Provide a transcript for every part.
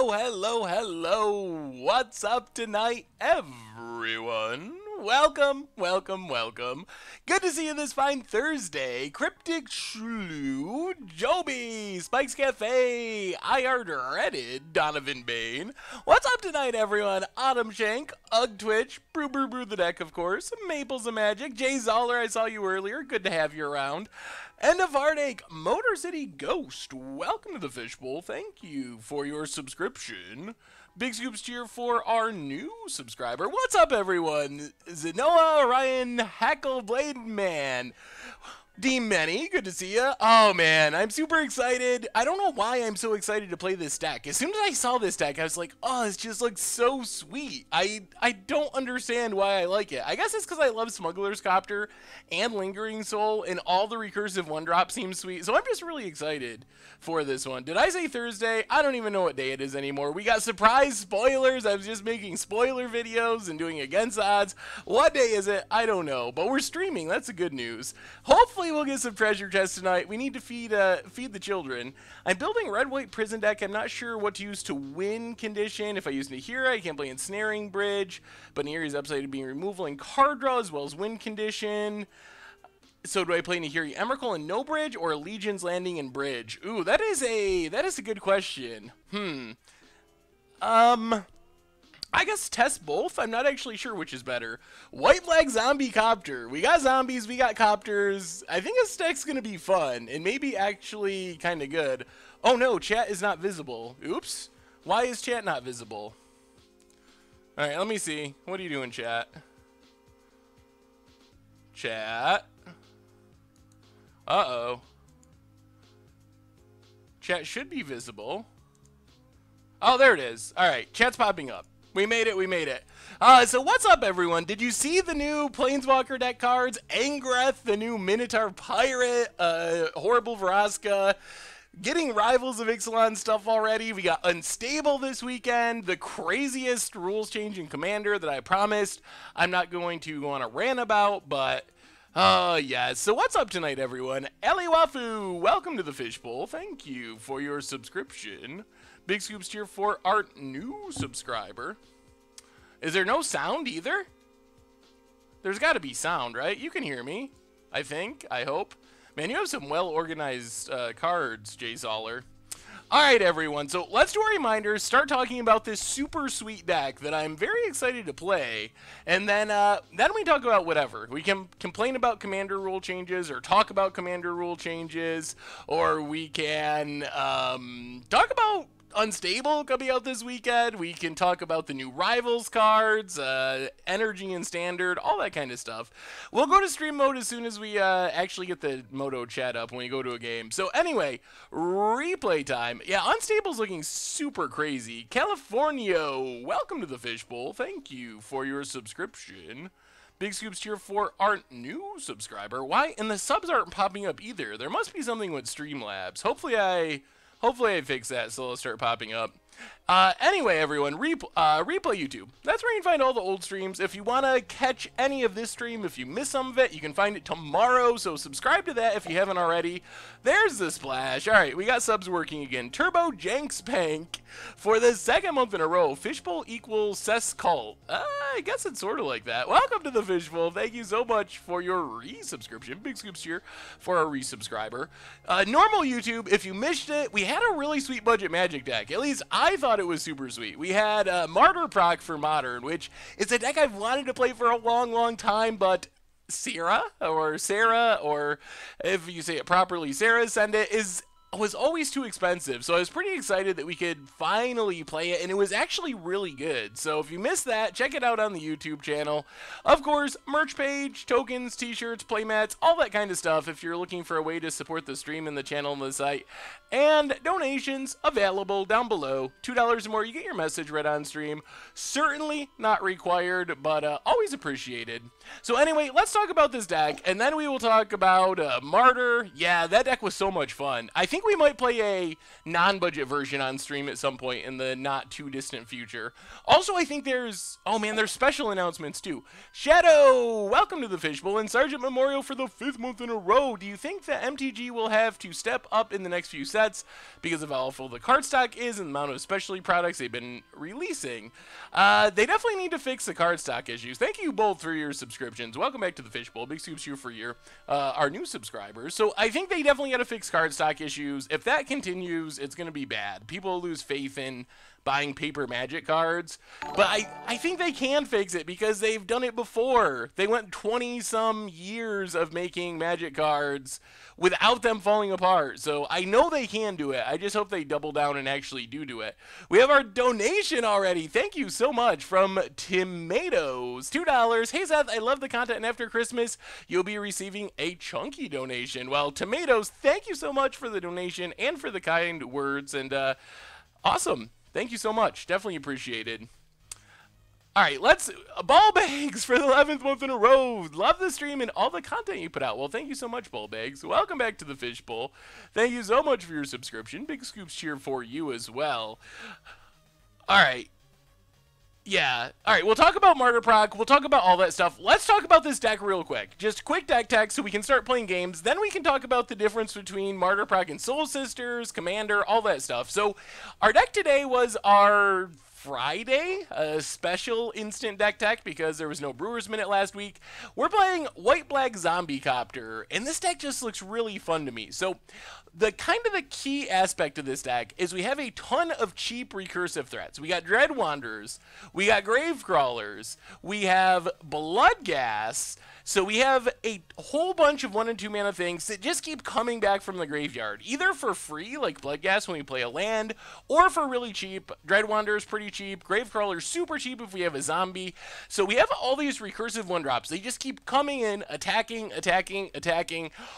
Hello, hello, hello. What's up tonight, everyone? Welcome, welcome, welcome. Good to see you this fine Thursday. Cryptic Shrew, Joby, Spikes Cafe, IR Dreaded, Donovan Bain. What's up tonight, everyone? Autumn Shank, Ugg Twitch, Brew Brew Brew the Deck, of course, Maples of Magic, Jay Zoller, I saw you earlier. Good to have you around. End of Heartache, Motor City Ghost, welcome to the Fishbowl. Thank you for your subscription. Big scoops cheer for our new subscriber. What's up, everyone? Zenoa, Ryan, Hackleblade Man. D-Many, good to see you. Oh, man, I'm super excited. I don't know why I'm so excited to play this deck. As soon as I saw this deck, I was like, oh, this just looks so sweet. I don't understand why I like it. I guess it's because I love Smuggler's Copter and Lingering Soul, and all the recursive one-drop seems sweet. So I'm just really excited for this one. Did I say Thursday? I don't even know what day it is anymore. We got surprise spoilers. I was just making spoiler videos and doing against odds. What day is it? I don't know. But we're streaming. That's the good news. Hopefully we'll get some treasure chests tonight. We need to feed the children. I'm building red-white prison deck. I'm not sure what to use to win condition. If I use Nahira, I can't play Ensnaring Bridge. But Nahiri's upside to being removal and card draw as well as win condition. So do I play Nahiri Emrakul and no bridge or Legion's Landing and bridge? Ooh, that is a good question. I guess test both. I'm not actually sure which is better. White flag zombie copter. We got zombies, we got copters. I think this deck's gonna be fun and maybe actually kind of good. Oh no, chat is not visible. Oops. Why is chat not visible? All right, let me see. What are you doing, chat? Chat. Uh-oh. Chat should be visible. Oh, there it is. All right, chat's popping up. We made it, we made it. So what's up, everyone? Did you see the new Planeswalker deck cards? Angreth, the new Minotaur Pirate, Horrible Vraska, getting Rivals of Ixalan stuff already. We got Unstable this weekend, the craziest rules-changing commander that I promised I'm not going to go on a rant about, but... yeah, so what's up tonight, everyone? Eliwafu, welcome to the Fishbowl. Thank you for your subscription. Big scoops cheer for our new subscriber. Is there no sound either? There's got to be sound, right? You can hear me, I think, I hope. Man, you have some well-organized cards, Jay Zoller. All right, everyone, so let's do a reminder, start talking about this super sweet deck that I'm very excited to play, and then we talk about whatever. We can complain about commander rule changes, or talk about commander rule changes, or we can talk about Unstable coming out this weekend. We can talk about the new Rivals cards, Energy and Standard, all that kind of stuff. We'll go to stream mode as soon as we actually get the Moto chat up when we go to a game. So anyway, replay time. Yeah, Unstable's looking super crazy. California, welcome to the Fishbowl. Thank you for your subscription. Big scoops cheer for our new subscriber. Why? And the subs aren't popping up either. There must be something with Streamlabs. Hopefully I fix that so they'll start popping up. Anyway, everyone, replay YouTube. That's where you can find all the old streams. If you want to catch any of this stream, if you miss some of it, you can find it tomorrow, so subscribe to that if you haven't already. There's the splash. All right, we got subs working again. Turbo Jankspank for the second month in a row. Fishbowl equals Cess Cult. I guess it's sort of like that. Welcome to the Fishbowl. Thank you so much for your resubscription. Big scoops here for our resubscriber. Normal YouTube, if you missed it, we had a really sweet budget Magic deck. At least I thought it was super sweet. We had Martyr Proc for Modern, which is a deck I've wanted to play for a long, long time, but Sarah, or if you say it properly, Sarah Send It, was always too expensive, so I was pretty excited that we could finally play it, and it was actually really good. So if you missed that, check it out on the YouTube channel. Of course, merch page, tokens, t-shirts, playmats, all that kind of stuff if you're looking for a way to support the stream and the channel and the site. And donations available down below. $2 or more, you get your message read on stream. Certainly not required, but always appreciated. So anyway, let's talk about this deck, and then we will talk about Martyr. Yeah, that deck was so much fun. I think think we might play a non-budget version on stream at some point in the not too distant future. Also, I think there's, oh man, there's special announcements too. Shadow, welcome to the Fishbowl, and Sergeant Memorial for the 5th month in a row. Do you think that MTG will have to step up in the next few sets because of how full the card stock is and the amount of specialty products they've been releasing? They definitely need to fix the card stock issues. Thank you both for your subscriptions. Welcome back to the Fishbowl. Big scoops here for your our new subscribers. So I think they definitely got to fix card stock issues. If that continues, it's going to be bad. People lose faith in buying paper Magic cards, but I think they can fix it because they've done it before. They went 20-some years of making Magic cards without them falling apart, so I know they can do it. I just hope they double down and actually do it. We have our donation already. Thank you so much from Tomatoes, $2. Hey Seth, I love the content, and after Christmas you'll be receiving a chunky donation. Well, Tomatoes, thank you so much for the donation and for the kind words, and awesome. Thank you so much. Definitely appreciated. All right, let's ball bags for the 11th month in a row. Love the stream and all the content you put out. Well, thank you so much, ball bags. Welcome back to the Fishbowl. Thank you so much for your subscription. Big scoops cheer for you as well. All right. Yeah. All right, we'll talk about Martyr Proc. We'll talk about all that stuff. Let's talk about this deck real quick. Just quick deck tech so we can start playing games. Then we can talk about the difference between Martyr Proc and Soul Sisters, Commander, all that stuff. So our deck today was our Friday, a special instant deck tech because there was no Brewers Minute last week. We're playing White-Black Zombie Copter, and this deck just looks really fun to me. So the key aspect of this deck is we have a ton of cheap recursive threats. We got Dread Wanderers, we got Grave Crawlers, we have Bloodghast. So we have a whole bunch of 1 and 2 mana things that just keep coming back from the graveyard, either for free, like Bloodghast when we play a land, or for really cheap. Dread Wanderers pretty cheap, Gravecrawler super cheap if we have a zombie. So we have all these recursive 1-drops. They just keep coming in, attacking,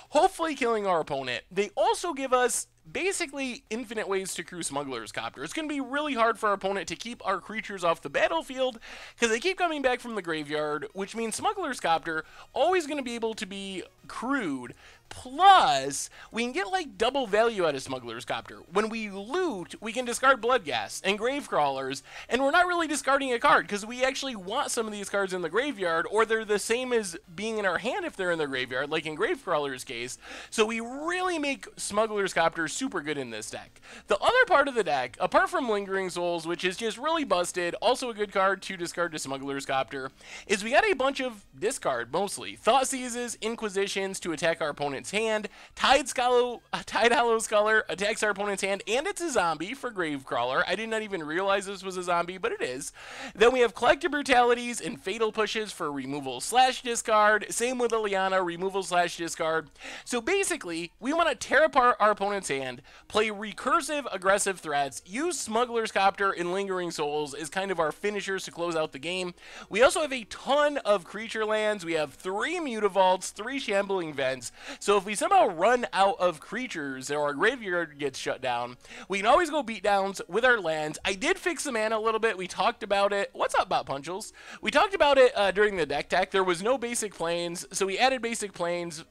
hopefully killing our opponent. They also give us basically infinite ways to crew Smuggler's Copter. It's going to be really hard for our opponent to keep our creatures off the battlefield because they keep coming back from the graveyard, which means Smuggler's Copter always going to be able to be crewed. Plus, we can get like double value out of Smuggler's Copter. When we loot, we can discard Bloodghast and Gravecrawlers, and we're not really discarding a card because we actually want some of these cards in the graveyard, or they're the same as being in our hand if they're in the graveyard, like in Gravecrawler's case. So we really make Smuggler's Copter super good in this deck. The other part of the deck, apart from Lingering Souls, which is just really busted, also a good card to discard to Smuggler's Copter, is we got a bunch of discard, mostly. Thoughtseizes, Inquisitions to attack our opponent's hand, Tide Hollow Scholar attacks our opponent's hand, and it's a zombie for Gravecrawler. I did not even realize this was a zombie, but it is. Then we have Collective Brutalities and Fatal Pushes for removal/discard. Same with Liliana, removal/discard. So basically, we want to tear apart our opponent's hand, play recursive aggressive threats, use Smuggler's Copter and Lingering Souls as kind of our finishers to close out the game. We also have a ton of creature lands. We have 3 Mutavaults, 3 Shambling Vents. So if we somehow run out of creatures or our graveyard gets shut down, we can always go beatdowns with our lands. I did fix the mana a little bit. We talked about it. What's up, Bot Punchels? We talked about it during the deck tech. There was no basic planes, so we added basic planes,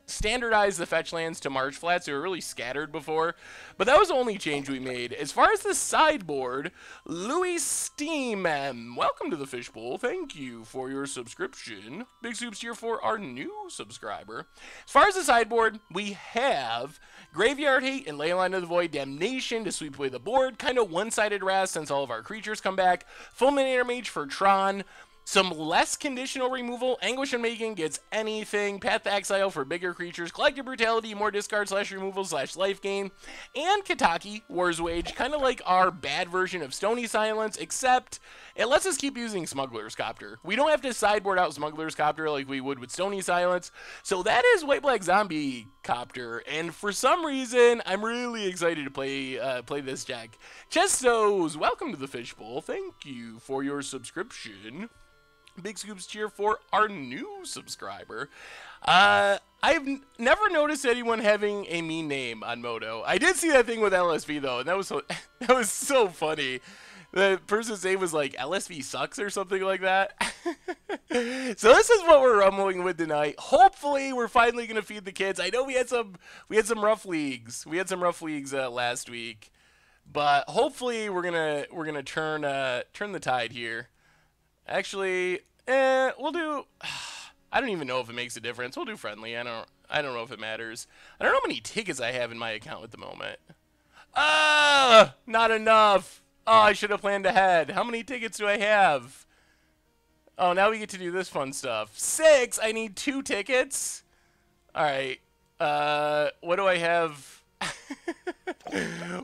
standardized the fetch lands to March Flats. They were really scattered before, but that was the only change we made. As far as the sideboard, Louis Steam, welcome to the Fishbowl. Thank you for your subscription. Big soups here for our new subscriber. As far as the sideboard, we have Graveyard Hate and Leyline of the Void Damnation to sweep away the board. Kind of one-sided Wrath since all of our creatures come back. Fulminator Mage for Tron. Some less conditional removal. Anguish Unmaking gets anything. Path to Exile for bigger creatures. Collective Brutality, more discard/removal/life gain. And Kataki, War's Wage, kind of like our bad version of Stony Silence, except it lets us keep using Smuggler's Copter. We don't have to sideboard out Smuggler's Copter like we would with Stony Silence. So that is White-Black Zombie Copter, and for some reason, I'm really excited to play this deck. Chestos, welcome to the Fishbowl. Thank you for your subscription. Big scoops cheer for our new subscriber. I've never noticed anyone having a mean name on Moto. I did see that thing with LSV though, and that was so funny. The person's name was like LSV sucks or something like that. So this is what we're rumbling with tonight. Hopefully we're finally gonna feed the kids. I know we had some rough leagues. We had some rough leagues last week, but hopefully we're gonna turn the tide here. Actually, we'll do. I don't even know if it makes a difference. We'll do friendly. I don't know if it matters. I don't know how many tickets I have in my account at the moment. Not enough. Oh, I should have planned ahead. How many tickets do I have? Oh, now we get to do this fun stuff. 6. I need 2 tickets. All right. What do I have?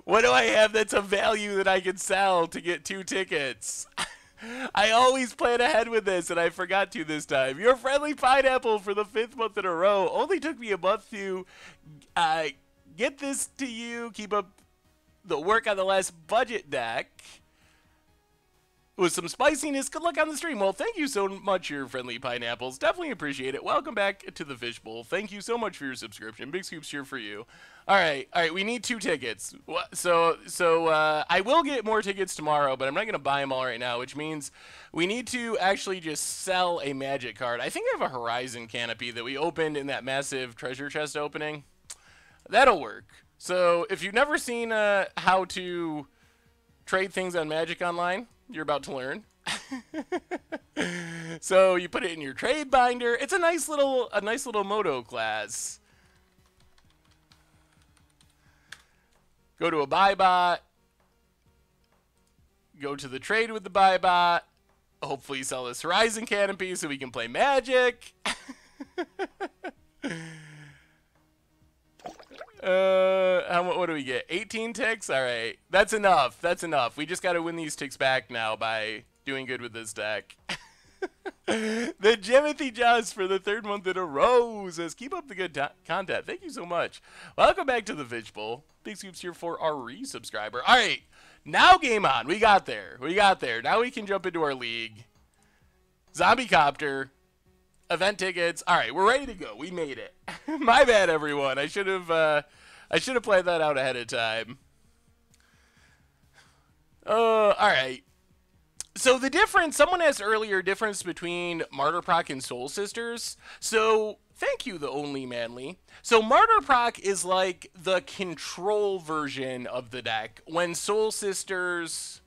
What do I have that's a value that I can sell to get 2 tickets? I always plan ahead with this, and I forgot to this time. Your friendly pineapple for the 5th month in a row. Only took me a month to get this to you. Keep up the work on the last budget deck. With some spiciness. Good luck on the stream. Well, thank you so much, your friendly pineapples. Definitely appreciate it. Welcome back to the Fishbowl. Thank you so much for your subscription. Big scoops here for you. All right. We need 2 tickets. So I will get more tickets tomorrow, but I'm not going to buy them all right now, which means we need to actually just sell a magic card. I think I have a Horizon canopy that we opened in that massive treasure chest opening. That'll work. So if you've never seen how to trade things on Magic Online, you're about to learn. So you put it in your trade binder. It's a nice little moto class. Go to a buy bot. Go to the trade with the buy bot. Hopefully sell this Horizon canopy so we can play Magic. What do we get? 18 ticks? All right. That's enough. That's enough. We just got to win these ticks back now by doing good with this deck. The Jimothy Just for the 3rd month in a row says, keep up the good content. Thank you so much. Welcome back to the Fishbowl. Big scoops here for our resubscriber. All right. Now game on. We got there. We got there. Now we can jump into our league. Zombie Copter. Event tickets. All right, we're ready to go. We made it. My bad, everyone. I should have planned that out ahead of time. All right. So the difference, someone asked earlier, difference between Martyr Proc and Soul Sisters. So thank you, the Only Manly. So Martyr Proc is like the control version of the deck, when Soul Sisters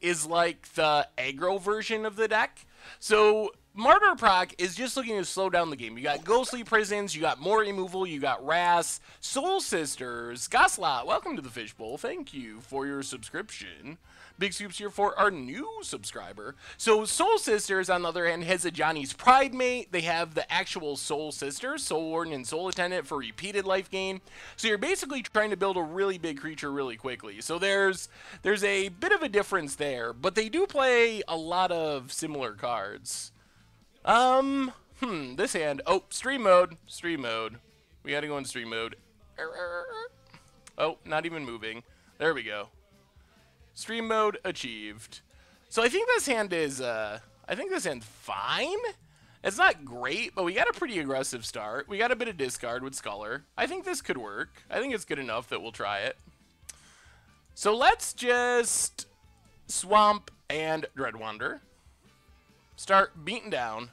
is like the aggro version of the deck. So Martyr Proc is just looking to slow down the game. You got Ghostly Prisons, you got more removal, you got Wrath. Soul Sisters, Goslot, welcome to the Fishbowl. Thank you for your subscription. Big scoops here for our new subscriber. So Soul Sisters, on the other hand, has a Johnny's Pride mate. They have the actual Soul Sisters, Soul Warden and Soul Attendant for repeated life gain. So you're basically trying to build a really big creature really quickly. So there's a bit of a difference there, but they do play a lot of similar cards. This hand, oh, stream mode. We gotta go in stream mode. Oh, not even moving. There we go. Stream mode achieved. So I think this hand is, fine. It's not great, but we got a pretty aggressive start. We got a bit of discard with Sculler. I think this could work. I think it's good enough that we'll try it. So let's just Swamp and Dreadwander. Start beating down.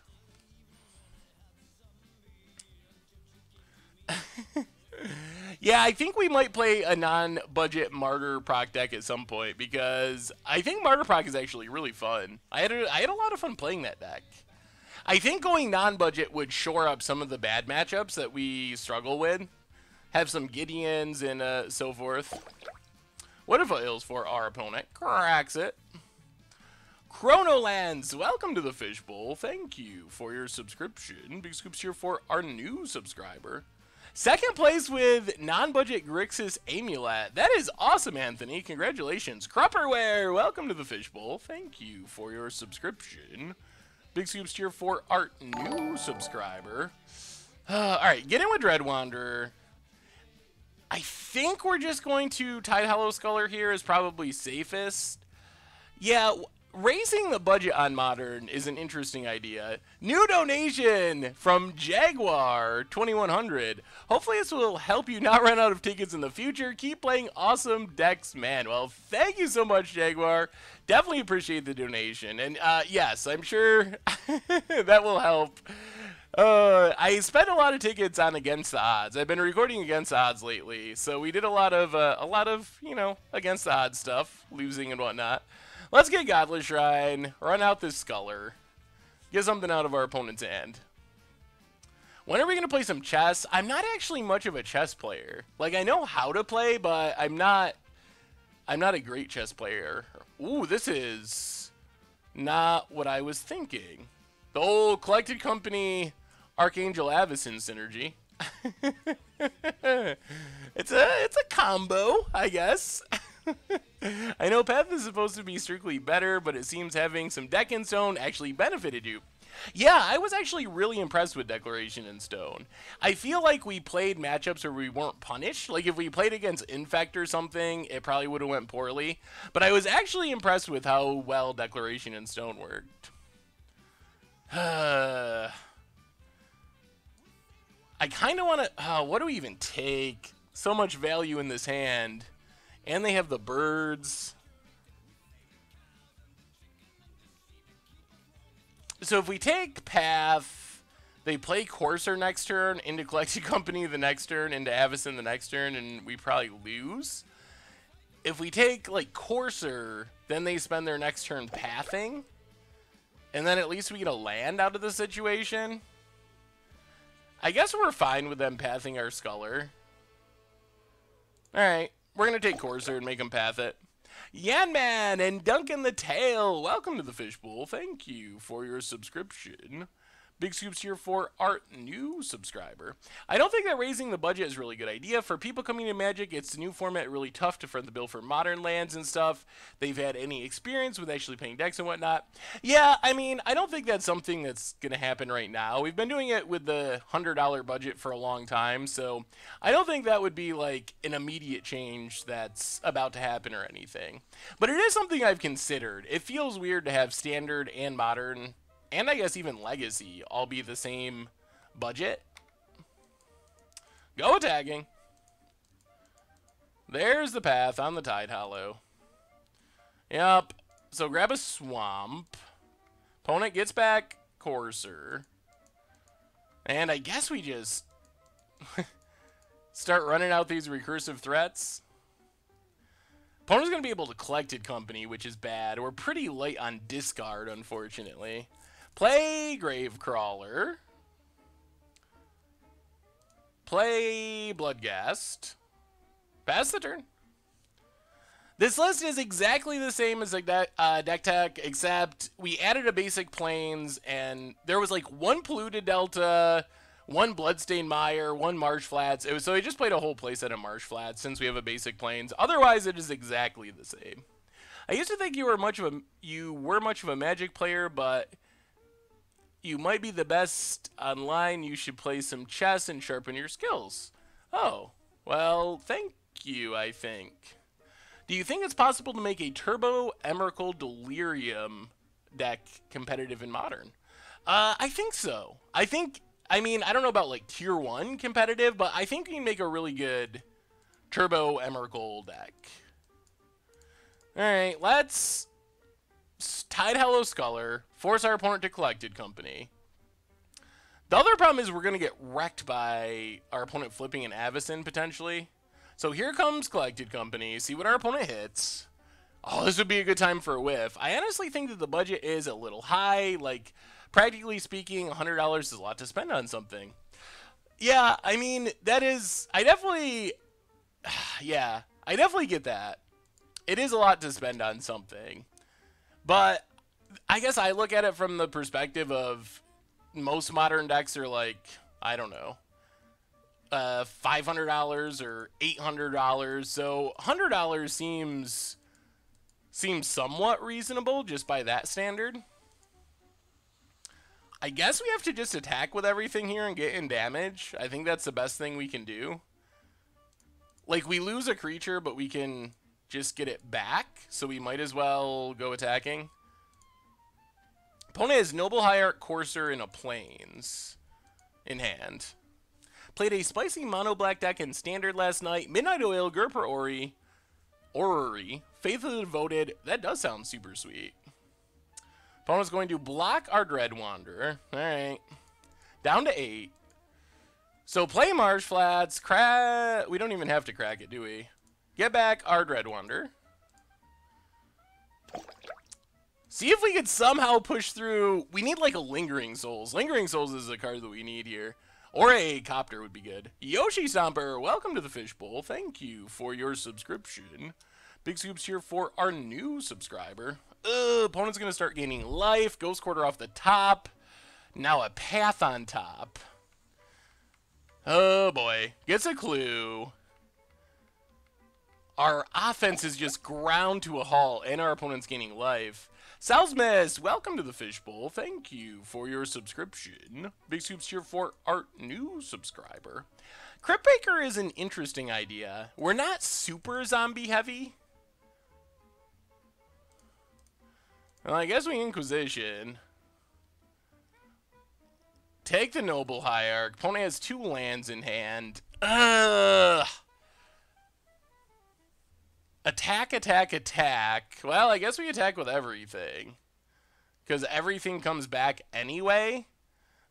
Yeah, I think we might play a non-budget Martyr Proc deck at some point, because I think Martyr Proc is actually really fun. I had a lot of fun playing that deck. I think going non-budget would shore up some of the bad matchups that we struggle with. Have some Gideons and so forth. What if Ills for our opponent? Cracks it. Chronolands, welcome to the Fishbowl. Thank you for your subscription. Big scoops here for our new subscriber. Second place with non-budget Grixis Amulet. That is awesome, Anthony. Congratulations. Crupperware, welcome to the Fishbowl. Thank you for your subscription. Big scoops here for our new subscriber. All right, get in with Dreadwander. I think we're just going to Tide Hollow Sculler here is probably safest. Yeah, raising the budget on Modern is an interesting idea. New donation from Jaguar 2100. Hopefully this will help you not run out of tickets in the future. Keep playing awesome decks, man. Well, thank you so much, Jaguar. Definitely appreciate the donation. And yes, I'm sure that will help. I spent a lot of tickets on Against the Odds. I've been recording Against the Odds lately, so we did a lot of you know, Against the Odds stuff, losing and whatnot. Let's get Godless Shrine, run out this Sculler, get something out of our opponent's hand. When are we going to play some chess? I'm not actually much of a chess player. Like, I know how to play, but I'm not a great chess player. Ooh, this is not what I was thinking. The old Collected Company Archangel Avacyn synergy. It's a combo, I guess. I know Path is supposed to be strictly better, but it seems having some deck in stone actually benefited you. Yeah, I was actually really impressed with Declaration in Stone. I feel like we played matchups where we weren't punished. Like, if we played against Infect or something, it probably would have went poorly. But I was actually impressed with how well Declaration in Stone worked. I kind of want to... what do we even take? So much value in this hand. And they have the birds. So if we take Path, they play Courser next turn, into Collected Company the next turn, into Avacyn the next turn, and we probably lose. If we take, like, Courser, then they spend their next turn pathing. And then at least we get a land out of the situation. I guess we're fine with them pathing our Sculler. Alright. We're going to take Courser and make him path it. Yanman and Duncan the Tail, welcome to the Fishbowl. Thank you for your subscription. Big scoops here for our new subscriber. I don't think that raising the budget is a really good idea. For people coming to Magic, it's a new format, really tough to front the bill for modern lands and stuff. They've had any experience with actually playing decks and whatnot. Yeah, I mean, I don't think that's something that's going to happen right now. We've been doing it with the $100 budget for a long time, so I don't think that would be like an immediate change that's about to happen or anything. But it is something I've considered. It feels weird to have standard and modern, and I guess even Legacy, all be the same budget. Go attacking. There's the path on the Tide Hollow. Yep. So grab a Swamp. Opponent gets back Courser. And I guess we just start running out these recursive threats. Opponent's going to be able to Collected Company, which is bad. We're pretty light on discard, unfortunately. Play Gravecrawler. Play Bloodghast. Pass the turn. This list is exactly the same as like that deck tech, except we added a basic plains, and there was like one Polluted Delta, one Bloodstained Mire, one Marsh Flats. So we just played a whole playset of Marsh Flats since we have a basic plains. Otherwise, it is exactly the same. I used to think you were much of a Magic player, but you might be the best online. You should play some chess and sharpen your skills. Oh, well, thank you, I think. Do you think it's possible to make a Turbo Emrakul Delirium deck competitive in Modern? I think so. I mean, I don't know about like Tier 1 competitive, but I think we can make a really good Turbo Emrakul deck. Alright, let's Tide Hollow Sculler, force our opponent to Collected Company. The other problem is we're going to get wrecked by our opponent flipping an Avacyn, potentially. So here comes Collected Company, see what our opponent hits. Oh, this would be a good time for a whiff. I honestly think that the budget is a little high. Like, practically speaking, $100 is a lot to spend on something. Yeah, I mean, that is... I definitely get that. It is a lot to spend on something. But I guess I look at it from the perspective of most modern decks are like, I don't know, $500 or $800. So $100 seems somewhat reasonable just by that standard. I guess we have to just attack with everything here and get in damage. I think that's the best thing we can do. Like, we lose a creature, but we can just get it back, so we might as well go attacking. Opponent has Noble Hierarch, Courser, and a Plains in hand. Played a spicy mono black deck in Standard last night. Midnight Oil, Gerper Orrery, Faithfully Devoted. That does sound super sweet. Opponent's going to block our Dread Wanderer. Alright. Down to 8. So play Marsh Flats. We don't even have to crack it, do we? Get back our Dread Wanderer. See if we could somehow push through. We need like a Lingering Souls. Lingering Souls is a card that we need here. Or a Copter would be good. Yoshi Stomper, welcome to the Fishbowl. Thank you for your subscription. Big scoops here for our new subscriber. Opponent's going to start gaining life. Ghost Quarter off the top. Now a Path on top. Oh boy. Gets a clue. Our offense is just ground to a halt, and our opponent's gaining life. Salsmith, welcome to the Fishbowl. Thank you for your subscription. Big scoops here for our new subscriber. Cryptbreaker is an interesting idea. We're not super zombie heavy. Well, I guess we Inquisition. Take the Noble Hierarch. Opponent has 2 lands in hand. Ugh. Attack, attack, attack. Well, I guess we attack with everything. Because everything comes back anyway.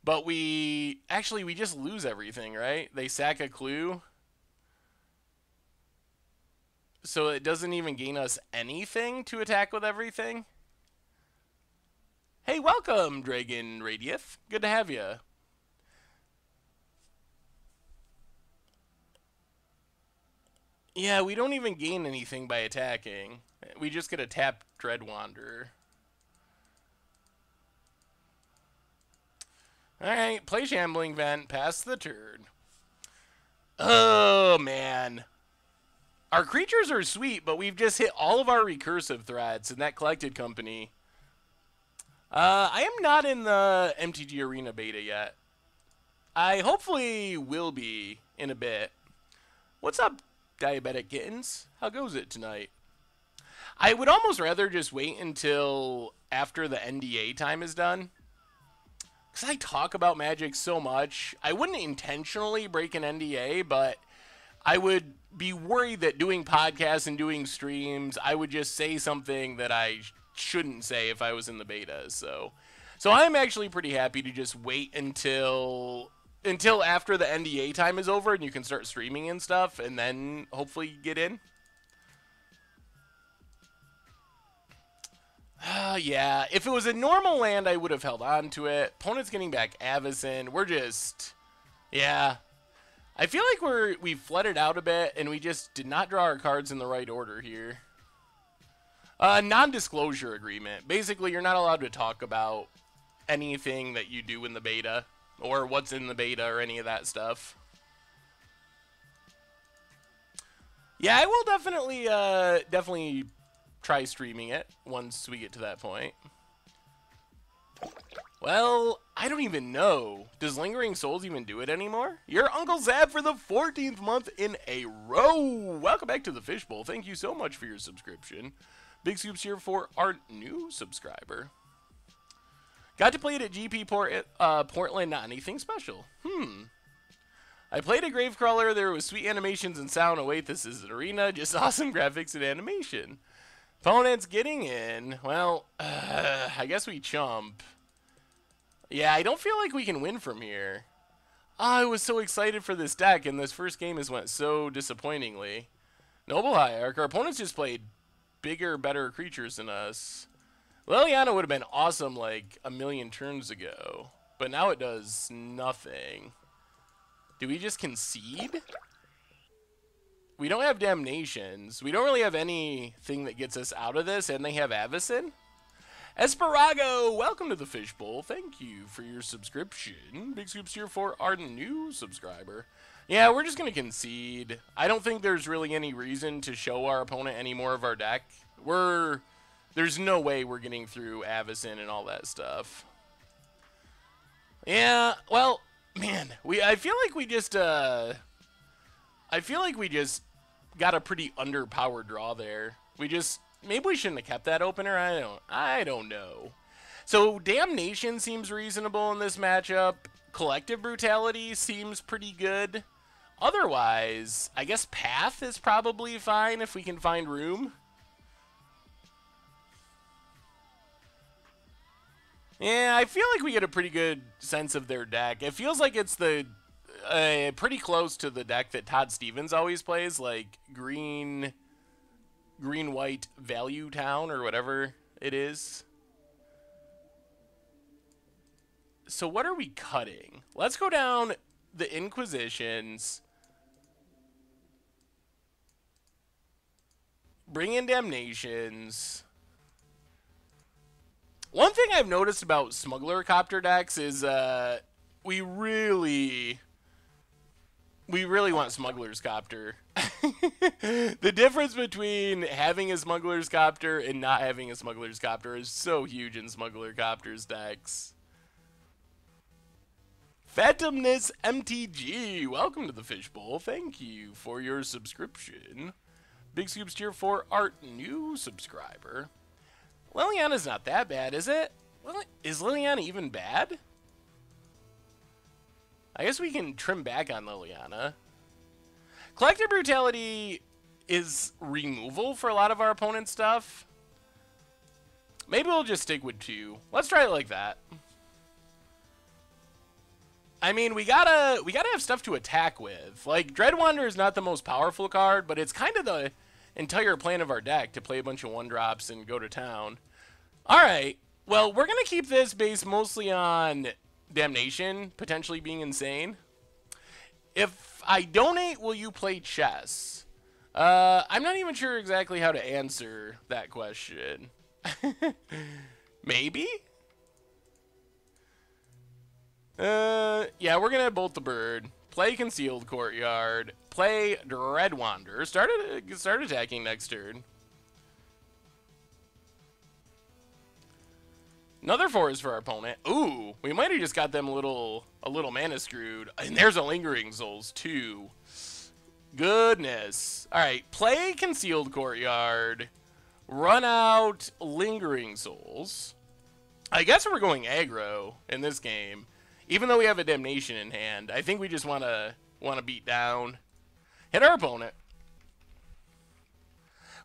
But we just lose everything, right? They sack a clue. So it doesn't even gain us anything to attack with everything. Hey, welcome, Dragon Radieth. Good to have you. Yeah, we don't even gain anything by attacking. We just get a tapped Dread Wanderer. Alright, play Shambling Vent, pass the turn. Oh, man. Our creatures are sweet, but we've just hit all of our recursive threats in that collected company. I am not in the MTG Arena beta yet. I hopefully will be in a bit. What's up, Diabetic Kittens? How goes it tonight? I would almost rather just wait until after the NDA time is done. Because I talk about Magic so much. I wouldn't intentionally break an NDA, but I would be worried that doing podcasts and doing streams, I would just say something that I shouldn't say if I was in the beta. So I'm actually pretty happy to just wait until after the NDA time is over and you can start streaming and stuff, and then hopefully get in. Yeah, if it was a normal land, I would have held on to it. Opponent's getting back Avacyn. We're just, yeah. I feel like we've flooded out a bit, and we just did not draw our cards in the right order here. Non-disclosure agreement. Basically, you're not allowed to talk about anything that you do in the beta, or what's in the beta, or any of that stuff. Yeah, I will definitely try streaming it once we get to that point. Well, I don't even know. Does Lingering Souls even do it anymore? Your Uncle Zab for the 14th month in a row. Welcome back to the Fishbowl. Thank you so much for your subscription. Big scoops here for our new subscriber. Got to play it at GP Portland, not anything special. I played a Gravecrawler, there was sweet animations and sound. Oh wait, this is an arena, just awesome graphics and animation. Opponent's getting in. Well, I guess we chump. Yeah, I don't feel like we can win from here. I was so excited for this deck, and this first game has went so disappointingly. Noble Hierarch, our opponents just played bigger, better creatures than us. Liliana would have been awesome like a million turns ago, but now it does nothing. Do we just concede? We don't have Damnations. We don't really have anything that gets us out of this, and they have Avacyn. Esperago, welcome to the Fishbowl. Thank you for your subscription. Big scoops here for our new subscriber. Yeah, we're just going to concede. I don't think there's really any reason to show our opponent any more of our deck. There's no way we're getting through Avacyn and all that stuff. Yeah, well, man, I feel like we just got a pretty underpowered draw there. Maybe we shouldn't have kept that opener. I don't know. So Damnation seems reasonable in this matchup. Collective Brutality seems pretty good. Otherwise, I guess Path is probably fine if we can find room. Yeah, I feel like we get a pretty good sense of their deck. It feels like it's the pretty close to the deck that Todd Stevens always plays, like green, white Value Town or whatever it is. So what are we cutting? Let's go down the Inquisitions. Bring in Damnations. One thing I've noticed about Smuggler Copter decks is we really want Smuggler's Copter. The difference between having a Smuggler's Copter and not having a Smuggler's Copter is so huge in Smuggler Copter's decks. Phantomness MTG, welcome to the Fishbowl. Thank you for your subscription. Big Scoops tier 4 Art, new subscriber. Liliana's not that bad, is it? Well, is Liliana even bad? I guess we can trim back on Liliana. Collective Brutality is removal for a lot of our opponent's stuff. Maybe we'll just stick with 2. Let's try it like that. I mean, we gotta have stuff to attack with. Like, Dreadwander is not the most powerful card, but it's kind of the entire plan of our deck to play a bunch of 1-drops and go to town. Alright, well, we're gonna keep this based mostly on Damnation, potentially being insane. If I donate, will you play chess? I'm not even sure exactly how to answer that question. Maybe? Yeah, we're gonna bolt the bird, play Concealed Courtyard, play Dreadwander, start attacking next turn. Another forest for our opponent. Ooh, we might have just got them a little mana screwed. And there's a Lingering Souls too. Goodness. All right, play Concealed Courtyard, run out Lingering Souls. I guess we're going aggro in this game. Even though we have a Damnation in hand, I think we just want to beat down, hit our opponent.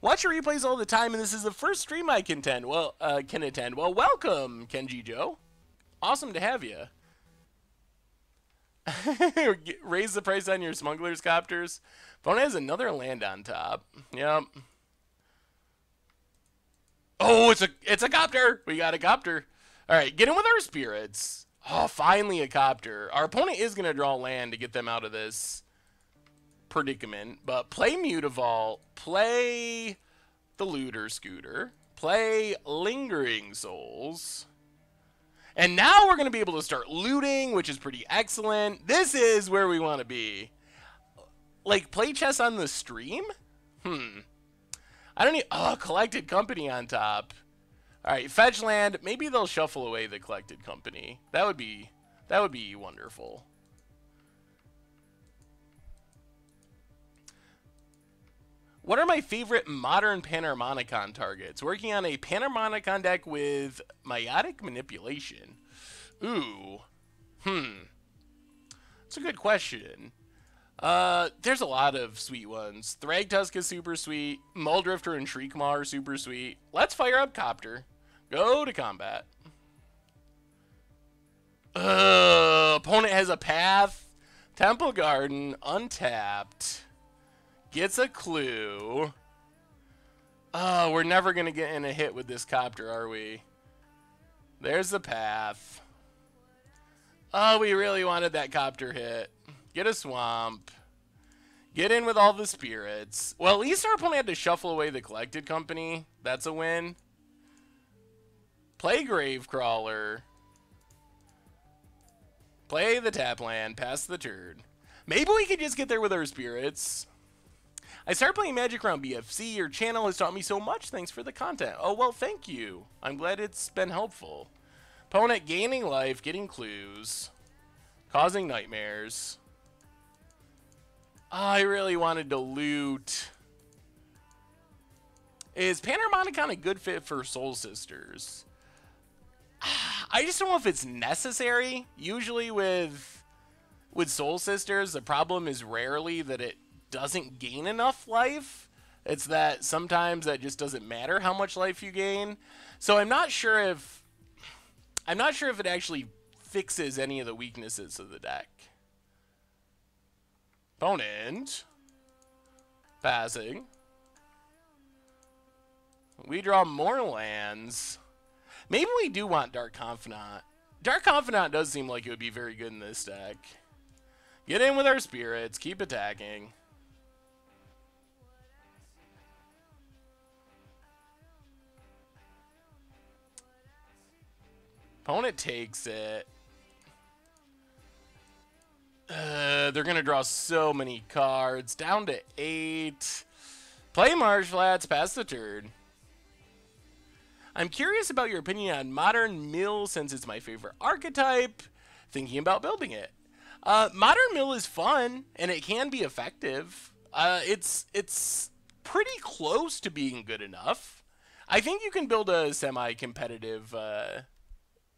Watch your replays all the time, and this is the first stream I can attend. Well, welcome, Kenji Joe. Awesome to have you. Raise the price on your Smuggler's Copters. Opponent has another land on top. Yep. Oh, it's a Copter. We got a Copter. All right, get in with our spirits. Oh, finally a Copter. Our opponent is going to draw land to get them out of this predicament. But play Mutavault, play the Looter Scooter, play Lingering Souls. And now we're going to be able to start looting, which is pretty excellent. This is where we want to be. Like, play chess on the stream? I don't need... Oh, Collected Company on top. Alright, fetch land. Maybe they'll shuffle away the Collected Company. That would be wonderful. What are my favorite modern Panharmonicon targets? Working on a Panharmonicon deck with Meiotic Manipulation. Ooh. That's a good question. There's a lot of sweet ones. Thragtusk is super sweet. Muldrifter and Shriekmaw are super sweet. Let's fire up Copter. Go to combat. Opponent has a Path. Temple Garden, untapped. Gets a clue. Oh, we're never going to get in a hit with this Copter, are we? There's the Path. Oh, we really wanted that Copter hit. Get a Swamp. Get in with all the spirits. Well, at least our opponent had to shuffle away the Collected Company. That's a win. Play Gravecrawler. Play the tap land. Pass the turn. Maybe we could just get there with our spirits. I started playing Magic around BFC. Your channel has taught me so much. Thanks for the content. Oh, well, thank you. I'm glad it's been helpful. Opponent gaining life, getting clues, causing nightmares. Oh, I really wanted to loot. Is Panharmonicon a good fit for Soul Sisters? I just don't know if it's necessary. Usually with Soul Sisters, the problem is rarely that it doesn't gain enough life. It's that sometimes that just doesn't matter how much life you gain. So I'm not sure if it actually fixes any of the weaknesses of the deck. Opponent. Passing. We draw more lands. Maybe we do want Dark Confidant. Dark Confidant does seem like it would be very good in this deck. Get in with our spirits. Keep attacking. Opponent takes it. They're going to draw so many cards. Down to 8. Play Marsh Flats. Pass the turn. I'm curious about your opinion on Modern Mill since it's my favorite archetype. Thinking about building it. Modern Mill is fun and it can be effective. It's pretty close to being good enough. I think you can build a semi-competitive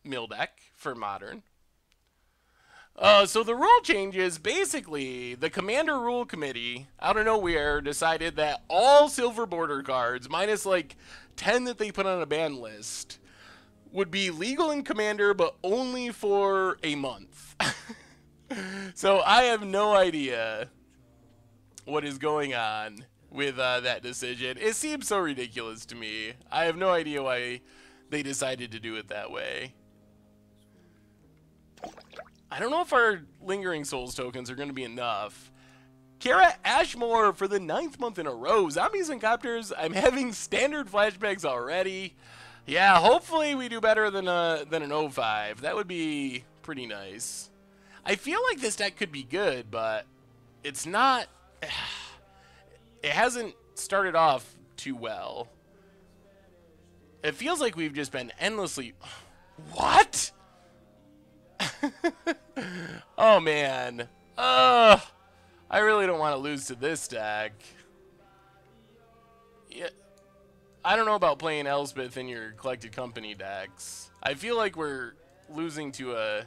mill deck for Modern. So the rule changes. Basically, the Commander Rule Committee, out of nowhere, decided that all silver border cards, minus like 10 that they put on a ban list, would be legal in Commander, but only for a month. So I have no idea what is going on with that decision. It seems so ridiculous to me. I have no idea why they decided to do it that way. I don't know if our Lingering Souls tokens are going to be enough. Kara Ashmore for the 9th month in a row. Zombies and Copters, I'm having standard flashbacks already. Yeah, hopefully we do better than an 05. That would be pretty nice. I feel like this deck could be good, but it's not... It hasn't started off too well. It feels like we've just been endlessly... What? Oh, man. I really don't want to lose to this deck. Yeah, I don't know about playing Elspeth in your Collected Company decks. I feel like we're losing to a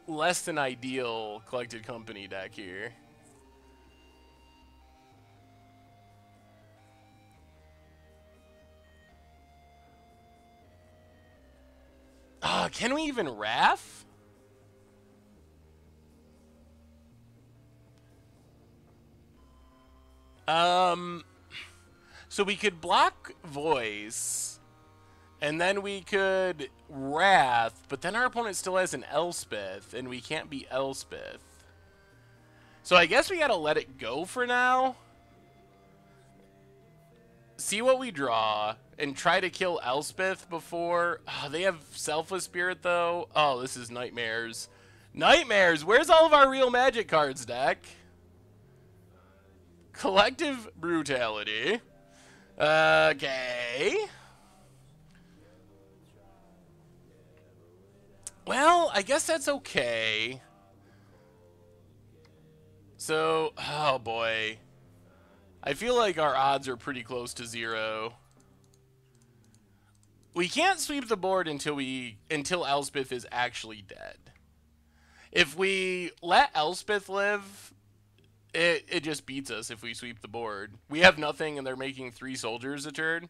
less than ideal Collected Company deck here. Can we even Wrath? So we could block Voice, and then we could Wrath, but then our opponent still has an Elspeth, and we can't be Elspeth. So I guess we gotta let it go for now. See what we draw, and try to kill Elspeth before... Oh, they have Selfless Spirit, though. Oh, this is Nightmares. Nightmares! Where's all of our real Magic cards, deck? Collective Brutality. Okay. Well, I guess that's okay. So, oh boy. I feel like our odds are pretty close to 0. We can't sweep the board until Elspeth is actually dead. If we let Elspeth live, it just beats us if we sweep the board. We have nothing and they're making 3 soldiers a turn.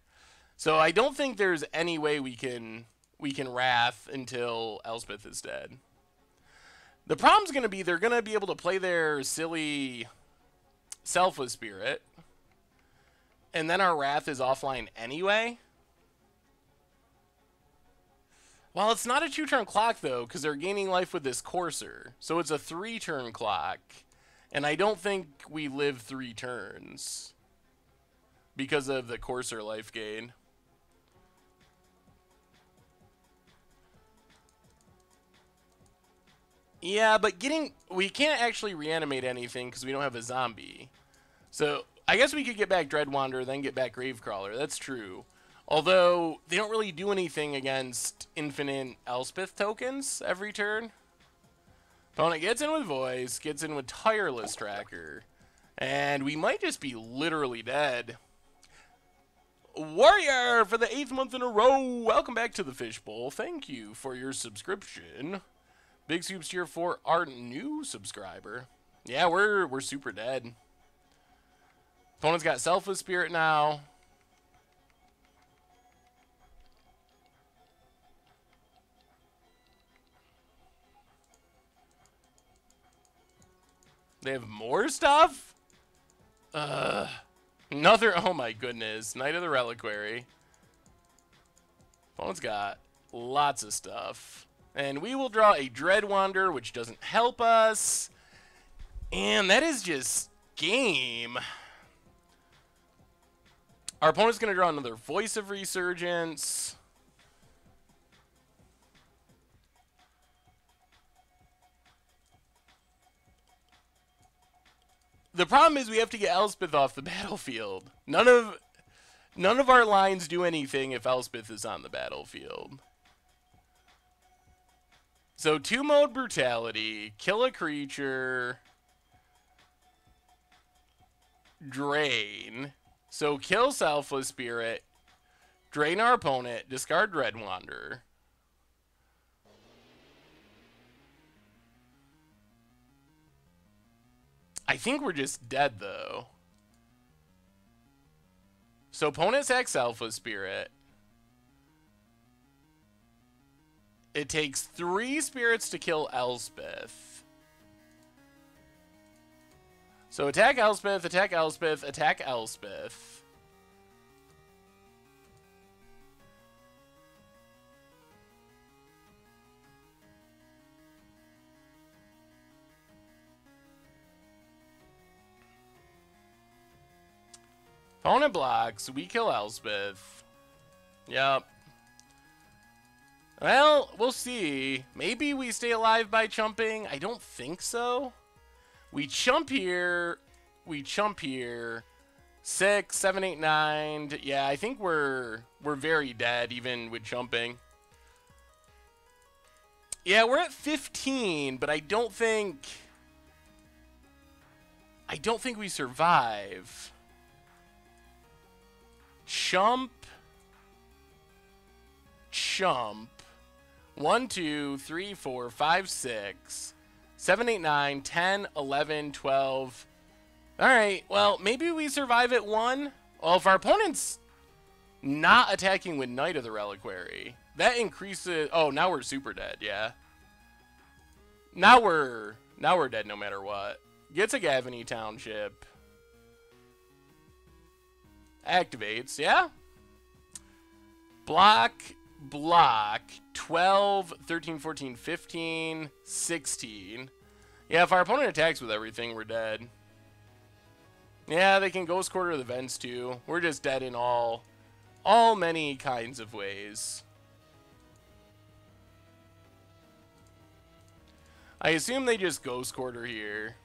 So I don't think there's any way we can Wrath until Elspeth is dead. The problem's going to be they're going to be able to play their silly Selfless Spirit. And then our Wrath is offline anyway. Well, it's not a 2-turn clock, though, because they're gaining life with this Courser. So it's a 3-turn clock. And I don't think we live 3 turns because of the Courser life gain. Yeah, but we can't actually reanimate anything because we don't have a zombie. So I guess we could get back Dreadwander, then get back Gravecrawler. That's true. Although they don't really do anything against infinite Elspeth tokens every turn. Opponent gets in with Voice, gets in with Tireless Tracker, and we might just be literally dead. Warrior for the 8th month in a row. Welcome back to the Fishbowl. Thank you for your subscription. Big soups here for our new subscriber. Yeah, we're super dead. Opponent's got Selfless Spirit now. They have more stuff? Another, oh my goodness. Knight of the Reliquary. Opponent's got lots of stuff. And we will draw a Dreadwander, which doesn't help us. And that is just game. Our opponent's going to draw another Voice of Resurgence. The problem is we have to get Elspeth off the battlefield. None of our lines do anything if Elspeth is on the battlefield. So 2-mode Brutality, kill a creature, drain. So kill Selfless Spirit, drain our opponent, discard Dreadwander. I think we're just dead, though. So opponent sacks Selfless Spirit. It takes 3 spirits to kill Elspeth. So attack Elspeth, attack Elspeth, attack Elspeth. Opponent blocks, we kill Elspeth. Yep. Well, we'll see. Maybe we stay alive by chumping. I don't think so. We chump here. We chump here. 6, 7, 8, 9. Yeah, I think we're very dead even with chumping. Yeah, we're at 15, but I don't think we survive. Chump. Chump. 1, 2, 3, 4, 5, 6, 7, 8, 9, 10, 11, 12. Alright, well, maybe we survive at 1. Well, if our opponent's not attacking with Knight of the Reliquary, that increases... Oh, now we're super dead, yeah. Now we're dead no matter what. Gets a Gavany Township. Activates, yeah. Block, 12, 13, 14, 15, 16. Yeah, if our opponent attacks with everything, we're dead. Yeah, they can Ghost Quarter the vents too. We're just dead in all many kinds of ways. I assume they just Ghost Quarter here.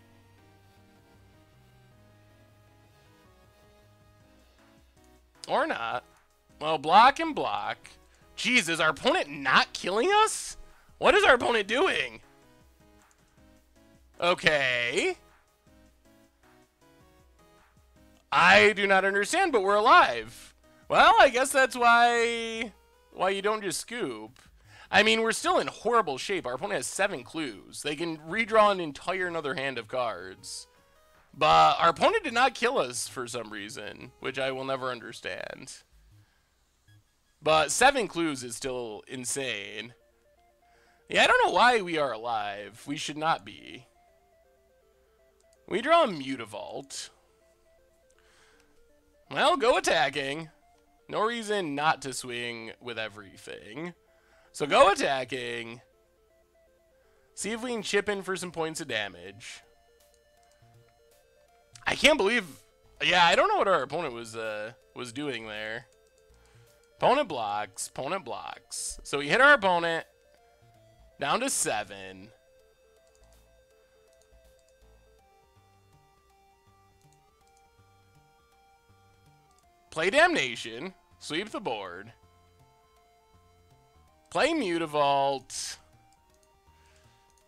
Or not. Well, block and block. Jeez, is our opponent not killing us? What is our opponent doing? Okay. I do not understand, but we're alive. Well, I guess that's why you don't just scoop. I mean, we're still in horrible shape. Our opponent has 7 clues. They can redraw an entire another hand of cards. But our opponent did not kill us for some reason, which I will never understand. But 7 clues is still insane. Yeah, I don't know why we are alive. We should not be. We draw a Mutavault. Well, go attacking. No reason not to swing with everything. So go attacking. See if we can chip in for some points of damage. I can't believe... Yeah, I don't know what our opponent was doing there. Opponent blocks. Opponent blocks. So we hit our opponent. Down to 7. Play Damnation. Sweep the board. Play Mutavault.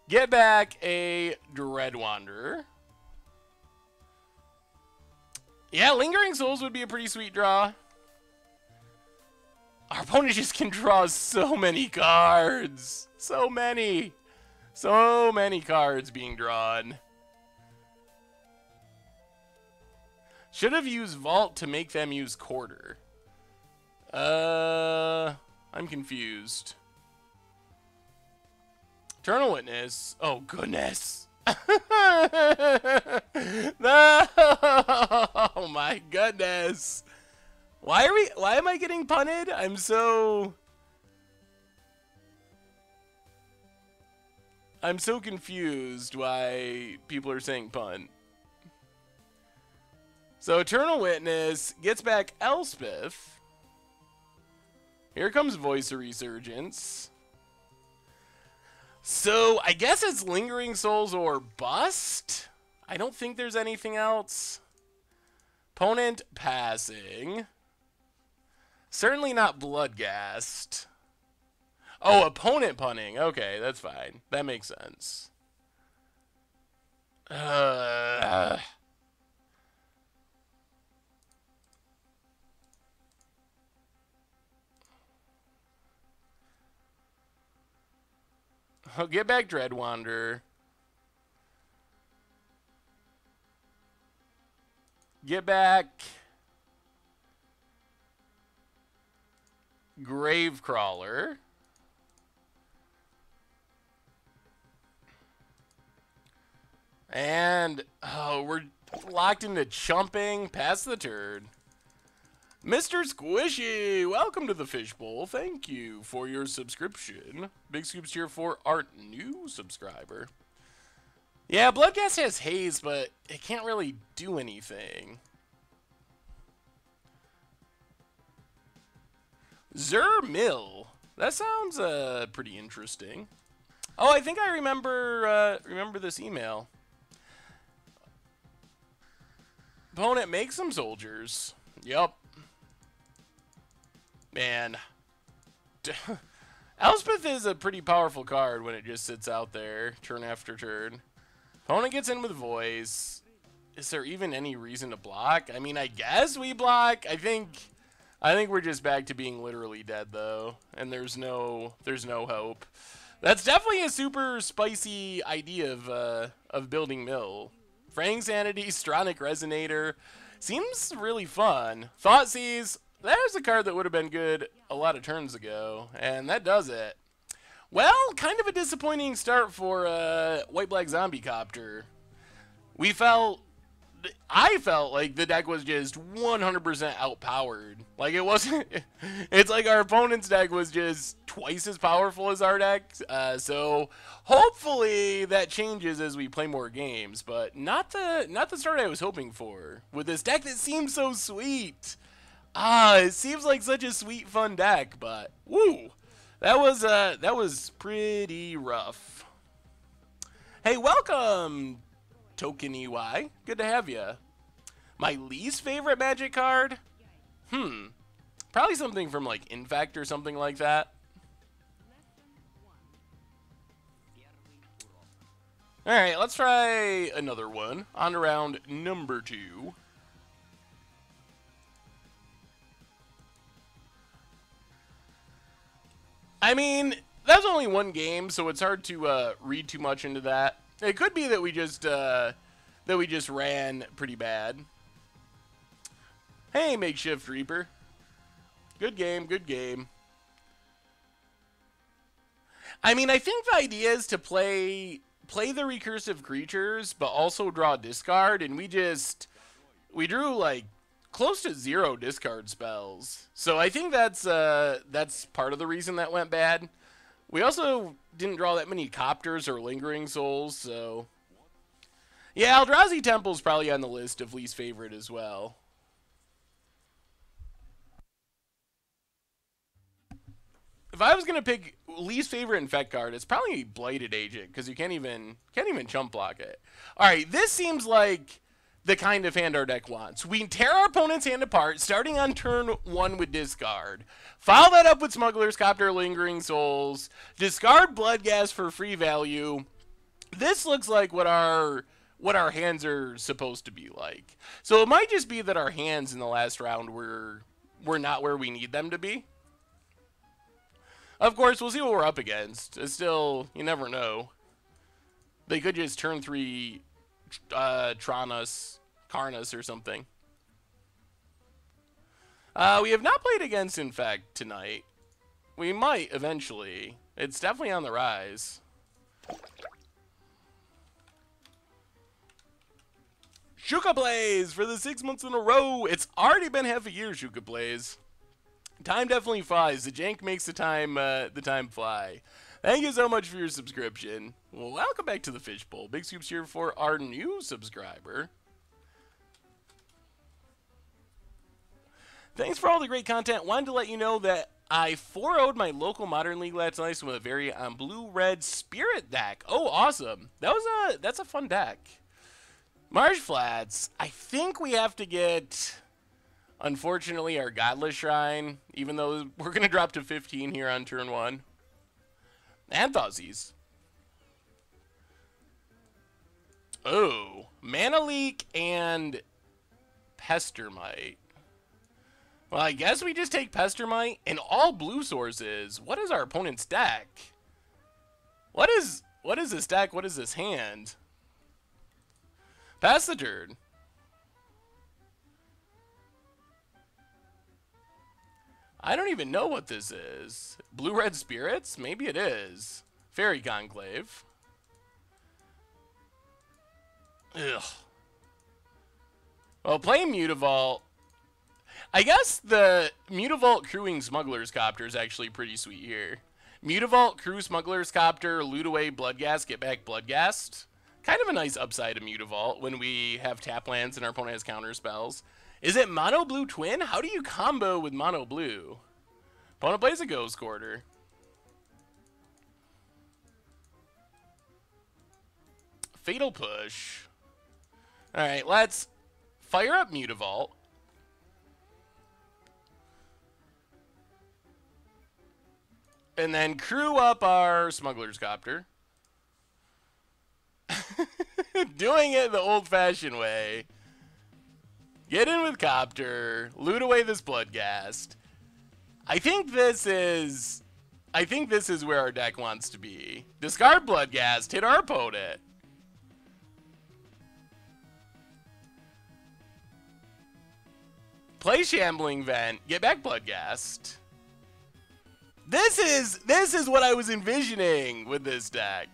Get back a Dreadwander. Yeah, Lingering Souls would be a pretty sweet draw. Our opponent just can draw so many cards. So many. So many cards being drawn. Should have used Vault to make them use Quarter. I'm confused. Eternal Witness. Oh, goodness. No! Oh, my goodness. Why am I getting punted? I'm so confused why people are saying punt. So Eternal Witness gets back Elspeth. Here comes Voice of Resurgence. So I guess it's Lingering Souls or bust. I don't think there's anything else. Opponent passing. Certainly not Bloodghast. Oh, opponent punting. Okay, that's fine. That makes sense. I'll get back Dreadwander. Get back Gravecrawler. And, oh, we're locked into chumping. Pass the turn. Mr. Squishy, welcome to the Fishbowl. Thank you for your subscription. Big scoops here for our new subscriber. Yeah, Bloodghast has haze, but it can't really do anything. Zermill. That sounds pretty interesting. Oh, I think I remember this email. Opponent, make some soldiers. Yup. Man. Elspeth is a pretty powerful card when it just sits out there turn after turn. Opponent gets in with Voice. Is there even any reason to block? I mean, I guess we block. I think we're just back to being literally dead though, and there's no hope. That's definitely a super spicy idea of building mill. Fraying Sanity, Stronic Resonator. Seems really fun. Thoughtseize. There's a card that would have been good a lot of turns ago, and that does it. Well, kind of a disappointing start for White-Black Zombie Copter. I felt like the deck was just 100% outpowered. Like, it wasn't... It's like our opponent's deck was just twice as powerful as our deck. So, hopefully that changes as we play more games. But not the start I was hoping for. With this deck that seems so sweet. It seems like such a sweet, fun deck. But, woo! That was pretty rough. Hey, welcome, Token EY. Good to have you. My least favorite Magic card? Probably something from like Infact or something like that. Alright, let's try another one. On to round number 2. I mean, that's only one game, so it's hard to read too much into that. It could be that we just ran pretty bad. Hey, Makeshift Reaper. Good game, good game. I mean, I think the idea is to play the recursive creatures, but also draw discard, and we drew like close to 0 discard spells. So I think that's part of the reason that went bad. We also didn't draw that many Copters or Lingering Souls, so... Yeah, Eldrazi Temple's probably on the list of least favorite as well. If I was going to pick least favorite Infect card, it's probably Blighted Agent, because you can't even chump block it. Alright, this seems like the kind of hand our deck wants. We tear our opponent's hand apart, starting on turn 1 with discard. Follow that up with Smuggler's Copter, Lingering Souls. Discard Bloodghast for free value. This looks like what our hands are supposed to be like. So it might just be that our hands in the last round were not where we need them to be. Of course, we'll see what we're up against. It's still, you never know. They could just turn 3 Tronus, Carnus, or something. We have not played against Infect tonight. We might eventually. It's definitely on the rise. Shuka Blaze for the 6 months in a row. It's already been half a year, Shuka Blaze. Time definitely flies. The jank makes the time fly. Thank you so much for your subscription. Well, welcome back to the Fishbowl. Big scoops here for our new subscriber. Thanks for all the great content. Wanted to let you know that I 4-0'd my local Modern League last night with a very blue-red Spirit deck. Oh, awesome. That's a fun deck. Marsh Flats. I think we have to get, unfortunately, our Godless Shrine, even though we're going to drop to 15 here on turn 1. And Fuzzies. Oh, Mana Leak and Pestermite. Well, I guess we just take Pestermite and all blue sources. What is our opponent's deck? What is this deck? What is this hand? Pass the turn. I don't even know what this is. Blue-red spirits? Maybe it is. Fairy Conclave. Ugh. Well, playing Mutavault. I guess the Mutavault crewing Smuggler's Copter is actually pretty sweet here. Mutavault crew Smuggler's Copter, loot away Bloodghast, get back Bloodghast. Kind of a nice upside of Mutavault when we have tap lands and our opponent has counter spells. Is it Mono Blue Twin? How do you combo with Mono Blue? Opponent plays a Ghost Quarter. Fatal Push. Alright, let's fire up Mutavault. And then crew up our Smuggler's Copter. Doing it the old-fashioned way. Get in with Copter. Loot away this Bloodghast. I think this is where our deck wants to be. Discard Bloodghast. Hit our opponent. Play Shambling Vent. Get back Bloodghast. This is what I was envisioning with this deck.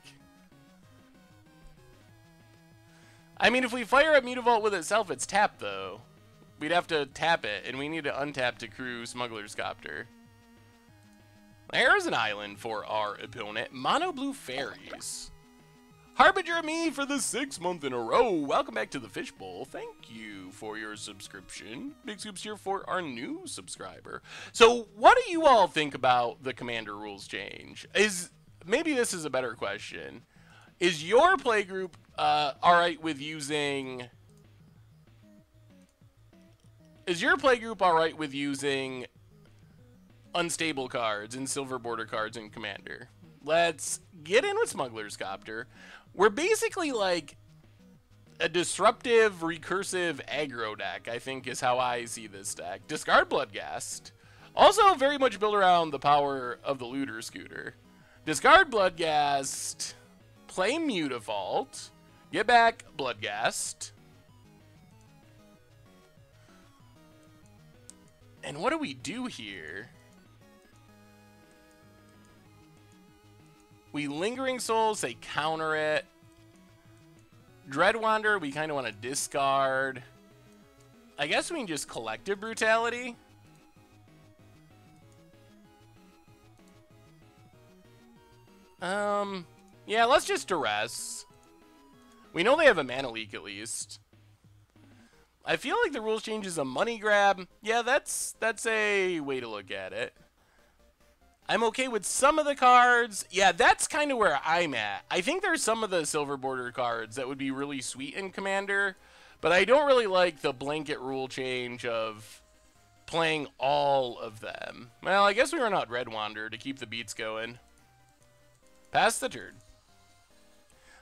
I mean, if we fire up Mutavault with itself, it's tapped, though. We'd have to tap it, and we need to untap to crew Smuggler's Copter. There's an island for our opponent. Mono Blue Fairies. Harbinger of Me for the 6th month in a row. Welcome back to the Fishbowl. Thank you for your subscription. Big scoops here for our new subscriber. So, what do you all think about the Commander rules change? Maybe this is a better question. Is your playgroup alright with using... Is your playgroup alright with using unstable cards and silver border cards in Commander? Let's get in with Smuggler's Copter. We're basically like a disruptive, recursive aggro deck, I think is how I see this deck. Discard Bloodghast. Also very much built around the power of the Looter Scooter. Discard Bloodghast. Play Mutavault. Get back Bloodghast. And what do we do here? We Lingering Souls, they counter it. Dreadwander, we kind of want to discard. I guess we can just Collective Brutality. Yeah, let's just Duress. We know they have a Mana Leak at least. I feel like the rules change is a money grab. Yeah, that's a way to look at it. I'm okay with some of the cards. Yeah, that's kind of where I'm at. I think there's some of the silver border cards that would be really sweet in Commander, but I don't really like the blanket rule change of playing all of them. Well, I guess we run out Dreadwander to keep the beats going. Pass the turn.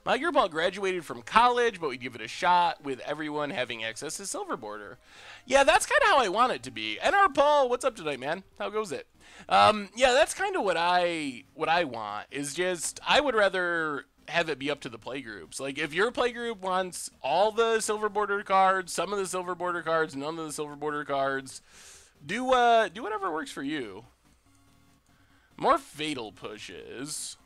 My group all graduated from college, but we give it a shot with everyone having access to Silver Border. Yeah, that's kind of how I want it to be. NR Paul, what's up tonight, man? How goes it? Yeah, that's kind of what I want. Is just I would rather have it be up to the playgroups. Like if your playgroup wants all the Silver Border cards, some of the Silver Border cards, none of the Silver Border cards, do whatever works for you. More fatal pushes.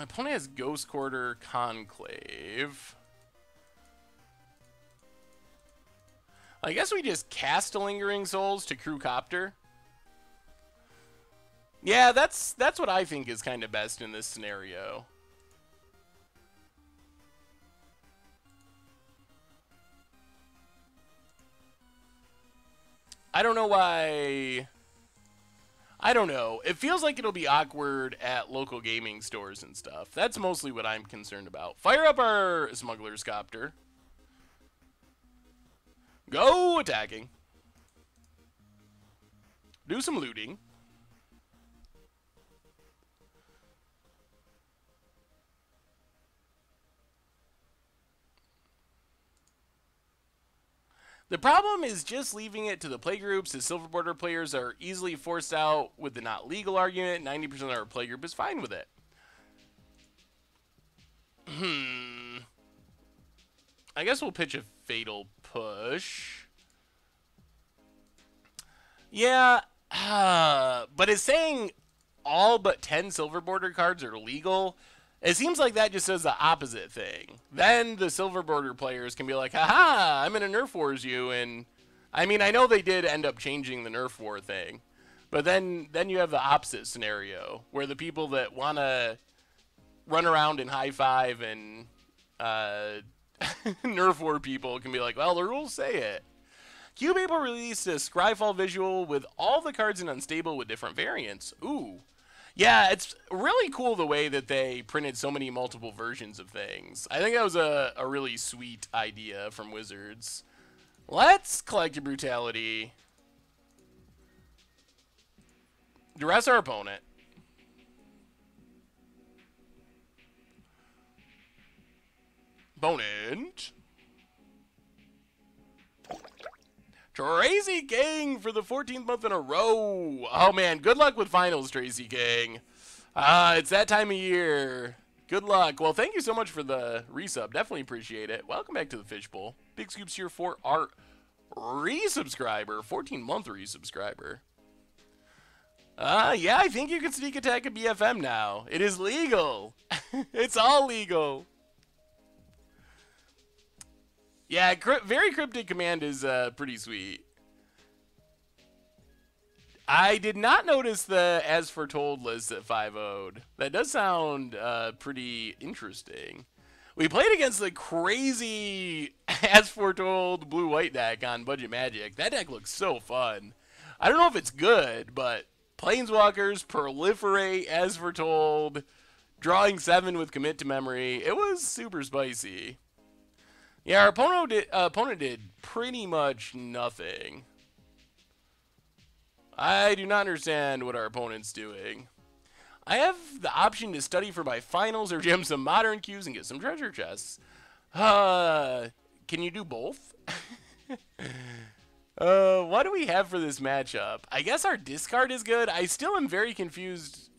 Opponent has Ghost Quarter Conclave. I guess we just cast a Lingering Souls to crew Copter. Yeah, that's what I think is kind of best in this scenario. I don't know why. I don't know. It feels like it'll be awkward at local gaming stores and stuff. That's mostly what I'm concerned about. Fire up our Smuggler's Copter. Go attacking. Do some looting. The problem is just leaving it to the playgroups, as Silver Border players are easily forced out with the not legal argument. 90% of our playgroup is fine with it. I guess we'll pitch a fatal push. Yeah, but it's saying all but 10 Silver Border cards are legal. It seems like that just says the opposite thing. Then the Silver Border players can be like, haha, I'm in a Nerf Wars you, and I mean, I know they did end up changing the Nerf War thing, but then you have the opposite scenario, where the people that want to run around and high five and Nerf War people can be like, well, the rules say it. Cube Able released a Scryfall visual with all the cards in Unstable with different variants. Ooh. Yeah, it's really cool the way that they printed so many multiple versions of things. I think that was a really sweet idea from Wizards. Let's collect your brutality. Duress our opponent. Opponent. Tracy King for the 14th month in a row. Oh, man. Good luck with finals, Tracy King. It's that time of year. Good luck. Well, thank you so much for the resub. Definitely appreciate it. Welcome back to the Fishbowl. Big scoops here for our resubscriber. 14-month resubscriber. Yeah, I think you can sneak attack a BFM now. It is legal. It's all legal. Yeah, very cryptic command is pretty sweet. I did not notice the As Foretold list that 5-0'd. That does sound pretty interesting. We played against the crazy As Foretold blue-white deck on Budget Magic. That deck looks so fun. I don't know if it's good, but Planeswalkers, Proliferate, As Foretold, drawing 7 with Commit to Memory. It was super spicy. Yeah, our opponent did pretty much nothing. I do not understand what our opponent's doing. I have the option to study for my finals or gem some modern queues and get some treasure chests. Can you do both? What do we have for this matchup? I guess our discard is good. I still am very confused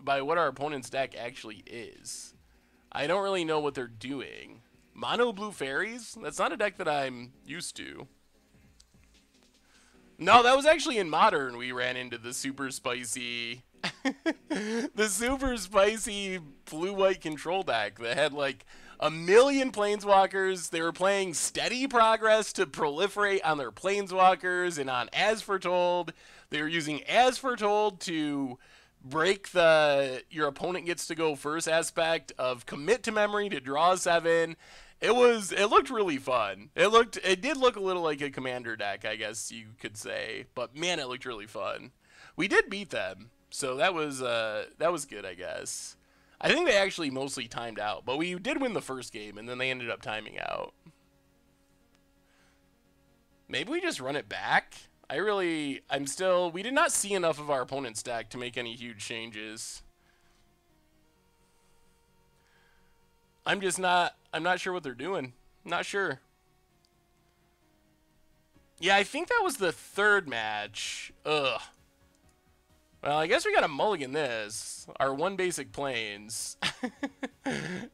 by what our opponent's deck actually is. I don't really know what they're doing. Mono Blue Fairies? That's not a deck that I'm used to. No, that was actually in Modern we ran into the super spicy... the super spicy blue-white control deck that had like 1,000,000 Planeswalkers. They were playing Steady Progress to proliferate on their Planeswalkers and on As Foretold. They were using As Foretold to break the your opponent gets to go first aspect of Commit to Memory to draw 7. It looked really fun. It did look a little like a commander deck, I guess you could say, but man, it looked really fun. We did beat them, so that was good, I guess. I think they actually mostly timed out, but we did win the first game, and then they ended up timing out. Maybe we just run it back? We did not see enough of our opponent's deck to make any huge changes. I'm not sure what they're doing. Not sure. Yeah, I think that was the third match. Ugh. Well, I guess we gotta mulligan this. Our one basic planes.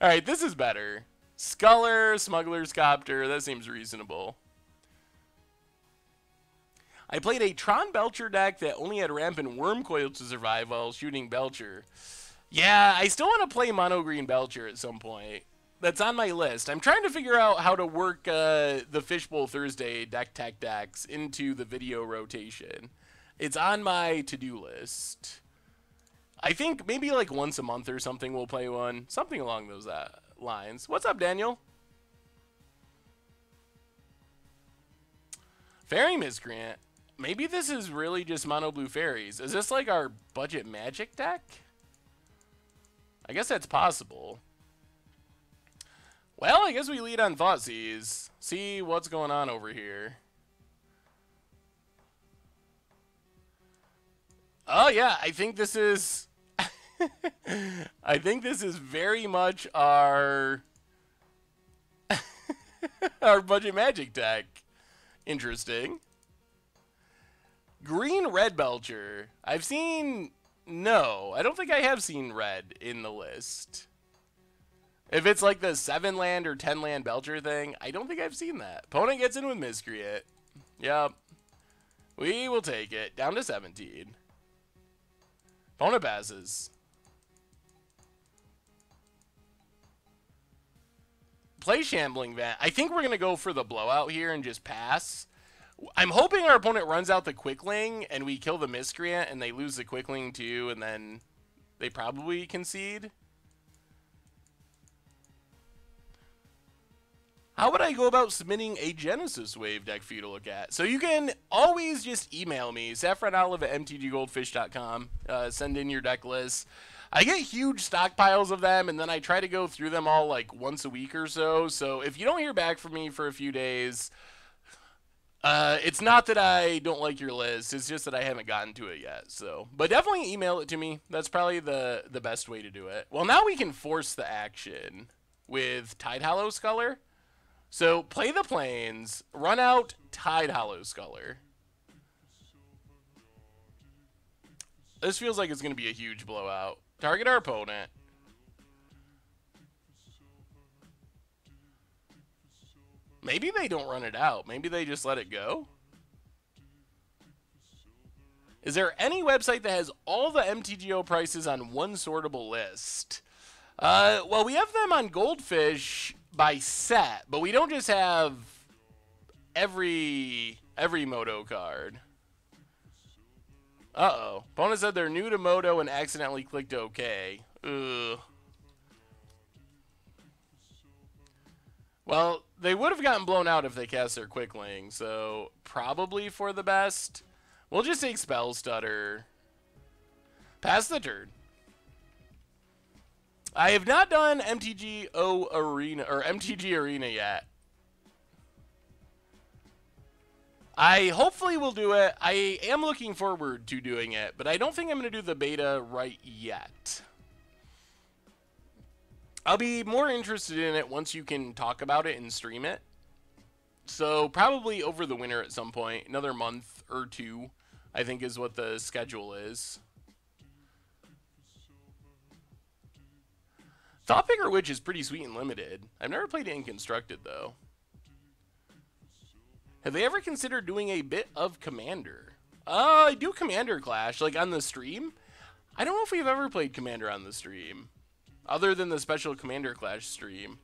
Alright, this is better. Smuggler, Copter, that seems reasonable. I played a Tron Belcher deck that only had ramp and Wormcoil to survive while shooting Belcher. Yeah, I still want to play Mono Green Belcher at some point. That's on my list. I'm trying to figure out how to work the Fishbowl Thursday deck tech decks into the video rotation. It's on my to-do list. I think maybe like once a month or something we'll play one. Something along those lines. What's up, Daniel? Fairy Miscreant. Maybe this is really just Mono Blue Fairies. Is this like our budget Magic deck? I guess that's possible. Well, I guess we lead on Thoughtseize. See what's going on over here. Oh yeah, I think this is I think this is very much our our budget Magic deck. Interesting. Green Red Belcher. No, I don't think I have seen red in the list. If it's like the 7-land or 10-land Belcher thing, I don't think I've seen that. Opponent gets in with Miscreant. Yep. We will take it. Down to 17. Opponent passes. Play Shambling Vent. I think we're going to go for the blowout here and just pass. I'm hoping our opponent runs out the Quickling and we kill the Miscreant and they lose the Quickling too and then they probably concede. How would I go about submitting a Genesis Wave deck for you to look at? So you can always just email me, saffronolive@mtggoldfish.com. Send in your deck list. I get huge stockpiles of them, and then I try to go through them all like once a week or so. So if you don't hear back from me for a few days, it's not that I don't like your list. It's just that I haven't gotten to it yet. So, but definitely email it to me. That's probably the best way to do it. Well, now we can force the action with Tidehollow Sculler. So play the planes, run out Tidehollow Sculler. This feels like it's going to be a huge blowout. Target our opponent. Maybe they don't run it out. Maybe they just let it go. Is there any website that has all the MTGO prices on one sortable list? Well, we have them on Goldfish by set, but we don't just have every Moto card. Uh-oh. Opponent said they're new to Moto and accidentally clicked OK. Ugh. Well, they would have gotten blown out if they cast their Quickling, so probably for the best. We'll just take Spell Stutter. Pass the turn. I have not done MTGO Arena or MTG Arena yet. I hopefully will do it. I am looking forward to doing it, but I don't think I'm going to do the beta right yet. I'll be more interested in it once you can talk about it and stream it. So probably over the winter at some point, another month or two, I think is what the schedule is. Thoughtpicker Witch is pretty sweet and limited. I've never played it in Constructed, though. Have they ever considered doing a bit of Commander? I do Commander Clash, like on the stream. I don't know if we've ever played Commander on the stream, other than the special Commander Clash stream.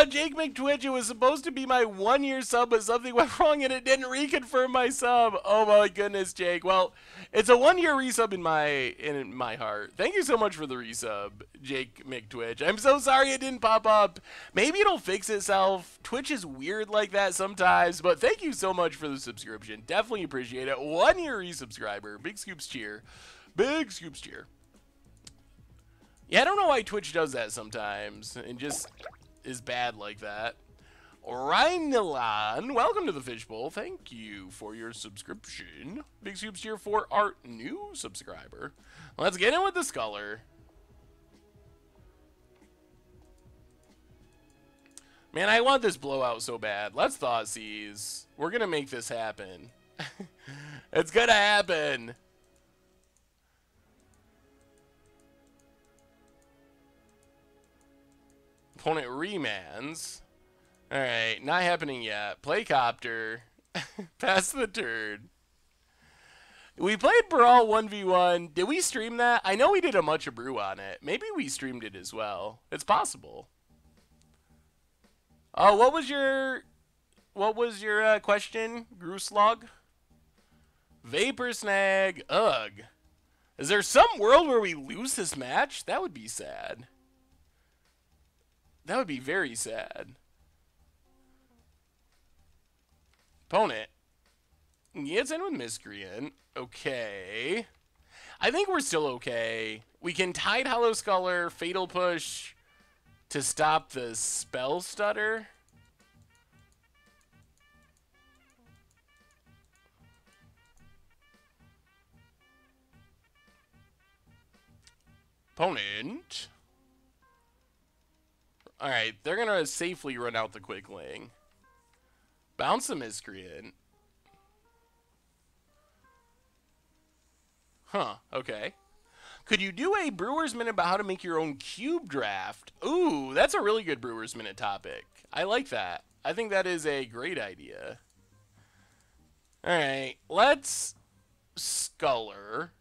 Jake McTwitch, it was supposed to be my 1-year sub, but something went wrong and it didn't reconfirm my sub. Oh my goodness, Jake. Well, it's a 1-year resub in my heart. Thank you so much for the resub, Jake McTwitch. I'm so sorry it didn't pop up. Maybe it'll fix itself. Twitch is weird like that sometimes, but thank you so much for the subscription. Definitely appreciate it. 1-year resubscriber. Big Scoops cheer. Big Scoops cheer. Yeah, I don't know why Twitch does that sometimes. And just is bad like that. Rheinilon, welcome to the Fishbowl. Thank you for your subscription. Big soups here for our new subscriber. Let's get in with the Sculler. Man, I want this blowout so bad. Let's Thoughtseize. We're going to make this happen. It's going to happen. Opponent remands. Alright, not happening yet. Play Copter. Pass the turn. We played Brawl 1v1. Did we stream that? I know we did a much brew on it. Maybe we streamed it as well. It's possible. Oh, what was your question, Grooslog? Vapor Snag. Ugh. Is there some world where we lose this match? That would be sad. That would be very sad. Opponent gets in with Miscreant. Okay. I think we're still okay. We can Tide Hollow Sculler, Fatal Push to stop the Spell Stutter. Opponent. Alright, they're going to safely run out the Quickling. Bounce the Miscreant. Huh, okay. Could you do a Brewer's Minute about how to make your own cube draft? Ooh, that's a really good Brewer's Minute topic. I like that. I think that is a great idea. Alright, let's Sculler.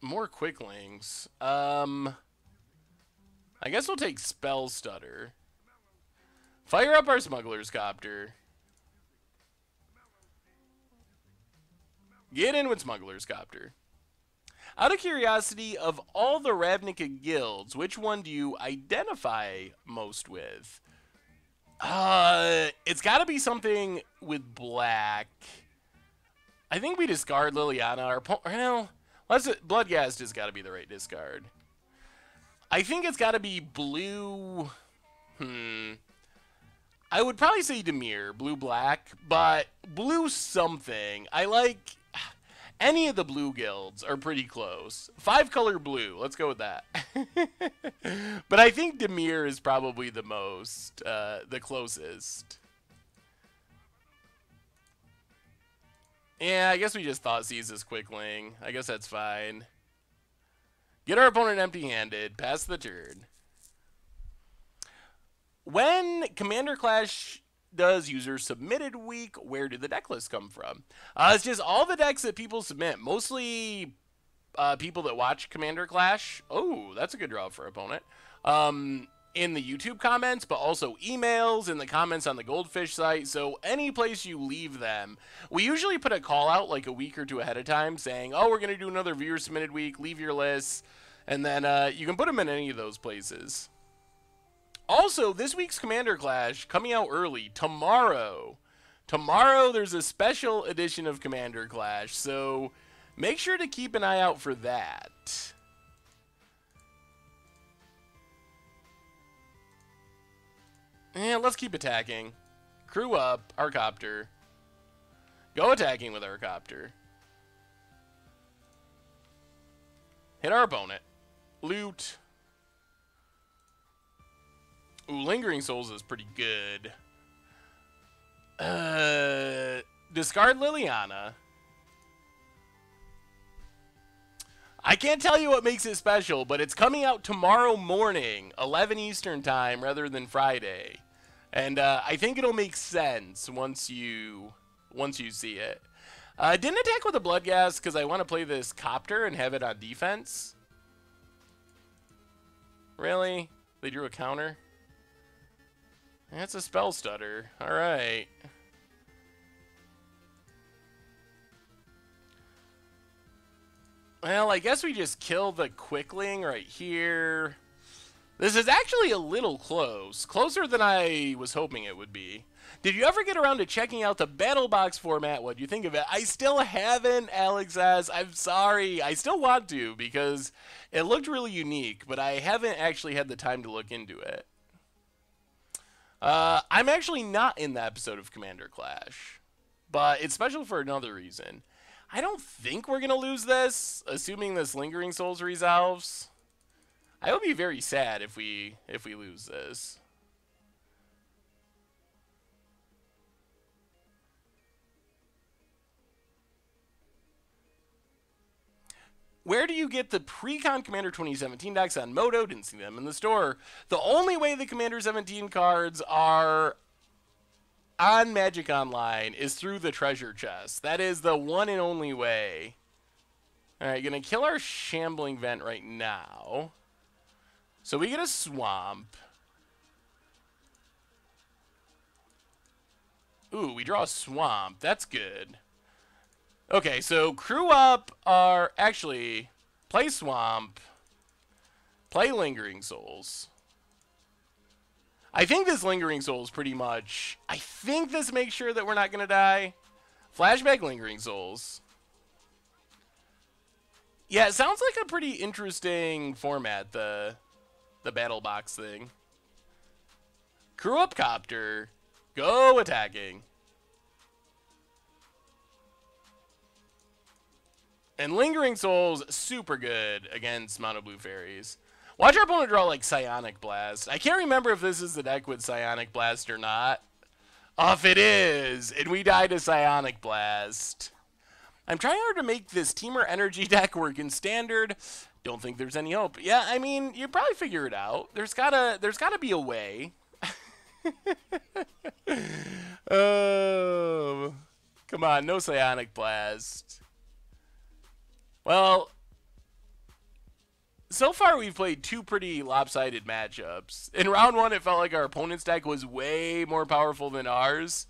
More Quicklings. I guess we'll take Spell Stutter. Fire up our Smuggler's Copter. Get in with Smuggler's Copter. Out of curiosity, of all the Ravnica guilds, which one do you identify most with? It's got to be something with black. I think we discard Liliana. Well, Bloodghast has got to be the right discard. I think it's got to be blue. I would probably say Dimir, blue-black, but blue something. I like any of the blue guilds are pretty close. 5-color blue, let's go with that. But I think Dimir is probably the most, the closest. Yeah, I guess we just Thoughtseize this Quickling. I guess that's fine. Get our opponent empty-handed. Pass the turn. When Commander Clash does user submitted week, where do the deck lists come from? It's just all the decks that people submit. Mostly people that watch Commander Clash. Oh, that's a good draw for opponent. In the YouTube comments, but also emails, in the comments on the Goldfish site. So any place you leave them. We usually put a call out like a week or two ahead of time saying, oh, we're going to do another viewer submitted week. Leave your lists. And then you can put them in any of those places. Also, this week's Commander Clash coming out early tomorrow. Tomorrow there's a special edition of Commander Clash. So make sure to keep an eye out for that. And let's keep attacking. Crew up, our Copter. Go attacking with our Copter. Hit our opponent. Loot. Ooh, Lingering Souls is pretty good. Discard Liliana. I can't tell you what makes it special, but it's coming out tomorrow morning, 11 Eastern time, rather than Friday. And I think it'll make sense once you see it. Didn't attack with a Bloodghast because I want to play this Copter and have it on defense. Really? They drew a counter? That's a Spell Stutter. Alright. Well, I guess we just kill the Quickling right here. This is actually a little close. Closer than I was hoping it would be. Did you ever get around to checking out the Battle Box format? What do you think of it? I still haven't, Alex says. I'm sorry. I still want to because it looked really unique, but I haven't actually had the time to look into it. I'm actually not in the episode of Commander Clash, but it's special for another reason. I don't think we're going to lose this, assuming this Lingering Souls resolves. I would be very sad if we lose this. Where do you get the pre-con Commander 2017 decks on Moto? Didn't see them in the store. The only way the Commander 17 cards are on Magic Online is through the treasure chest. That is the one and only way. Alright, gonna kill our Shambling Vent right now. So we get a Swamp. Ooh, we draw a Swamp. That's good. Okay, so crew up are actually play Swamp, play Lingering Souls. I think this Lingering Souls pretty much, I think this makes sure that we're not going to die. Flashback Lingering Souls. Yeah, it sounds like a pretty interesting format, the Battle Box thing. Crew up Copter, go attacking. And Lingering Souls, super good against Mono Blue Fairies. Watch our opponent draw like Psionic Blast. I can't remember if this is the deck with Psionic Blast or not. If it is, and we die to Psionic Blast. I'm trying hard to make this Teamer Energy deck work in Standard. Don't think there's any hope. Yeah, I mean, you probably figure it out. There's gotta be a way. Oh, come on, no Psionic Blast. Well, so far we've played two pretty lopsided matchups. In round one, it felt like our opponent's deck was way more powerful than ours.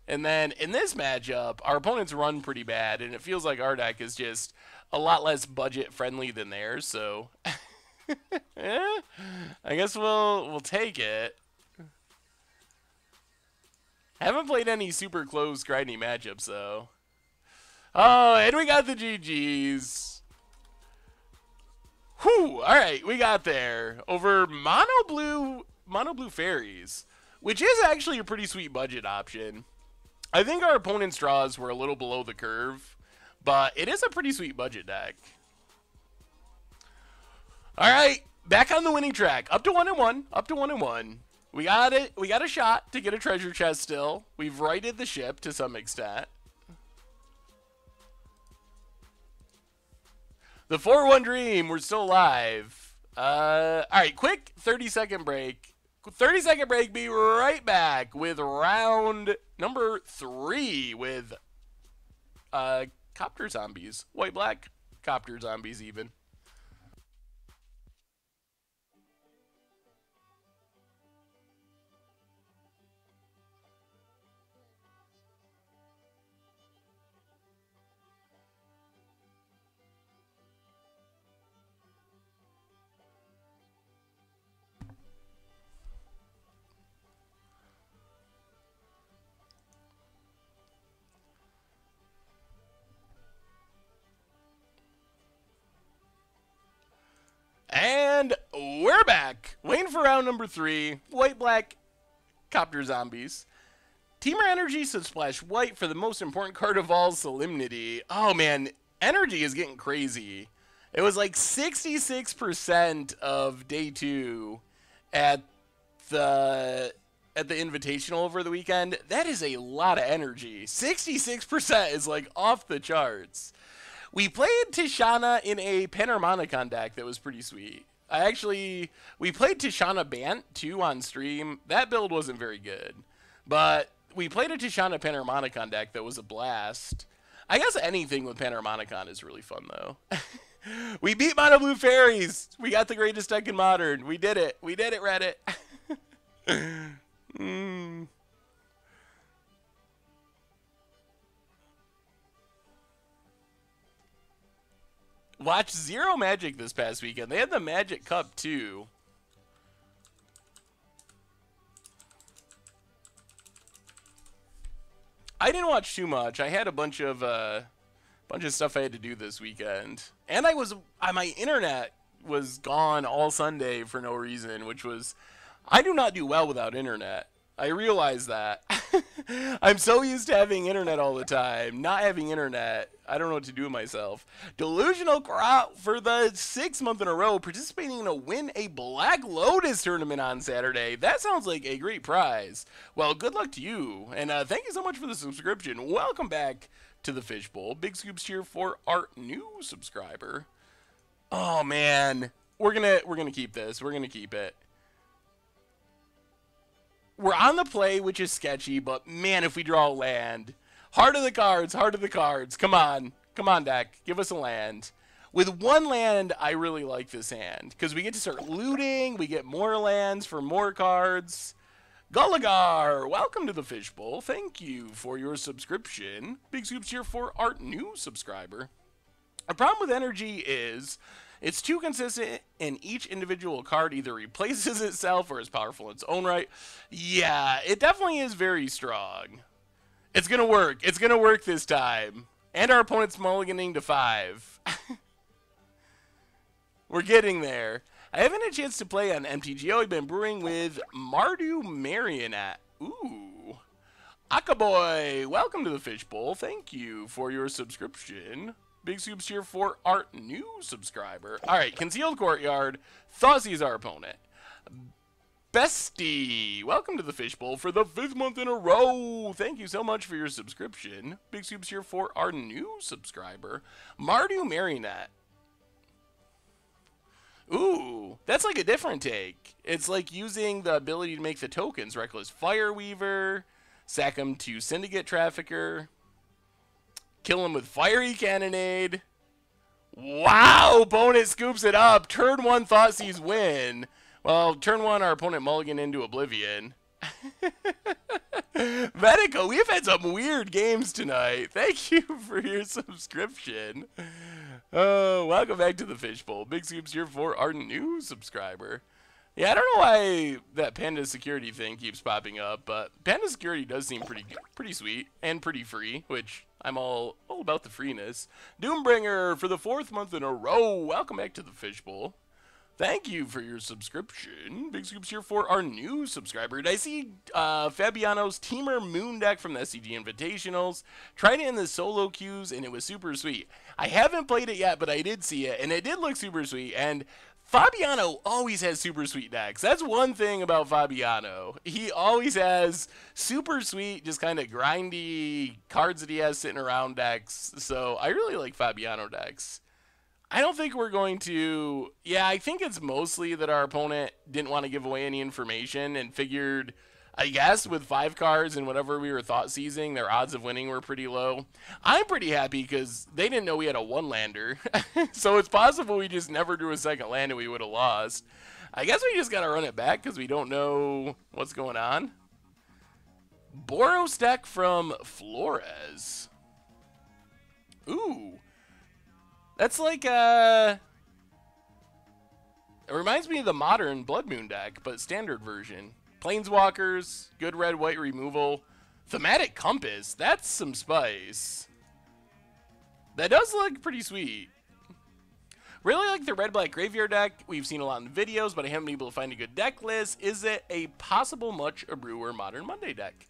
And then in this matchup, our opponents run pretty bad, and it feels like our deck is just a lot less budget-friendly than theirs. So, I guess we'll take it. Haven't played any super close, grindy matchups, though. Oh, and we got the GGs. Whew, alright, we got there. Over Mono Blue Fairies, which is actually a pretty sweet budget option. I think our opponent's draws were a little below the curve, but it is a pretty sweet budget deck. Alright, back on the winning track. Up to 1-1, up to 1-1. We got it. We got a shot to get a treasure chest still. We've righted the ship to some extent. The 4-1 dream, we're still alive. Alright, quick 30-second break. 30-second break, be right back with round number 3 with Copter Zombies. White-black Copter Zombies even. And we're back. Waiting for round number 3. White-black Copter Zombies. Teamer Energy should splash white for the most important card of all, Solemnity. Oh man, Energy is getting crazy. It was like 66% of day 2 at the Invitational over the weekend. That is a lot of energy. 66% is like off the charts. We played Tishana in a Panharmonicon deck that was pretty sweet. We played Tishana Bant too on stream. That build wasn't very good. But we played a Tishana Panharmonicon deck that was a blast. I guess anything with Panharmonicon is really fun though. We beat Mono Blue Fairies. We got the greatest deck in Modern. We did it. We did it, Reddit. Watched Zero Magic this past weekend. They had the Magic Cup too. I didn't watch too much. I had a bunch of stuff I had to do this weekend, and my internet was gone all Sunday for no reason, which was I do not do well without internet. I realize that. I'm so used to having internet all the time. Not having internet, I don't know what to do with myself. Delusional Crop for the 6th month in a row, participating to win a Black Lotus tournament on Saturday. That sounds like a great prize. Well, good luck to you, and thank you so much for the subscription. Welcome back to the Fishbowl. Big scoops here for our new subscriber. Oh man, we're gonna keep this. We're gonna keep it. We're on the play, which is sketchy, but man, if we draw a land. Heart of the cards, heart of the cards. Come on. Come on, deck. Give us a land. With one land, I really like this hand, because we get to start looting, we get more lands for more cards. Gulligar, welcome to the Fishbowl. Thank you for your subscription. Big scoops here for our new subscriber. A problem with energy is it's too consistent, and each individual card either replaces itself or is powerful in its own right. Yeah, it definitely is very strong. It's going to work. It's going to work this time. And our opponent's mulliganing to 5. We're getting there. I haven't had a chance to play on MTGO. I've been brewing with Mardu Marionette. Ooh. Akaboy, welcome to the Fishbowl. Thank you for your subscription. Big scoops here for our new subscriber. All right, Concealed Courtyard. Thoughtsy's our opponent. Bestie, welcome to the Fishbowl for the 5th month in a row. Thank you so much for your subscription. Big scoops here for our new subscriber. Mardu Marionette. Ooh, that's like a different take. It's like using the ability to make the tokens. Reckless Fireweaver. Sack him to Syndicate Trafficker. Kill him with Fiery Cannonade. Wow, opponent scoops it up. Turn 1 Thoughtseize win. Well, turn 1 our opponent mulligan into Oblivion. Medico, we've had some weird games tonight. Thank you for your subscription. Oh, welcome back to the Fishbowl. Big scoops here for our new subscriber. Yeah, I don't know why that Panda Security thing keeps popping up, but Panda Security does seem pretty sweet and pretty free, which I'm all about the freeness. Doombringer for the 4th month in a row. Welcome back to the Fishbowl. Thank you for your subscription. Big scoops here for our new subscriber. Did I see Fabiano's Teamer Moon deck from the SCG Invitationals? Tried it in the solo queues, and it was super sweet. I haven't played it yet, but I did see it, and it did look super sweet. And Fabiano always has super sweet decks. That's one thing about Fabiano. He always has super sweet, just kind of grindy cards that he has sitting around decks. So I really like Fabiano decks. I don't think we're going to... Yeah, I think it's mostly that our opponent didn't want to give away any information and figured, I guess, with 5 cards and whatever we were thought seizing, their odds of winning were pretty low. I'm pretty happy because they didn't know we had a 1-lander. So it's possible we just never drew a second land and we would have lost. I guess we just got to run it back because we don't know what's going on. Boros deck from Flores. Ooh. That's like, it reminds me of the modern Blood Moon deck, but standard version. Planeswalkers, good red-white removal. Thematic Compass, that's some spice. That does look pretty sweet. Really like the red-black graveyard deck. We've seen a lot in the videos, but I haven't been able to find a good deck list. Is it a possible Much a Brewer Modern Monday deck?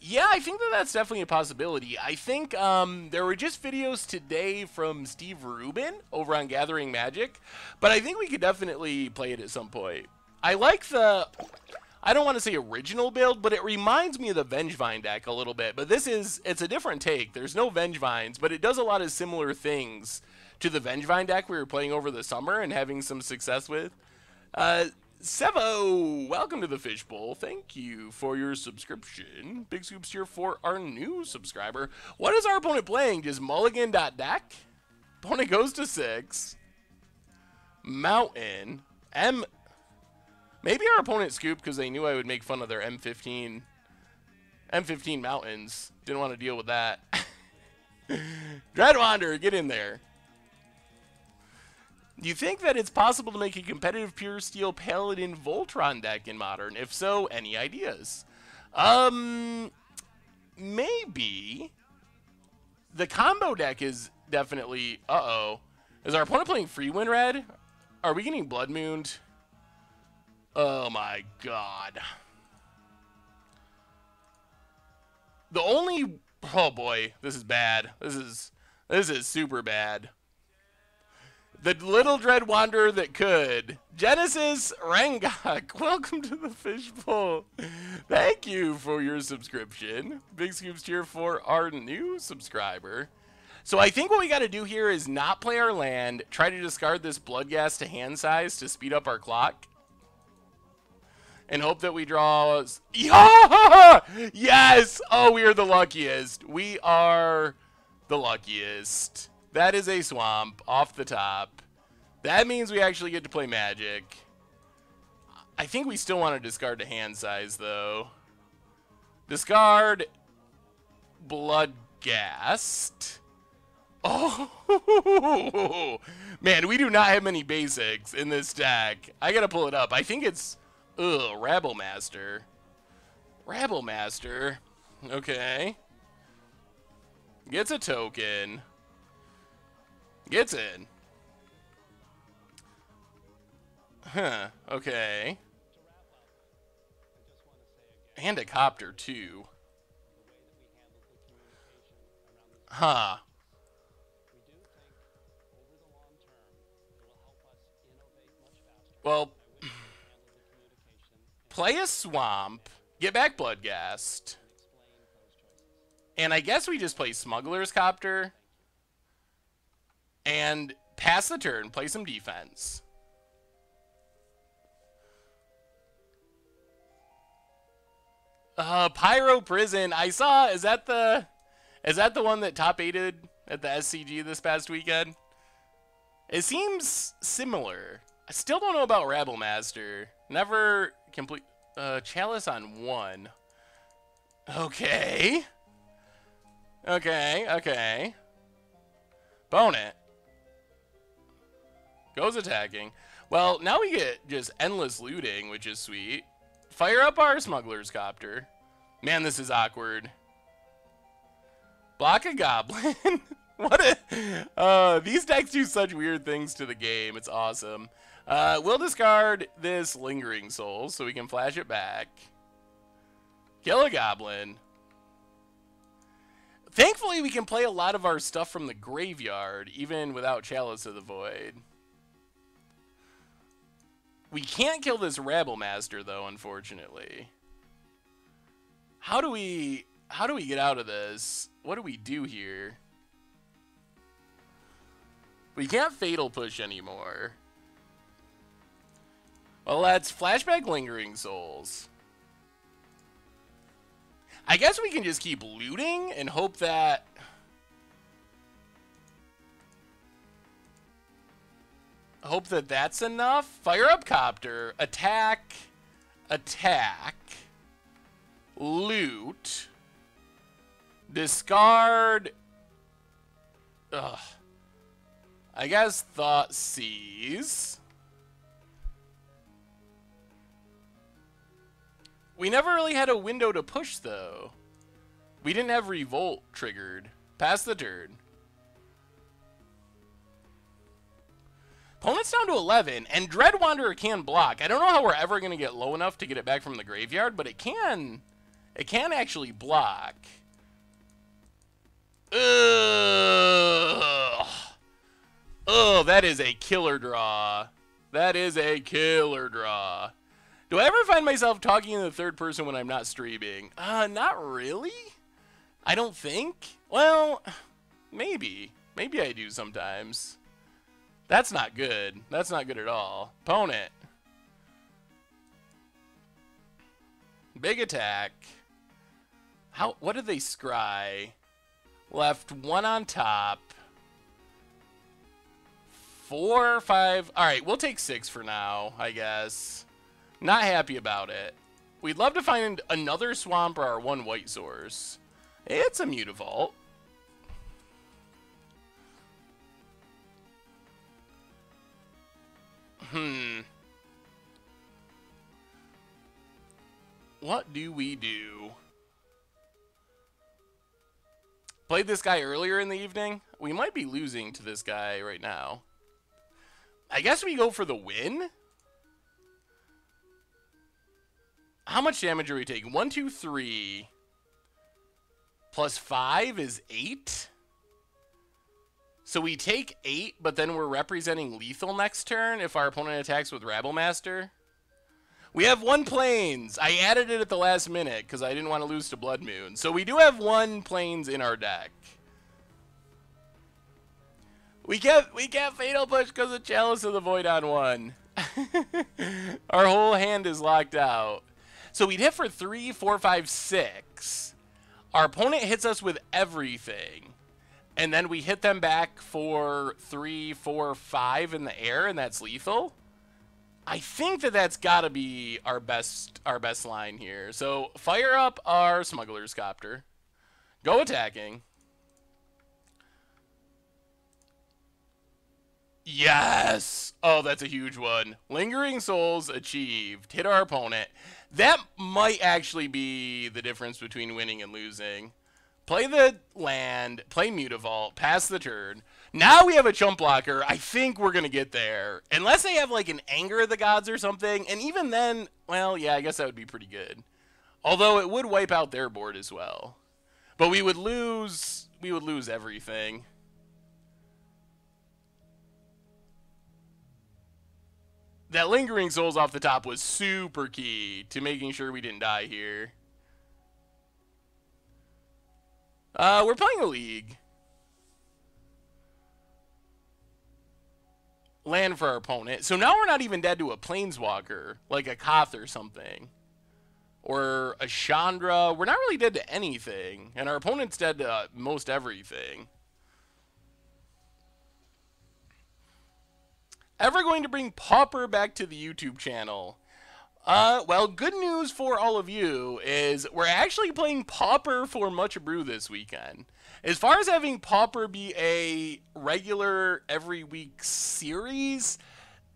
Yeah, I think that's definitely a possibility. I think there were just videos today from Steve Rubin over on Gathering Magic, but I think we could definitely play it at some point. I like the, I don't want to say original build, but it reminds me of the Vengevine deck a little bit, but it's a different take. There's no Vengevines, but it does a lot of similar things to the Vengevine deck we were playing over the summer and having some success with. Sevo, welcome to the Fishbowl. Thank you for your subscription. Big scoops here for our new subscriber. What is our opponent playing? Just mulligan.deck? Opponent goes to 6. Mountain. Maybe our opponent scooped because they knew I would make fun of their M15 mountains. Didn't want to deal with that. Dreadwander, get in there. Do you think that it's possible to make a competitive Pure Steel Paladin Voltron deck in Modern? If so, any ideas? maybe the combo deck is definitely... Uh-oh. Is our opponent playing free win red? Are we getting blood mooned? Oh my god. The only... Oh boy, this is bad. This is super bad. The little dread wanderer that could. Genesis Rangok, welcome to the fishbowl. Thank you for your subscription. Big Scoops cheer for our new subscriber. So I think what we got to do here is not play our land, try to discard this blood gas to hand size to speed up our clock, and hope that we draw... Yeah! Yes! Oh, we are the luckiest. We are the luckiest. That is a swamp off the top. That means we actually get to play Magic. I think we still want to discard to hand size, though. Discard Bloodghast. Oh! Man, we do not have many basics in this deck. I gotta pull it up. I think it's... Ugh, Rabblemaster. Rabblemaster. Okay. Gets a token. Gets in. Huh, okay. And a Copter, too. Huh. Well, play a swamp, get back Bloodghast, and I guess we just play Smuggler's Copter, and pass the turn, play some defense. Pyro Prison, I saw, is that the one that top 8'd at the SCG this past weekend? It seems similar. I still don't know about Rabblemaster. Never complete... Chalice on 1. Okay. Okay. Bone it. Goes attacking. Well, now we get just endless looting, which is sweet. Fire up our Smuggler's Copter. Man, this is awkward. Block a Goblin. What a... these decks do such weird things to the game. It's awesome. We'll discard this Lingering Soul so we can flash it back. Kill a Goblin. Thankfully, we can play a lot of our stuff from the graveyard, even without Chalice of the Void. We can't kill this Rabblemaster, though, unfortunately. How do we get out of this? What do we do here? We can't Fatal Push anymore. Well, let's flashback Lingering Souls. I guess we can just keep looting and hope that... that's enough. Fire up Copter. Attack. Attack. Loot. Discard. Ugh. I guess Thought Seize. We never really had a window to push, though. We didn't have Revolt triggered. Pass the turn. Opponent's down to 11, and Dread Wanderer can block. I don't know how we're ever going to get low enough to get it back from the graveyard, but it can actually block. Ugh. Oh, that is a killer draw. That is a killer draw. Do I ever find myself talking in the third person when I'm not streaming? Not really. I don't think. Well, maybe. Maybe I do sometimes. That's not good. That's not good at all. Opponent. Big attack. What did they scry? Left 1 on top. 4, 5. All right, we'll take 6 for now, I guess. Not happy about it. We'd love to find another swamp or our 1 white source. It's a Mutavault. What do we do? Played this guy earlier in the evening. We might be losing to this guy right now. I guess we go for the win. How much damage are we taking? 1, 2, 3. Plus 5 is 8. So we take 8, but then we're representing lethal next turn if our opponent attacks with Rabblemaster. We have 1 Plains. I added it at the last minute because I didn't want to lose to Blood Moon. So we do have 1 Plains in our deck. We can't Fatal Push because of Chalice of the Void on 1. Our whole hand is locked out. So we'd hit for 3, 4, 5, 6. Our opponent hits us with everything. And then we hit them back for 3, 4, 5 in the air, and that's lethal. I think that that's got to be our best line here. So fire up our Smuggler's Copter. Go attacking. Yes! Oh, that's a huge one. Lingering Souls achieved. Hit our opponent. That might actually be the difference between winning and losing. Play the land, play Mutavault, pass the turn. Now we have a chump blocker. I think we're going to get there. Unless they have like an Anger of the Gods or something. And even then, well, yeah, I guess that would be pretty good. Although it would wipe out their board as well. But we would lose everything. That Lingering Souls off the top was super key to making sure we didn't die here. We're playing a league. Land for our opponent. So now we're not even dead to a Planeswalker, like a Koth or something. Or a Chandra. We're not really dead to anything. And our opponent's dead to most everything. Ever going to bring Pauper back to the YouTube channel? Well, good news for all of you is we're actually playing Pauper for Much Brew this weekend. As far as having Pauper be a regular every week series,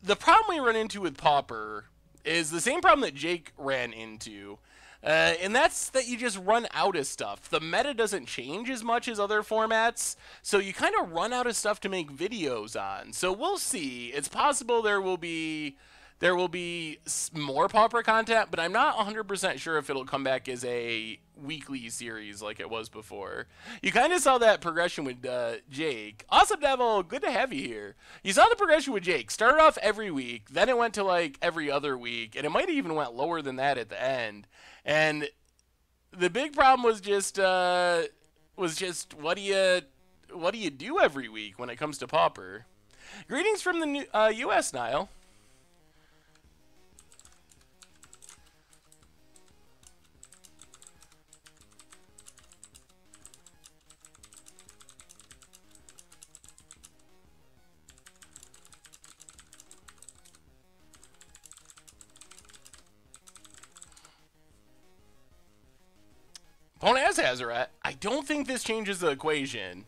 the problem we run into with Pauper is the same problem that Jake ran into. And that's that you just run out of stuff. The meta doesn't change as much as other formats, so you kind of run out of stuff to make videos on. So we'll see. It's possible there will be more Pauper content, but I'm not 100% sure if it'll come back as a weekly series like it was before. You kind of saw that progression with Jake. Awesome Devil, good to have you here. You saw the progression with Jake. Started off every week, then it went to like every other week, and it might have even went lower than that at the end. And the big problem was just what do you do every week when it comes to Pauper? Greetings from the U.S., Niall. Opponent has Hazoret. I don't think this changes the equation.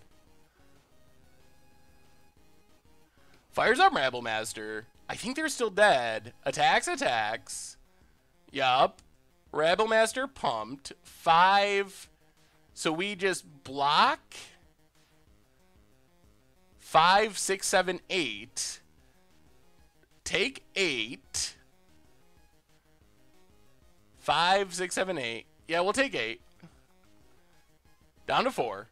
Fires up Rabblemaster. I think they're still dead. Attacks. Yup. Rabblemaster pumped. 5. So we just block. 5, 6, 7, 8. Take 8. 5, 6, 7, 8. Yeah, we'll take 8. Down to 4.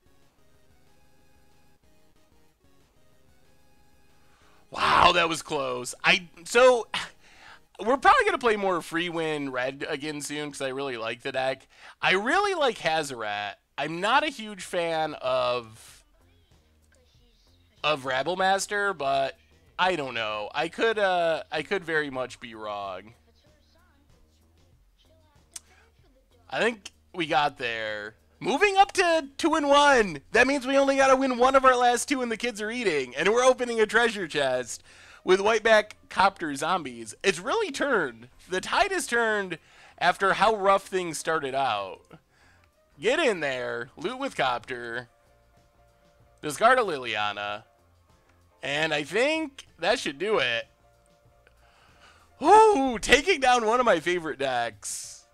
Wow, that was close. So we're probably going to play more free win red again soon because I really like the deck. I really like Hazoret. I'm not a huge fan of Rabblemaster, but I don't know. I could very much be wrong. I think we got there. Moving up to 2-1. That means we only got to win one of our last 2 and the kids are eating. And we're opening a treasure chest with whiteback Copter zombies. It's really turned. The tide has turned after how rough things started out. Get in there. Loot with Copter. Discard a Liliana. And I think that should do it. Ooh, taking down one of my favorite decks.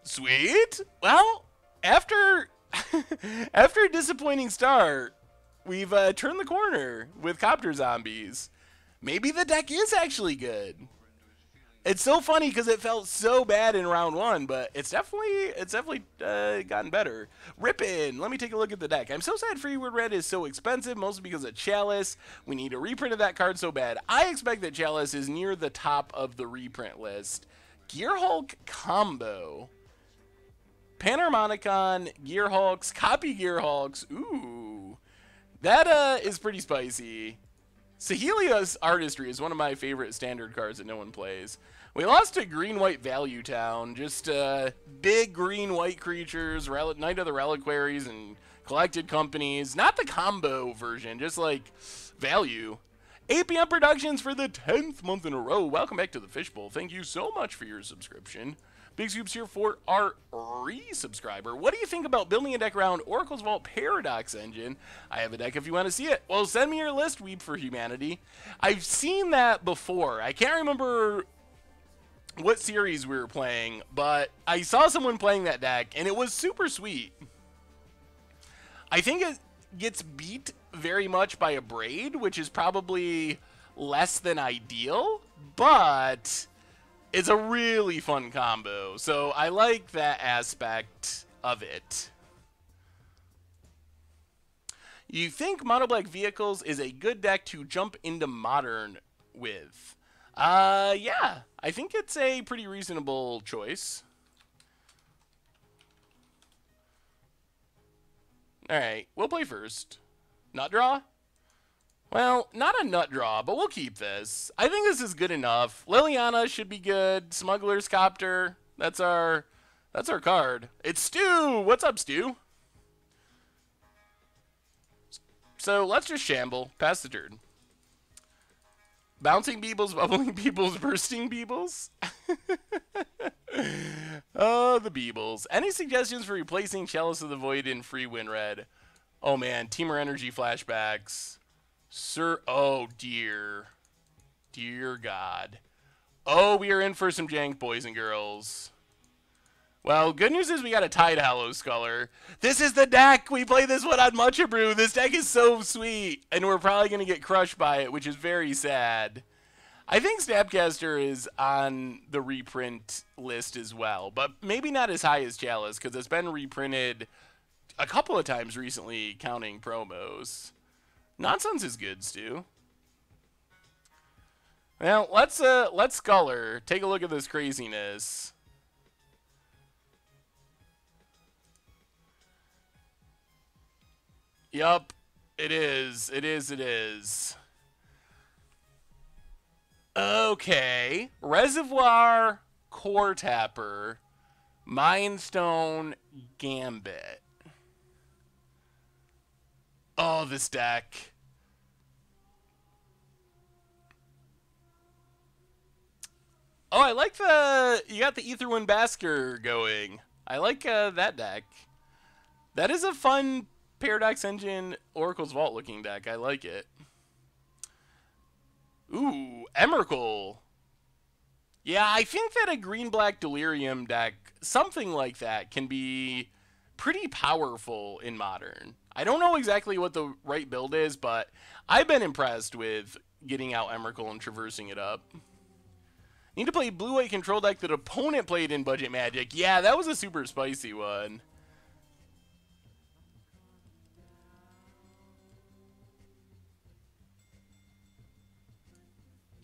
Sweet. Well, after After a disappointing start, we've turned the corner with Copter zombies. Maybe the deck is actually good. It's so funny because it felt so bad in round one, but it's definitely gotten better. Rippin', let me take a look at the deck. I'm so sad Freeward Red is so expensive, mostly because of Chalice. We need a reprint of that card so bad. I expect that Chalice is near the top of the reprint list. Gear Hulk combo. Panharmonicon, Gear Hulks, copy Gear Hulks. Ooh, that is pretty spicy. Sahelia's Artistry is one of my favorite standard cards that no one plays. We lost to Green-White Value Town. Just big green-white creatures, Knight of the Reliquaries, and Collected Companies. Not the combo version, just like value. 8 PM Productions for the 10th month in a row. Welcome back to the Fishbowl. Thank you so much for your subscription. Big Scoops here for our resubscriber. What do you think about building a deck around Oracle's Vault Paradox Engine? I have a deck if you want to see it. Well, send me your list, Weep for Humanity. I've seen that before. I can't remember what series we were playing, but I saw someone playing that deck, and it was super sweet. I think it gets beat very much by a Braid, which is probably less than ideal, but it's a really fun combo, so I like that aspect of it. You think Mono Black Vehicles is a good deck to jump into Modern with? Yeah, I think it's a pretty reasonable choice. Alright, we'll play first. Nut draw? Well, not a nut draw, but we'll keep this. I think this is good enough. Liliana should be good. Smuggler's Copter. That's our card. It's Stu! What's up, Stu? So let's just shamble. Pass the turn. Bouncing Beebles, Bubbling Beebles, Bursting Beebles? Oh, the Beebles. Any suggestions for replacing Chalice of the Void in free win red? Oh man, Teamer Energy flashbacks. Sir, oh dear. Dear God. Oh, we are in for some jank, boys and girls. Well, good news is we got a Tide Hollow Sculler. This is the deck! We play this one on Mucha Brew. This deck is so sweet, and we're probably going to get crushed by it, which is very sad. I think Snapcaster is on the reprint list as well, but maybe not as high as Chalice, because it's been reprinted a couple of times recently, counting promos. Nonsense is good, Stu. Well, let's Sculler. Take a look at this craziness. Yup, it is. It is. It is. Okay. Reservoir, Core Tapper, Mindstone, Gambit. Oh, this deck. Oh, I like you got the Aetherwind Basker going. I like that deck. That is a fun Paradox Engine Oracle's Vault looking deck. I like it. Ooh, Emrakul. Yeah, I think that a green-black Delirium deck, something like that, can be pretty powerful in Modern. I don't know exactly what the right build is, but I've been impressed with getting out Emrakul and traversing it up. Need to play blue-white control deck that opponent played in Budget Magic. Yeah, that was a super spicy one.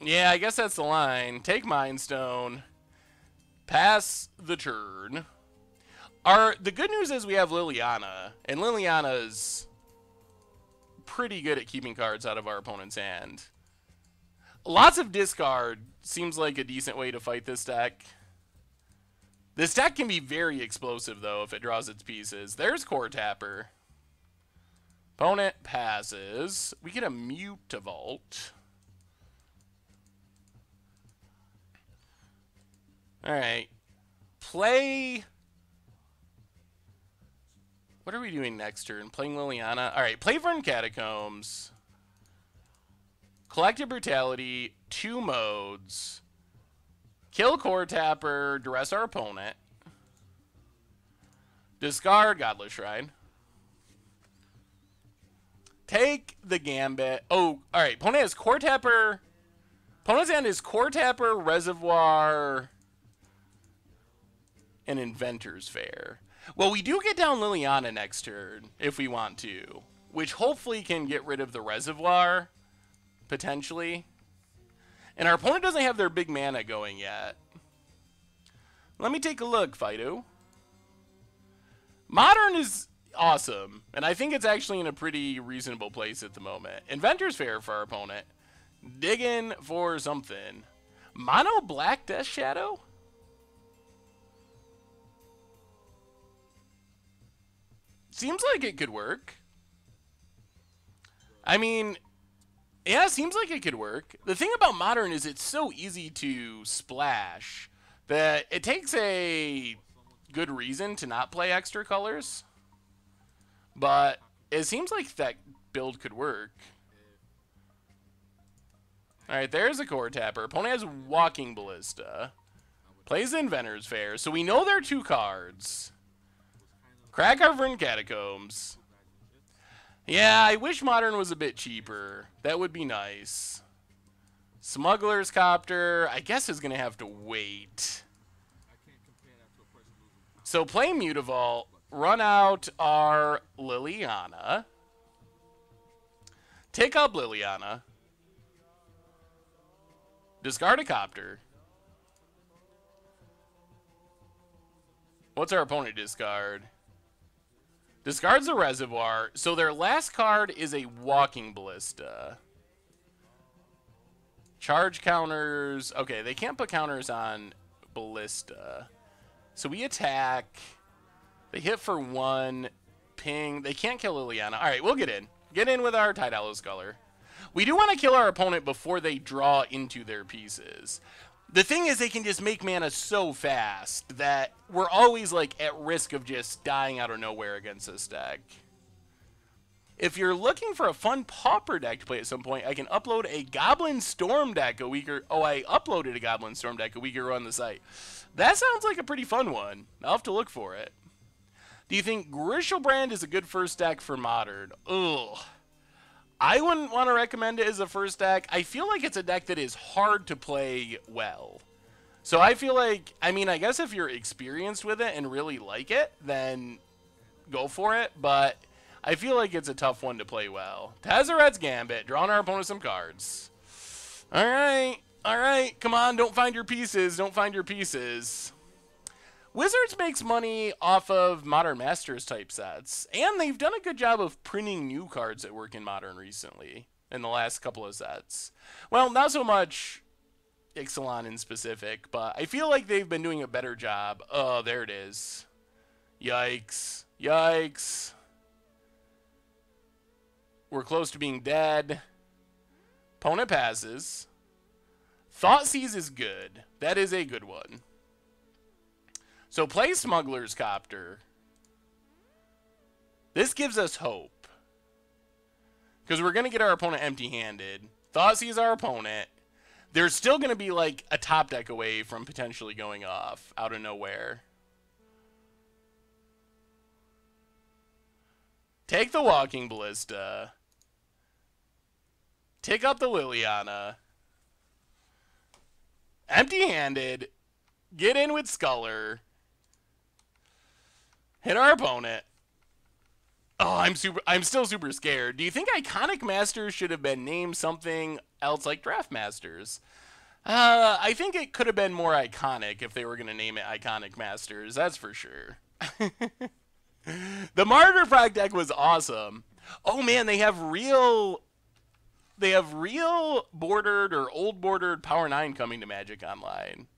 Yeah, I guess that's the line. Take Mind Stone. Pass the turn. The good news is we have Liliana, and Liliana's pretty good at keeping cards out of our opponent's hand. Lots of discard seems like a decent way to fight this deck. This deck can be very explosive, though, if it draws its pieces. There's Core Tapper. Opponent passes. We get a Mutavault. Alright. Play... What are we doing next turn? Playing Liliana? Alright, play Vern Catacombs. Collective Brutality. 2 modes. Kill Core Tapper. Duress our opponent. Discard Godless Shrine. Take the Gambit. Oh, all right. Opponent has Core Tapper. Opponent's hand is Core Tapper, Reservoir, and Inventor's Fair. Well, we do get down Liliana next turn if we want to, which hopefully can get rid of the Reservoir, potentially. And our opponent doesn't have their big mana going yet. Let me take a look, Fido. Modern is awesome, and I think it's actually in a pretty reasonable place at the moment. Inventor's Fair for our opponent. Digging for something. Mono Black Death Shadow? Seems like it could work. I mean, yeah, seems like it could work. The thing about Modern is it's so easy to splash that it takes a good reason to not play extra colors. But it seems like that build could work. Alright, there's a Core Tapper. Opponent has Walking Ballista. Plays Inventor's Fair. So we know there are 2 cards. Crack Verdant Catacombs. Yeah, I wish Modern was a bit cheaper. That would be nice. Smuggler's Copter, I guess, is going to have to wait. So play Mutavault. Run out our Liliana. Take up Liliana. Discard a Copter. What's our opponent discard? Discards a Reservoir. So their last card is a Walking Ballista. Charge counters. Okay, they can't put counters on Ballista. So we attack. They hit for 1. Ping. They can't kill Liliana. All right, we'll get in. Get in with our Tidal Scholar. We do want to kill our opponent before they draw into their pieces. The thing is, they can just make mana so fast that we're always like at risk of just dying out of nowhere against this deck. If you're looking for a fun Pauper deck to play at some point, I can upload a Goblin Storm deck a week or... Oh, I uploaded a Goblin Storm deck a week ago on the site. That sounds like a pretty fun one. I'll have to look for it. Do you think Grishelbrand is a good first deck for Modern? Ugh. I wouldn't want to recommend it as a first deck. I feel like it's a deck that is hard to play well. So I feel like, I mean, I guess if you're experienced with it and really like it, then go for it. But I feel like it's a tough one to play well. Tazzeret's Gambit, drawing our opponent some cards. All right, come on, don't find your pieces, don't find your pieces. Wizards makes money off of Modern Masters type sets, and they've done a good job of printing new cards that work in Modern recently, in the last couple of sets. Well, not so much Ixalan in specific, but I feel like they've been doing a better job. Oh, there it is. Yikes. Yikes. We're close to being dead. Opponent passes. Thoughtseize is good. That is a good one. So play Smuggler's Copter. This gives us hope. Because we're going to get our opponent empty-handed. Thoughtseize our opponent. They're still going to be like a top deck away from potentially going off out of nowhere. Take the Walking Ballista. Take up the Liliana. Empty-handed. Get in with Sculler. Hit our opponent. Oh, I'm still super scared. Do you think Iconic Masters should have been named something else like Draft Masters? I think it could have been more iconic if they were going to name it Iconic Masters. That's for sure. The Martyr Frog deck was awesome. Oh man, they have real bordered or old bordered Power 9 coming to Magic Online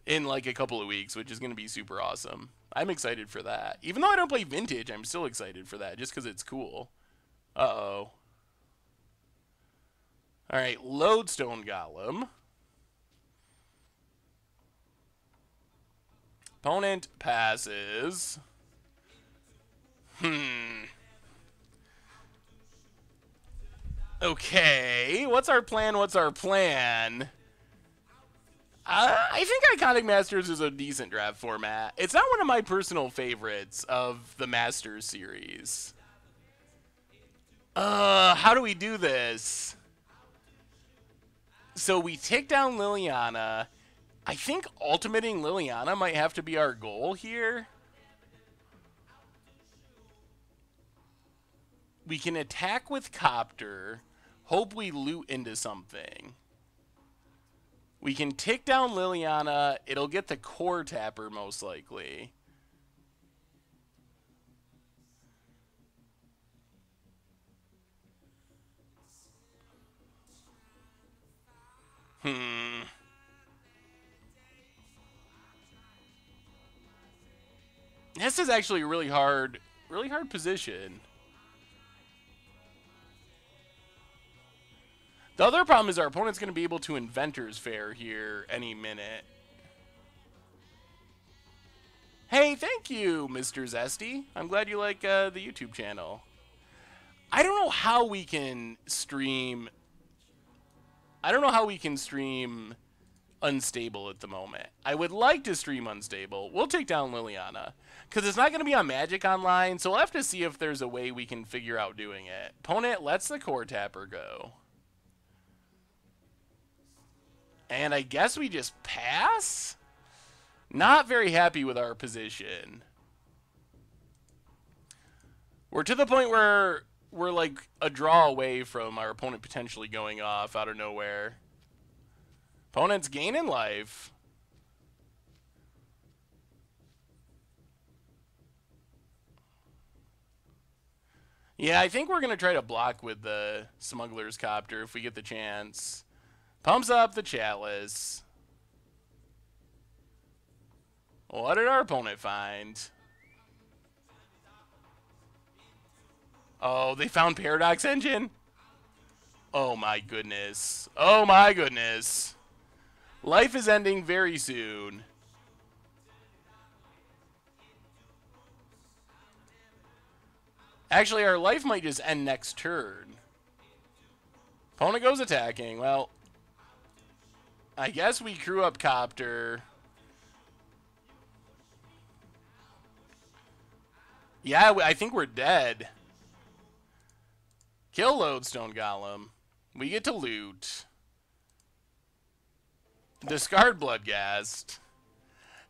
in like a couple of weeks, which is going to be super awesome. I'm excited for that. Even though I don't play Vintage, I'm still excited for that just because it's cool. Uh-oh. All right, Lodestone Golem. Opponent passes. Okay, what's our plan? What's our plan? I think Iconic Masters is a decent draft format. It's not one of my personal favorites of the Masters series. How do we do this? So we take down Liliana. I think ultimating Liliana might have to be our goal here. We can attack with Copter. Hope we loot into something. We can take down Liliana. It'll get the core tapper most likely. This is actually a really hard position. The other problem is our opponent's going to be able to Inventor's Fair here any minute. Hey, thank you, Mr. Zesty. I'm glad you like the YouTube channel. I don't know how we can stream... Unstable at the moment. I would like to stream Unstable. We'll take down Liliana. Because it's not going to be on Magic Online, so we'll have to see if there's a way we can figure out doing it. Opponent lets the core tapper go. And I guess we just pass? Not very happy with our position. We're to the point where we're like a draw away from our opponent potentially going off out of nowhere. Opponent's gaining life. Yeah, I think we're going to try to block with the Smuggler's Copter if we get the chance. Pumps up the Chalice. What did our opponent find? Oh, they found Paradox Engine? Oh my goodness. Oh my goodness. Life is ending very soon. Actually, our life might just end next turn. Opponent goes attacking. Well, I guess we crew up Copter. Yeah, I think we're dead. Kill Lodestone Golem. We get to loot. Discard Bloodghast.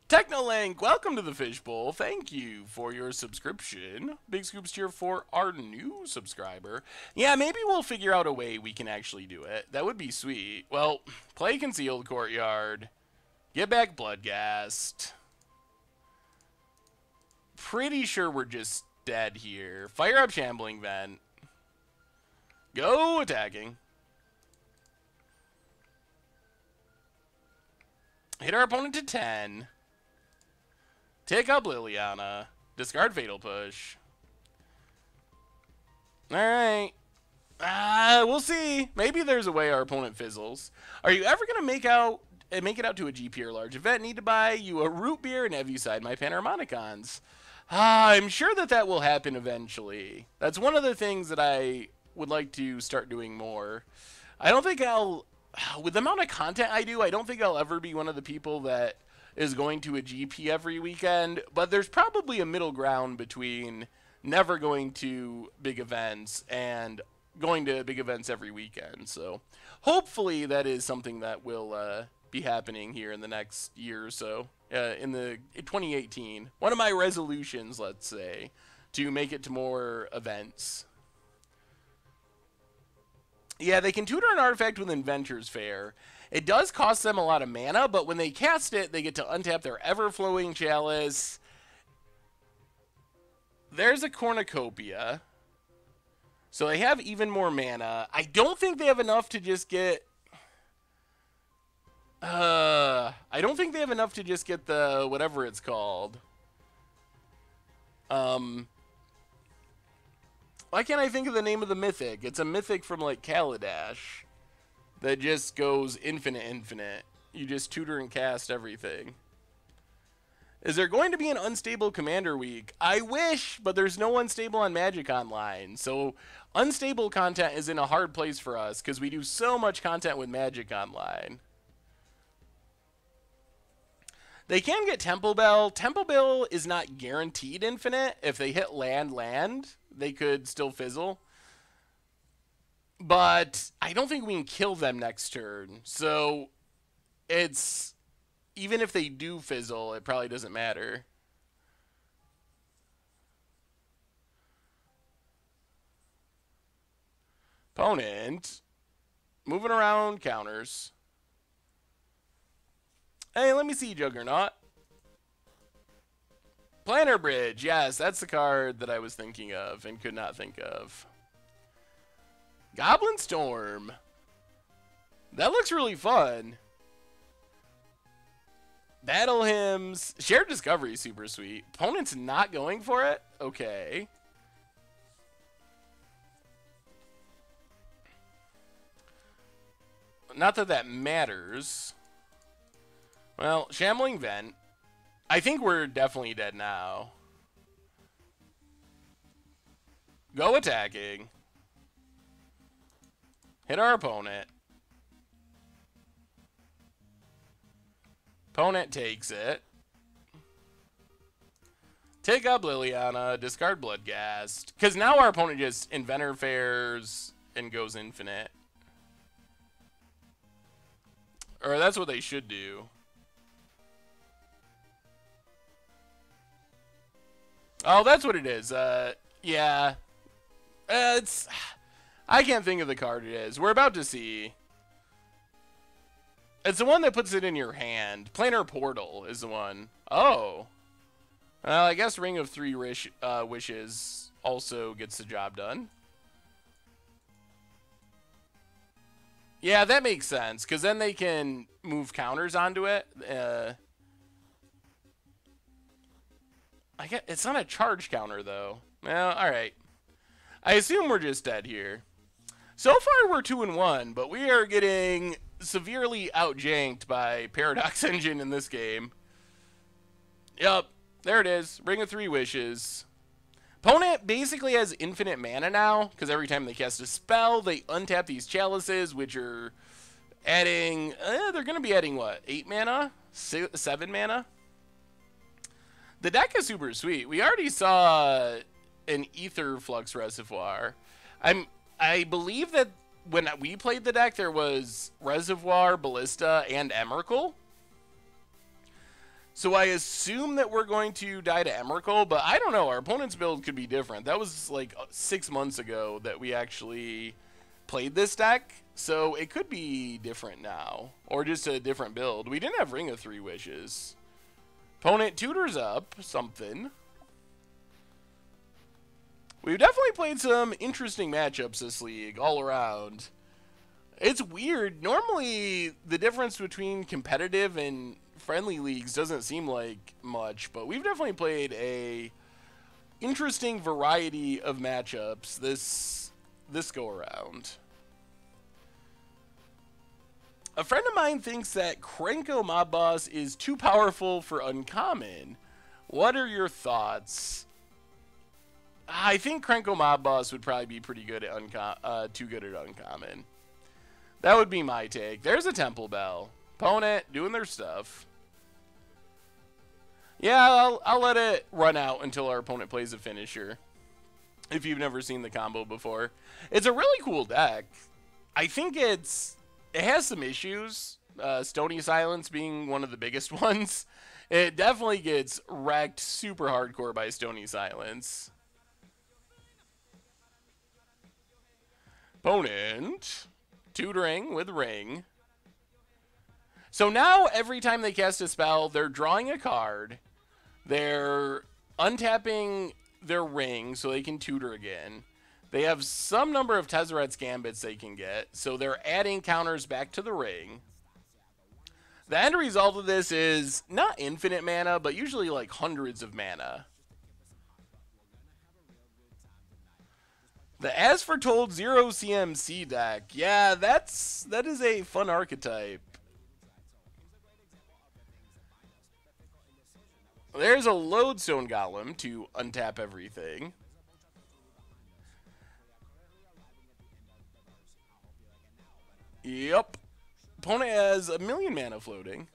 Technolink, welcome to the Fishbowl. Thank you for your subscription. Big scoops here for our new subscriber. Yeah, maybe we'll figure out a way we can actually do it. That would be sweet. Well, play Concealed Courtyard. Get back Bloodghast. Pretty sure we're just dead here. Fire up Shambling Vent. Go attacking. Hit our opponent to 10. Take up Liliana. Discard Fatal Push. Alright. We'll see. Maybe there's a way our opponent fizzles. Are you ever going to make it out to a GP or large event? Need to buy you a root beer and have you side my Panharmonicons. I'm sure that will happen eventually. That's one of the things that I would like to start doing more. I don't think with the amount of content I do, I don't think I'll ever be one of the people that is going to a GP every weekend, but there's probably a middle ground between never going to big events and going to big events every weekend. So hopefully that is something that will be happening here in the next year or so, in 2018. One of my resolutions, let's say, to make it to more events. Yeah, they can tutor an artifact with Inventor's Fair. It does cost them a lot of mana, but when they cast it, they get to untap their Ever-Flowing Chalice. There's a Cornucopia. So they have even more mana. I don't think they have enough to just get... I don't think they have enough to just get the... whatever it's called. Why can't I think of the name of the mythic? It's a mythic from, like, Kaladesh that just goes infinite. You just tutor and cast everything. Is there going to be an unstable Commander week? I wish, but there's no unstable on Magic Online. So unstable content is in a hard place for us because we do so much content with Magic Online. They can get Temple Bell. Temple Bell is not guaranteed infinite. If they hit land, they could still fizzle. But I don't think we can kill them next turn. So it's, even if they do fizzle, it probably doesn't matter. Opponent moving around counters. Hey, let me see, Juggernaut. Planner Bridge. Yes, that's the card that I was thinking of and could not think of. Goblin Storm. That looks really fun. Battle Hymns. Shared Discovery is super sweet. Opponent's not going for it? Okay. Not that that matters. Well, Shambling Vent. I think we're definitely dead now. Go attacking. Hit our opponent. Opponent takes it. Take up Liliana. Discard Bloodghast. Because now our opponent just Inventor Fairs and goes infinite. Or that's what they should do. Oh, that's what it is. Yeah. It's... I can't think of the card it is. We're about to see. It's the one that puts it in your hand. Planar Portal is the one. Oh. Well, I guess Ring of Three Wishes also gets the job done. Yeah, that makes sense, because then they can move counters onto it. It's not a charge counter, though. Well, alright. I assume we're just dead here. So far, we're 2-1, but we are getting severely outjanked by Paradox Engine in this game. Yup, there it is. Ring of Three Wishes. Opponent basically has infinite mana now, because every time they cast a spell, they untap these chalices, which are adding... they're going to be adding, what, 8 mana? 7 mana? The deck is super sweet. We already saw an Ether Flux Reservoir. I believe that when we played the deck, there was Reservoir, Ballista, and Emrakul. So I assume that we're going to die to Emrakul, but I don't know. Our opponent's build could be different. That was like 6 months ago that we actually played this deck, so it could be different now, or just a different build. We didn't have Ring of Three Wishes. Opponent tutors up something. We've definitely played some interesting matchups this league all around. It's weird. Normally, the difference between competitive and friendly leagues doesn't seem like much, but we've definitely played a interesting variety of matchups this go around. A friend of mine thinks that Krenko Mob Boss is too powerful for uncommon. What are your thoughts? I think Krenko Mob Boss would probably be pretty good at too good at uncommon. That would be my take. There's a Temple Bell. Opponent doing their stuff. Yeah, I'll let it run out until our opponent plays a finisher. If you've never seen the combo before. It's a really cool deck. I think it has some issues. Stony Silence being one of the biggest ones. It definitely gets wrecked super hardcore by Stony Silence. Opponent tutoring with Ring. So now every time they cast a spell, they're drawing a card. They're untapping their Ring so they can tutor again. They have some number of Tezzeret's Gambits they can get, so they're adding counters back to the Ring. The end result of this is not infinite mana, but usually like hundreds of mana. The As Foretold 0 CMC deck. Yeah, that is a fun archetype. There's a Lodestone Golem to untap everything. Yep. Opponent has 1,000,000 mana floating.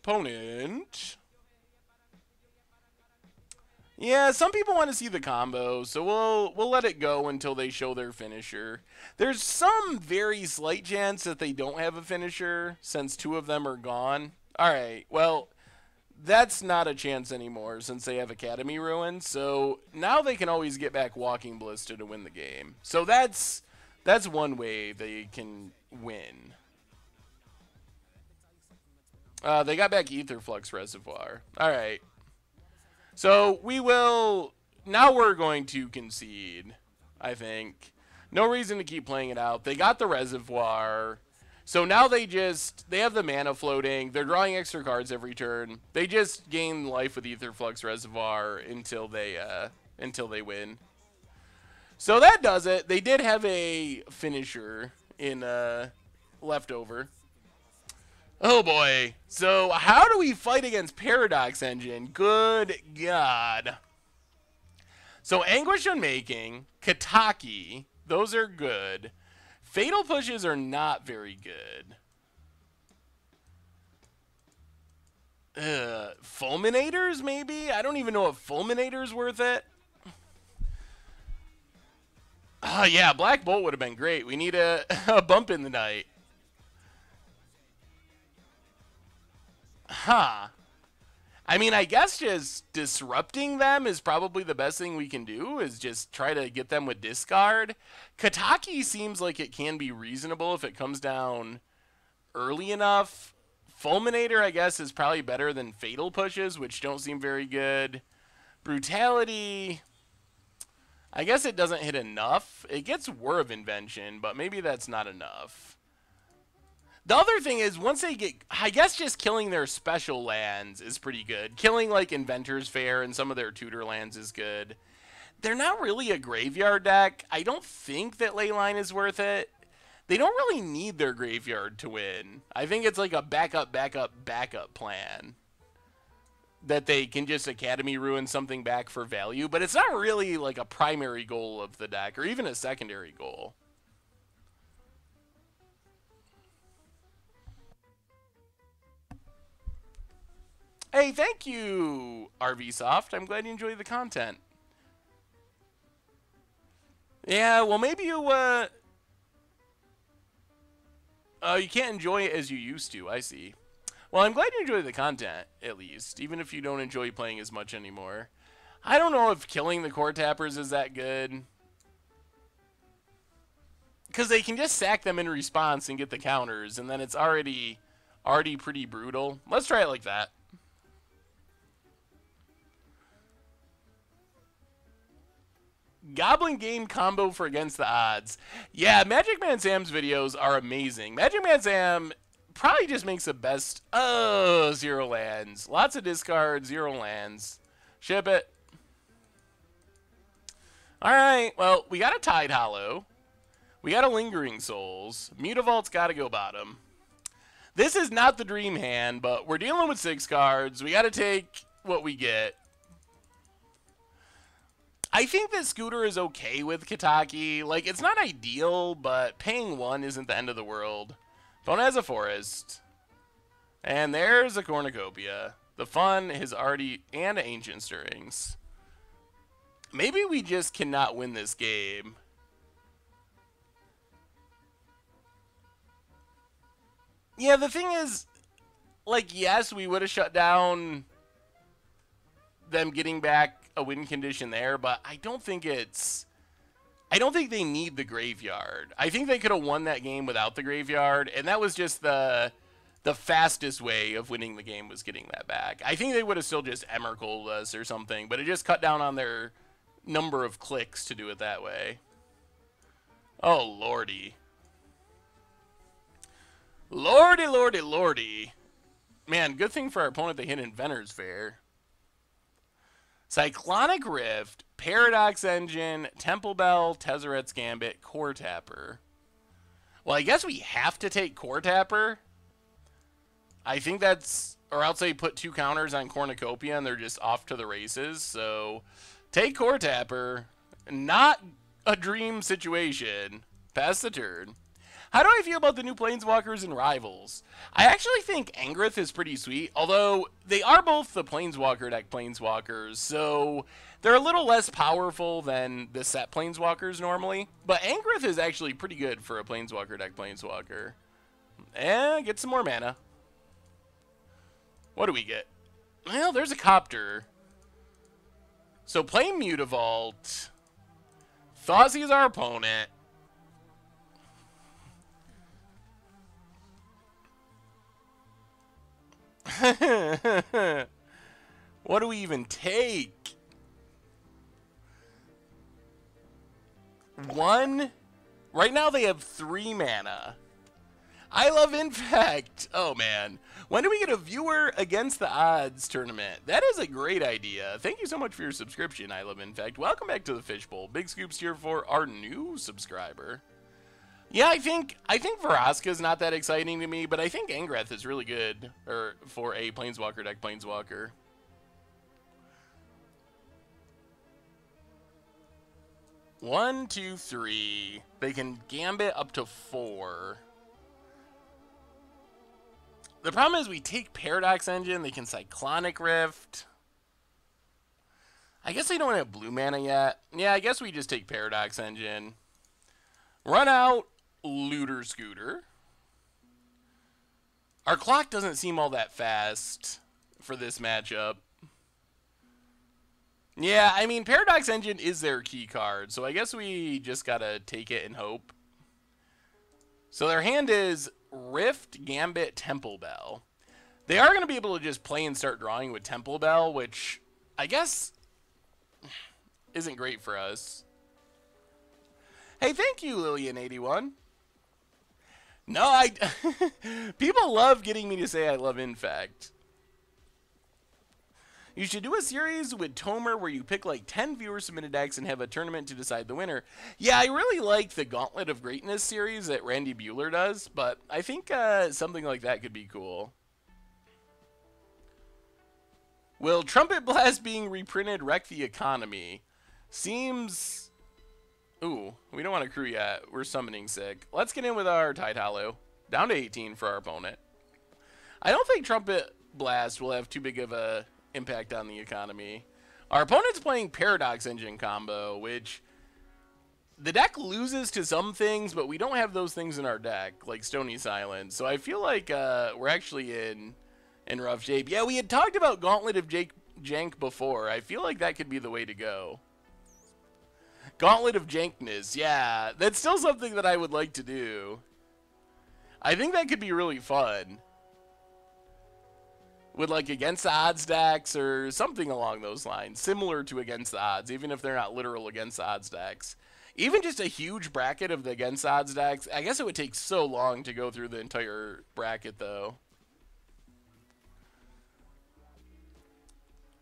opponent. Yeah, some people want to see the combo, so we'll let it go until they show their finisher. There's some very slight chance that they don't have a finisher since 2 of them are gone. All right, well, that's not a chance anymore since they have Academy Ruin. So now they can always get back Walking Ballista to win the game. So that's one way they can win. They got back Etherflux Reservoir. All right. So we will, now we're going to concede, I think. No reason to keep playing it out. They got the Reservoir. So now they have the mana floating. They're drawing extra cards every turn. They just gain life with Etherflux Reservoir until they win. So that does it. They did have a finisher in leftover. Oh boy. So how do we fight against Paradox Engine? Good God. So Anguish Unmaking, Kataki, those are good. Fatal Pushes are not very good. Fulminators, maybe? I don't even know if Fulminator's worth it. Oh, yeah, Black Bolt would have been great. We need a bump in the night. Huh. I mean, I guess just disrupting them is probably the best thing we can do, is just try to get them with discard. Kataki seems like it can be reasonable if it comes down early enough. Fulminator, I guess, is probably better than Fatal Pushes, which don't seem very good. Brutality, I guess it doesn't hit enough. It gets War of Invention, but maybe that's not enough. The other thing is, once they get, I guess just killing their special lands is pretty good. Killing, like, Inventor's Fair and some of their tutor lands is good. They're not really a graveyard deck. I don't think that Leyline is worth it. They don't really need their graveyard to win. I think it's like a backup plan. That they can just Academy Ruin something back for value, but it's not really like a primary goal of the deck, or even a secondary goal. Hey, thank you, RVSoft. I'm glad you enjoy the content. Yeah, well, maybe you can't enjoy it as you used to. I see. Well, I'm glad you enjoy the content, at least, even if you don't enjoy playing as much anymore. I don't know if killing the core tappers is that good. Because they can just sack them in response and get the counters, and then it's already pretty brutal. Let's try it like that. Goblin Game combo for Against the Odds. Yeah, Magic Man Sam's videos are amazing. Magic Man Sam probably just makes the best. Oh, 0 lands. Lots of discards, 0 lands. Ship it. Alright, well, we got a Tide Hollow. We got a Lingering Souls. Mutavault's got to go bottom. This is not the dream hand, but we're dealing with 6 cards. We got to take what we get. I think that Scooter is okay with Kataki. Like, it's not ideal, but paying 1 isn't the end of the world. Opponent has a Forest. And there's a Cornucopia. The fun is already... and Ancient Stirrings. Maybe we just cannot win this game. Yeah, the thing is... like, yes, we would have shut down them getting back a win condition there, but I don't think they need the graveyard. I think they could have won that game without the graveyard, and that was just the fastest way of winning the game, was getting that back. I think they would have still just Emrakul us or something, but it just cut down on their number of clicks to do it that way. Oh, lordy. Lordy, lordy, lordy. Man, good thing for our opponent they hit Inventor's Fair. Cyclonic Rift, Paradox Engine, Temple Bell, Tezzeret's Gambit, Core Tapper. Well, I guess we have to take Core Tapper. I think that's... or else they put 2 counters on Cornucopia and they're just off to the races. So, take Core Tapper. Not a dream situation. Pass the turn. How do I feel about the new Planeswalkers and Rivals? I actually think Angrith is pretty sweet, although they are both the Planeswalker deck Planeswalkers, so they're a little less powerful than the set Planeswalkers normally. But Angrith is actually pretty good for a Planeswalker deck Planeswalker. And get some more mana. What do we get? Well, there's a Copter. So play Mutavault. Thoughtseize our opponent. What do we even take? 1? Right now they have 3 mana. I love Infect. Oh, man. When do we get a viewer against the odds tournament? That is a great idea. Thank you so much for your subscription, I love Infect. Welcome back to the Fishbowl. Big scoops here for our new subscriber. Yeah, I think Vraska is not that exciting to me, but I think Angrith is really good for a Planeswalker deck Planeswalker. One, two, three. They can Gambit up to 4. The problem is we take Paradox Engine, they can Cyclonic Rift. I guess they don't have blue mana yet. Yeah, I guess we just take Paradox Engine. Run out Looter Scooter. Our clock doesn't seem all that fast for this matchup. Yeah, I mean, Paradox Engine is their key card, so I guess we just gotta take it and hope. So their hand is Rift, Gambit, Temple Bell. They are going to be able to just play and start drawing with Temple Bell, which I guess isn't great for us. Hey, thank you, Lillian81. No, people love getting me to say I love Infect. You should do a series with Tomer where you pick like 10 viewer submitted decks and have a tournament to decide the winner. Yeah, I really like the Gauntlet of Greatness series that Randy Buehler does, but I think something like that could be cool. Will Trumpet Blast being reprinted wreck the economy? Seems... Ooh, we don't want to crew yet. We're summoning sick. Let's get in with our Tide Hollow. Down to 18 for our opponent. I don't think Trumpet Blast will have too big of a impact on the economy. Our opponent's playing Paradox Engine combo, which the deck loses to some things, but we don't have those things in our deck, like Stony Silence. So I feel like we're actually in rough shape. Yeah, we had talked about Gauntlet of Jank before. I feel like that could be the way to go. Gauntlet of Jankness. Yeah, that's still something that I would like to do. I think that could be really fun. With like Against the Odds decks or something along those lines. Similar to Against the Odds, even if they're not literal Against the Odds decks. Even just a huge bracket of the Against the Odds decks. I guess it would take so long to go through the entire bracket though.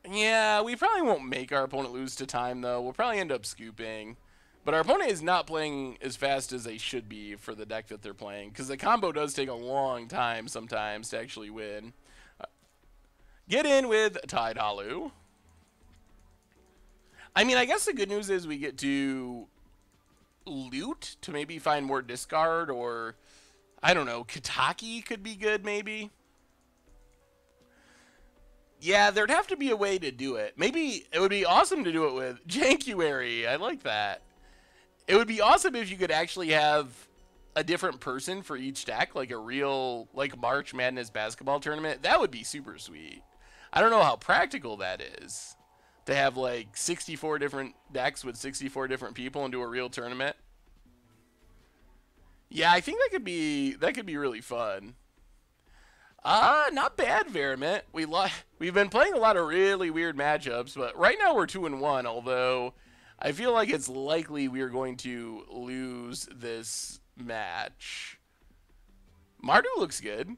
Yeah, we probably won't make our opponent lose to time though. We'll probably end up scooping. But our opponent is not playing as fast as they should be for the deck that they're playing. Because the combo does take a long time sometimes to actually win. Get in with Tide Hollow. I mean, I guess the good news is we get to loot to maybe find more discard, or I don't know, Kataki could be good maybe. Yeah, there'd have to be a way to do it. Maybe it would be awesome to do it with Jankuary. I like that. It would be awesome if you could actually have a different person for each deck, like a real, like March Madness basketball tournament. That would be super sweet. I don't know how practical that is, to have like 64 different decks with 64 different people and do a real tournament. Yeah, I think that could be really fun. Not bad, Veriment. We've been playing a lot of really weird matchups, but right now we're 2-1, although I feel like it's likely we are going to lose this match. Mardu looks good.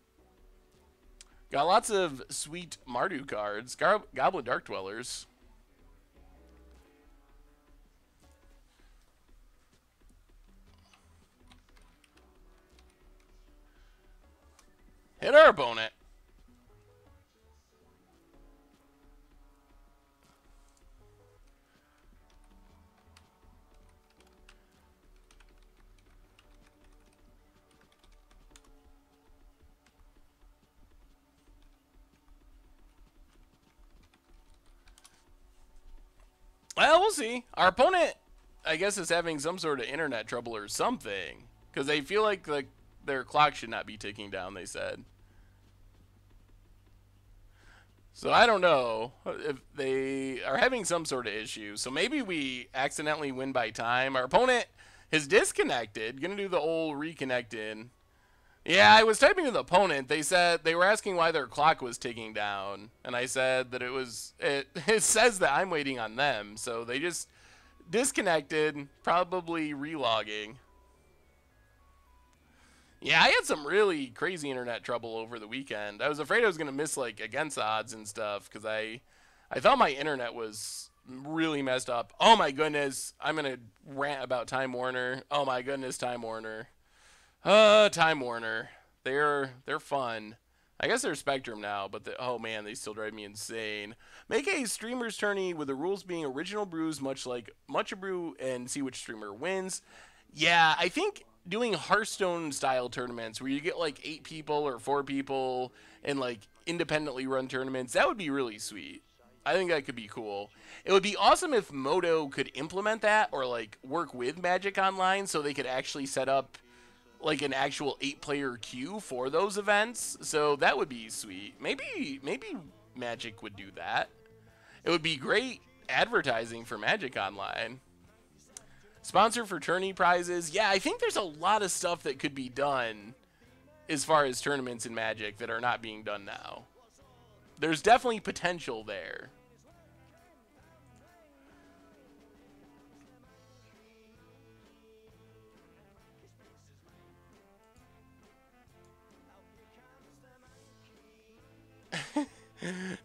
Got lots of sweet Mardu cards. Goblin Dark Dwellers. Hit our opponent. see. Our opponent, I guess, is having some sort of internet trouble or something. Because they feel like their clock should not be ticking down, they said. So I don't know if they are having some sort of issue. So maybe we accidentally win by time. Our opponent is disconnected. Gonna do the old reconnecting. Yeah, I was typing with the opponent. They said they were asking why their clock was ticking down, and I said that it says that I'm waiting on them. So they just disconnected, probably relogging. Yeah, I had some really crazy internet trouble over the weekend. I was afraid I was going to miss, like, against the odds and stuff, because I thought my internet was really messed up. Oh, my goodness. I'm going to rant about Time Warner. Oh, my goodness, Time Warner. Time Warner. They're fun. I guess they're Spectrum now, but oh, man, they still drive me insane. Make a streamer's tourney with the rules being original brews, much like Mucha Brew, and see which streamer wins. Yeah, I think doing Hearthstone-style tournaments where you get, like, 8 people or 4 people and, like, independently run tournaments, that would be really sweet. I think that could be cool. It would be awesome if Moto could implement that or, like, work with Magic Online so they could actually set up, like, an actual 8-player queue for those events. So that would be sweet. Maybe Magic would do that. It would be great advertising for Magic Online. Sponsor for tourney prizes. Yeah, I think there's a lot of stuff that could be done as far as tournaments in Magic that are not being done now. There's definitely potential there.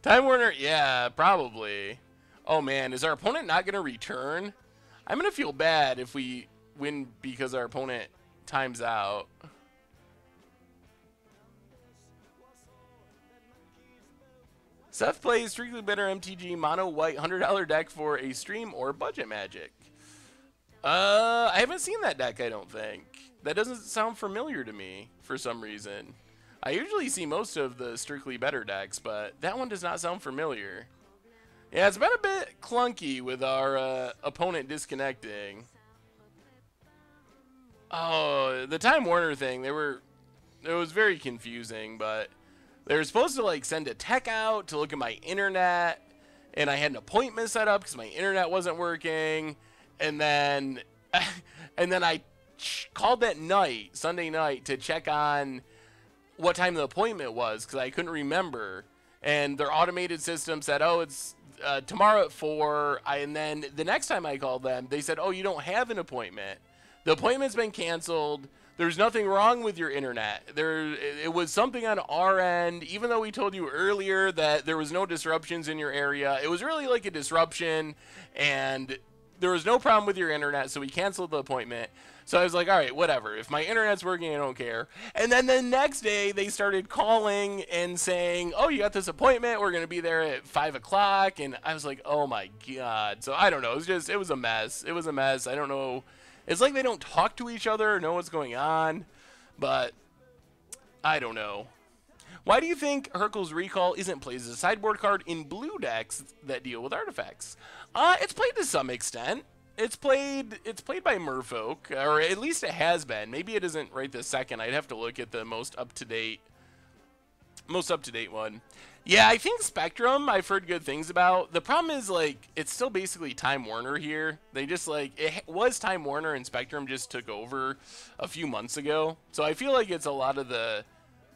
Time Warner, yeah, probably. Oh man, is our opponent not going to return? I'm going to feel bad if we win because our opponent times out. Seth plays Strictly Better MTG Mono White $100 deck for a stream or budget Magic. I haven't seen that deck, I don't think. That doesn't sound familiar to me for some reason. I usually see most of the Strictly Better decks, but that one does not sound familiar. Yeah, it's been a bit clunky with our opponent disconnecting. Oh, the Time Warner thing, it was very confusing, but they were supposed to, like, send a tech out to look at my internet, and I had an appointment set up because my internet wasn't working, and then I called that night, Sunday night, to check on what time the appointment was because I couldn't remember, and their automated system said, oh, it's tomorrow at 4, and then the next time I called them, they said, oh, you don't have an appointment. The appointment's been canceled. There's nothing wrong with your internet. It was something on our end, even though we told you earlier that there was no disruptions in your area. It was really like a disruption, and there was no problem with your internet, so we canceled the appointment. So I was like, all right, whatever. If my internet's working, I don't care. And then the next day, they started calling and saying, oh, you got this appointment. We're going to be there at 5 o'clock. And I was like, oh, my God. So I don't know. It was a mess. It was a mess. I don't know. It's like they don't talk to each other or know what's going on. But I don't know. Why do you think Hurkyl's Recall isn't played as a sideboard card in blue decks that deal with artifacts? It's played to some extent. It's played by Merfolk, or at least it has been. Maybe it isn't right this second. I'd have to look at the most up-to-date one. Yeah, I think Spectrum I've heard good things about. The problem is, like, it's still basically Time Warner here. They just, like, it was Time Warner and Spectrum just took over a few months ago. So I feel like it's a lot of the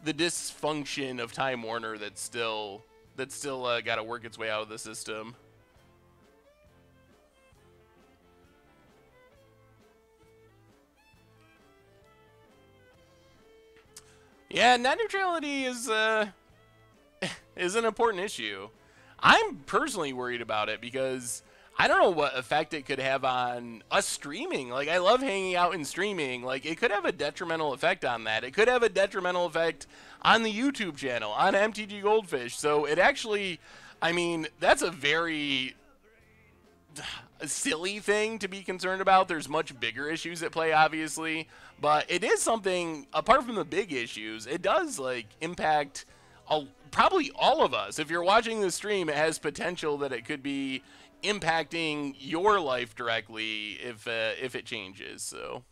dysfunction of Time Warner that's still got to work its way out of the system. Yeah, net neutrality is an important issue. I'm personally worried about it because I don't know what effect it could have on us streaming. Like, I love hanging out and streaming. Like, it could have a detrimental effect on that. It could have a detrimental effect on the YouTube channel, on MTG Goldfish. So it actually, I mean, that's a very silly thing to be concerned about. There's much bigger issues at play, obviously, but it is something, apart from the big issues, it does, like, impact probably all of us. If you're watching the stream, it has potential that it could be impacting your life directly if it changes. So.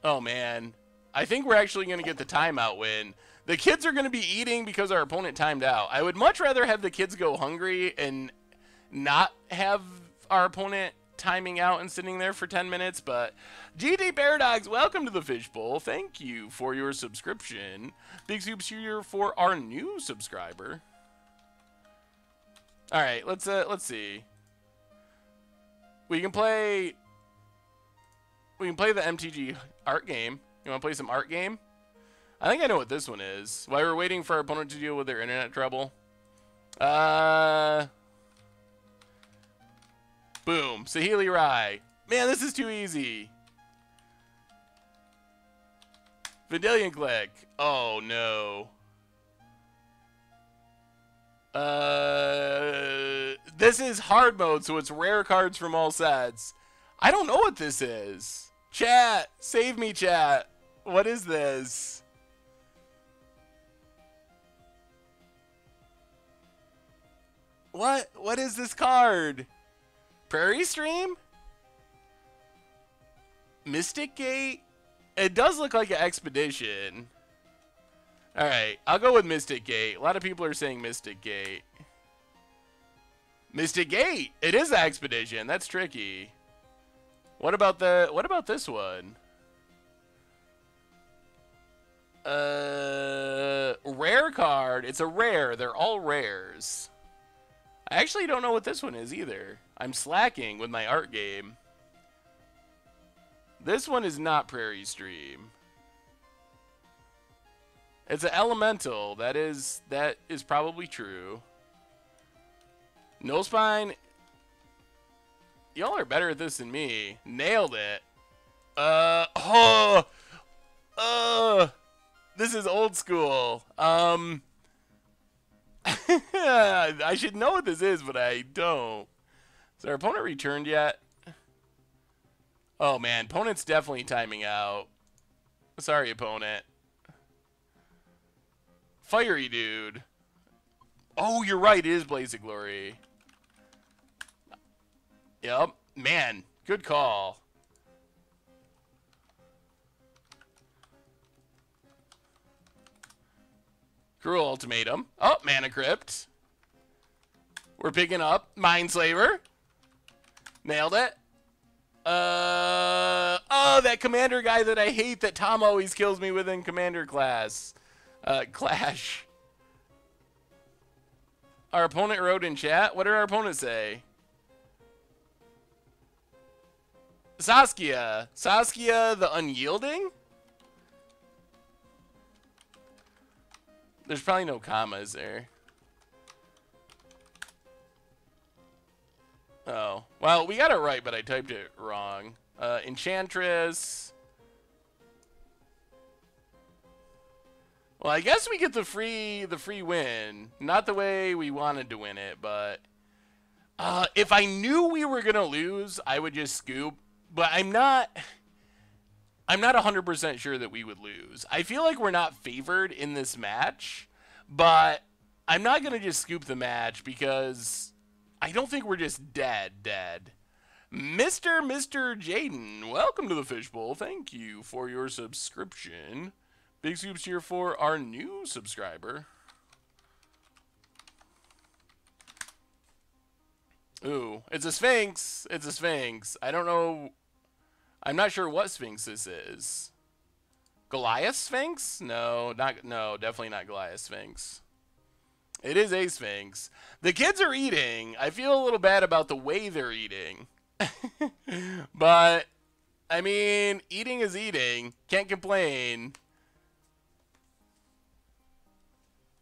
Oh, man. I think we're actually going to get the timeout win. The kids are going to be eating because our opponent timed out. I would much rather have the kids go hungry and not have our opponent timing out and sitting there for 10 minutes, but GD Paradox, welcome to the Fishbowl. Thank you for your subscription. Big soups here for our new subscriber. All right, let's see. We can play the MTG art game. You want to play some art game? I think I know what this one is. While we're waiting for our opponent to deal with their internet trouble. Boom. Sahili Rai. Man, this is too easy. Vidalian Click. Oh, no. This is hard mode, so it's rare cards from all sets. I don't know what this is. Chat. Save me, chat. What is this? What is this card? Prairie Stream? Mystic Gate? It does look like an expedition. Alright, I'll go with Mystic Gate. A lot of people are saying Mystic Gate. Mystic Gate! It is the expedition. That's tricky. What about this one? Rare card. It's a rare. They're all rares. I actually don't know what this one is either. I'm slacking with my art game. This one is not Prairie Stream. It's an elemental. That is probably true. No Spine. Y'all are better at this than me. Nailed it. This is old school. I should know what this is, but I don't. Is our opponent returned yet? Oh, man. Opponent's definitely timing out. Sorry, opponent. Fiery dude. Oh, you're right. It is Blaze of Glory. Yep. Man, good call. Cruel Ultimatum. Oh, Mana Crypt. We're picking up Mindslaver. Nailed it. Oh, that commander guy that I hate that Tom always kills me with in commander class. Clash. Our opponent wrote in chat. What did our opponent say? Saskia. Saskia the Unyielding? There's probably no commas there. Oh. Well, we got it right, but I typed it wrong. Enchantress. Well, I guess we get the free win. Not the way we wanted to win it, but if I knew we were gonna lose, I would just scoop. But I'm not 100% sure that we would lose. I feel like we're not favored in this match, but I'm not gonna just scoop the match because I don't think we're just dead. Mr. Jaden, welcome to the Fishbowl. Thank you for your subscription. Big soups here for our new subscriber. Ooh, it's a Sphinx. It's a Sphinx. I don't know. I'm not sure what Sphinx this is. Goliath Sphinx? No, definitely not Goliath Sphinx. It is a Sphinx. The kids are eating. I feel a little bad about the way they're eating. But, I mean, eating is eating. Can't complain.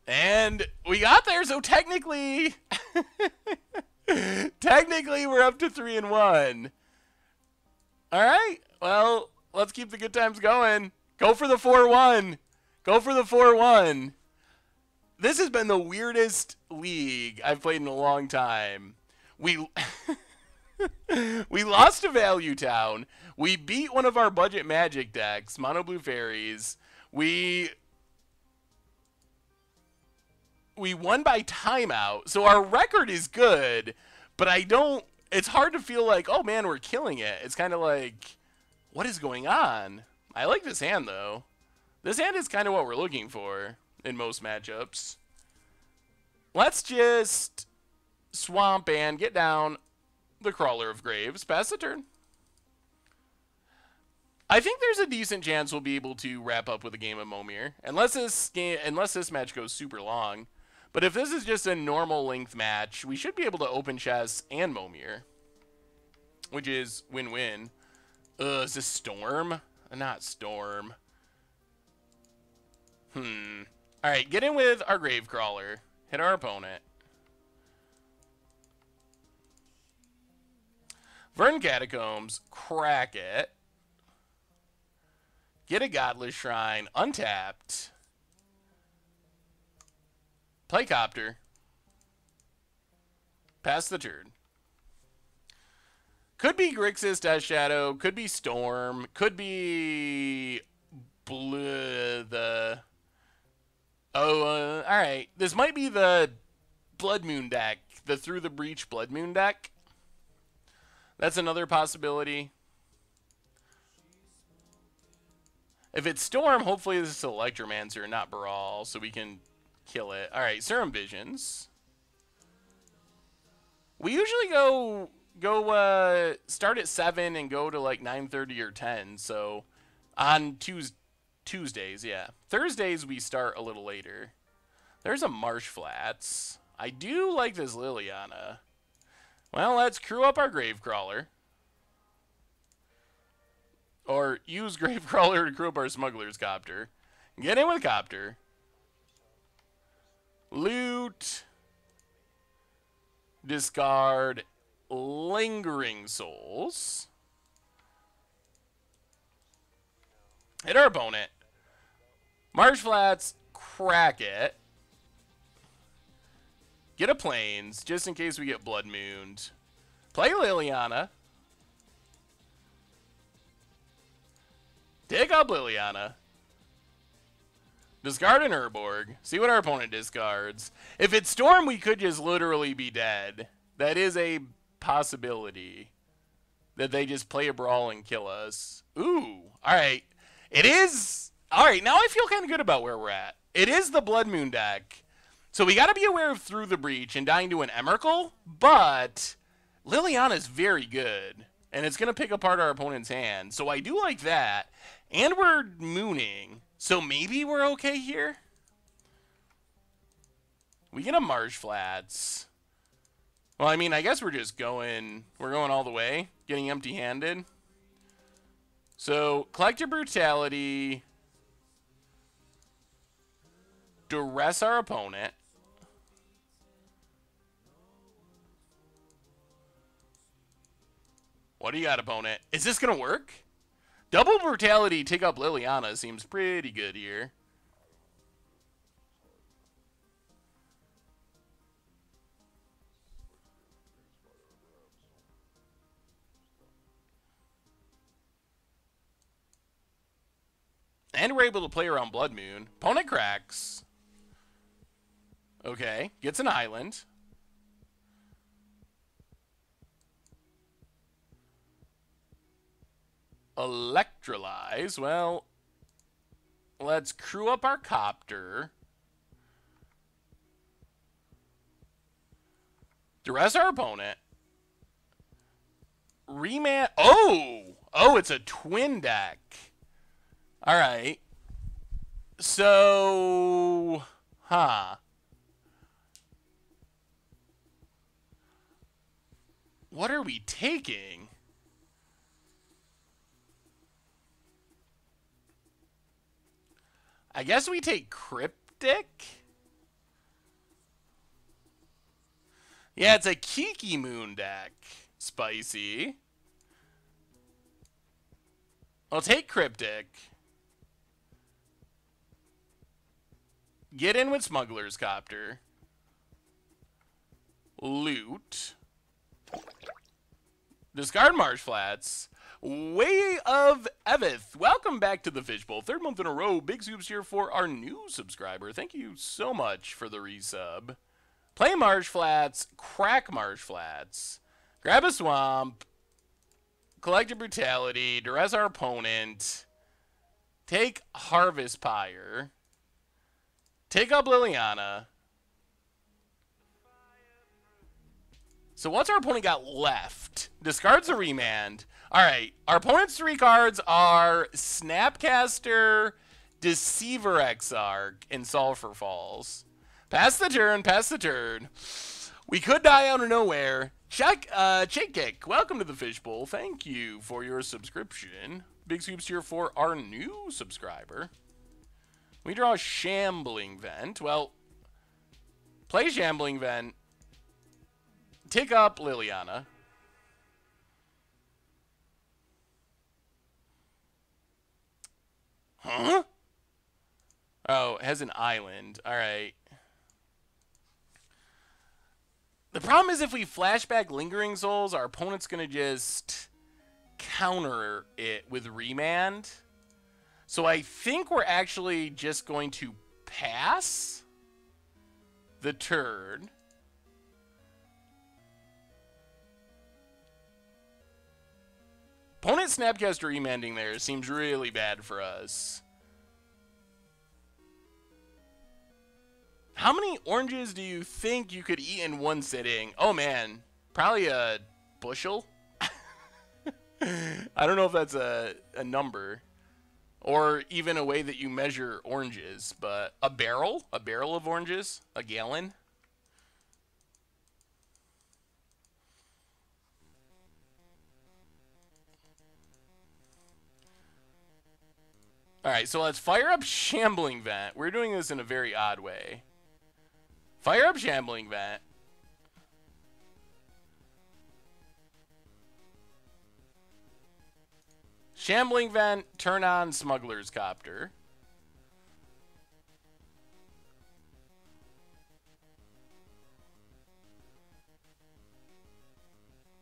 And we got there, so technically, we're up to 3-1. All right, well, let's keep the good times going. Go for the 4-1. Go for the 4-1. This has been the weirdest league I've played in a long time. We lost to Value Town. We beat one of our budget magic decks, Mono Blue Fairies. We won by timeout. So our record is good, but it's hard to feel like, oh man, we're killing it. It's kind of like, what is going on? I like this hand though. This hand is kind of what we're looking for in most matchups. Let's just swamp and get down the Crawler of Graves. Pass the turn. I think there's a decent chance we'll be able to wrap up with a game of Momir, unless this match goes super long. But if this is just a normal length match, we should be able to open chess and Momir, which is win-win. Is this Storm? Not Storm. All right, get in with our Gravecrawler. Hit our opponent. Vern Catacombs, crack it. Get a Godless Shrine, untapped. Play Copter. Pass the turn. Could be Grixis, Death Shadow, could be Storm, could be alright. This might be the Blood Moon deck, the Through the Breach Blood Moon deck. That's another possibility. If it's Storm, hopefully this is Electromancer, not Brawl, so we can kill it. Alright, Serum Visions. We usually go start at 7 and go to like 9:30 or 10, so on Tuesdays, yeah. Thursdays we start a little later. There's a Marsh Flats. I do like this Liliana. Well, let's crew up our Gravecrawler. Or use Gravecrawler to crew up our Smuggler's Copter. Get in with Copter. Loot. Discard Lingering Souls. Hit our opponent. Marsh Flats, crack it. Get a Plains, just in case we get Blood Mooned. Play Liliana. Dig up Liliana. Discard an Urborg. See what our opponent discards. If it's Storm, we could just literally be dead. That is a possibility. That they just play a Brawl and kill us. Ooh. Alright. It is... Alright, now I feel kind of good about where we're at. It is the Blood Moon deck. So we got to be aware of Through the Breach and dying to an Emrakul, but Liliana is very good, and it's going to pick apart our opponent's hand. So I do like that, and we're mooning, so maybe we're okay here? We get a Marsh Flats. Well, I mean, I guess we're just going all the way, getting empty-handed. So, Collective Brutality, duress our opponent. What do you got, opponent? Is this going to work? Double Brutality, take up Liliana seems pretty good here. And we're able to play around Blood Moon. Opponent cracks. Okay, gets an island. Electrolyze. Well, let's crew up our Copter. Duress our opponent. Remand. Oh! Oh, it's a twin deck. Alright. So... Huh. What are we taking? I guess we take Cryptic? Yeah, it's a Kiki Moon deck. Spicy. I'll take Cryptic. Get in with Smuggler's Copter. Loot. Discard Marsh Flats. Way of Evith. Welcome back to the Fishbowl. Third month in a row. Big Scoops here for our new subscriber. Thank you so much for the resub. Play Marsh Flats. Crack Marsh Flats. Grab a Swamp. Collective Brutality. Duress our opponent. Take Harvest Pyre. Take up Liliana. So what's our opponent got left? Discards a Remand. Alright, our opponent's 3 cards are Snapcaster, Deceiver Exarch, and Sulphur Falls. Pass the turn, pass the turn. We could die out of nowhere. Check Kick, welcome to the Fishbowl. Thank you for your subscription. Big Scoops here for our new subscriber. We draw a Shambling Vent. Well, play Shambling Vent. Take up Liliana. Huh? Oh, it has an island. Alright. The problem is if we flashback Lingering Souls, our opponent's going to just counter it with Remand. So I think we're actually just going to pass the turn. Opponent Snapcaster remanding there seems really bad for us. How many oranges do you think you could eat in one sitting? Oh man, probably a bushel? I don't know if that's a number. Or even a way that you measure oranges, but a barrel? A barrel of oranges? A gallon? Alright, so let's fire up Shambling Vent. We're doing this in a very odd way. Fire up Shambling Vent. Shambling Vent, turn on Smuggler's Copter.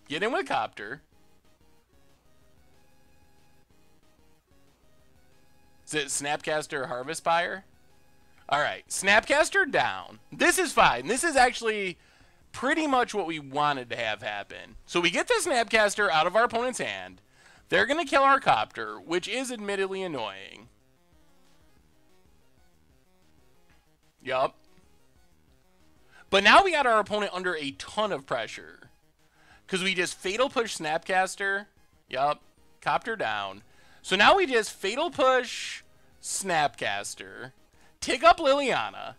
Get in with Copter. Is it Snapcaster or Harvest Pyre? Alright, Snapcaster down. This is fine. This is actually pretty much what we wanted to have happen. So we get the Snapcaster out of our opponent's hand. They're going to kill our Copter, which is admittedly annoying. Yup. But now we got our opponent under a ton of pressure. Because we just Fatal Push Snapcaster. Yup. Copter down. So now we just Fatal Push Snapcaster. Take up Liliana.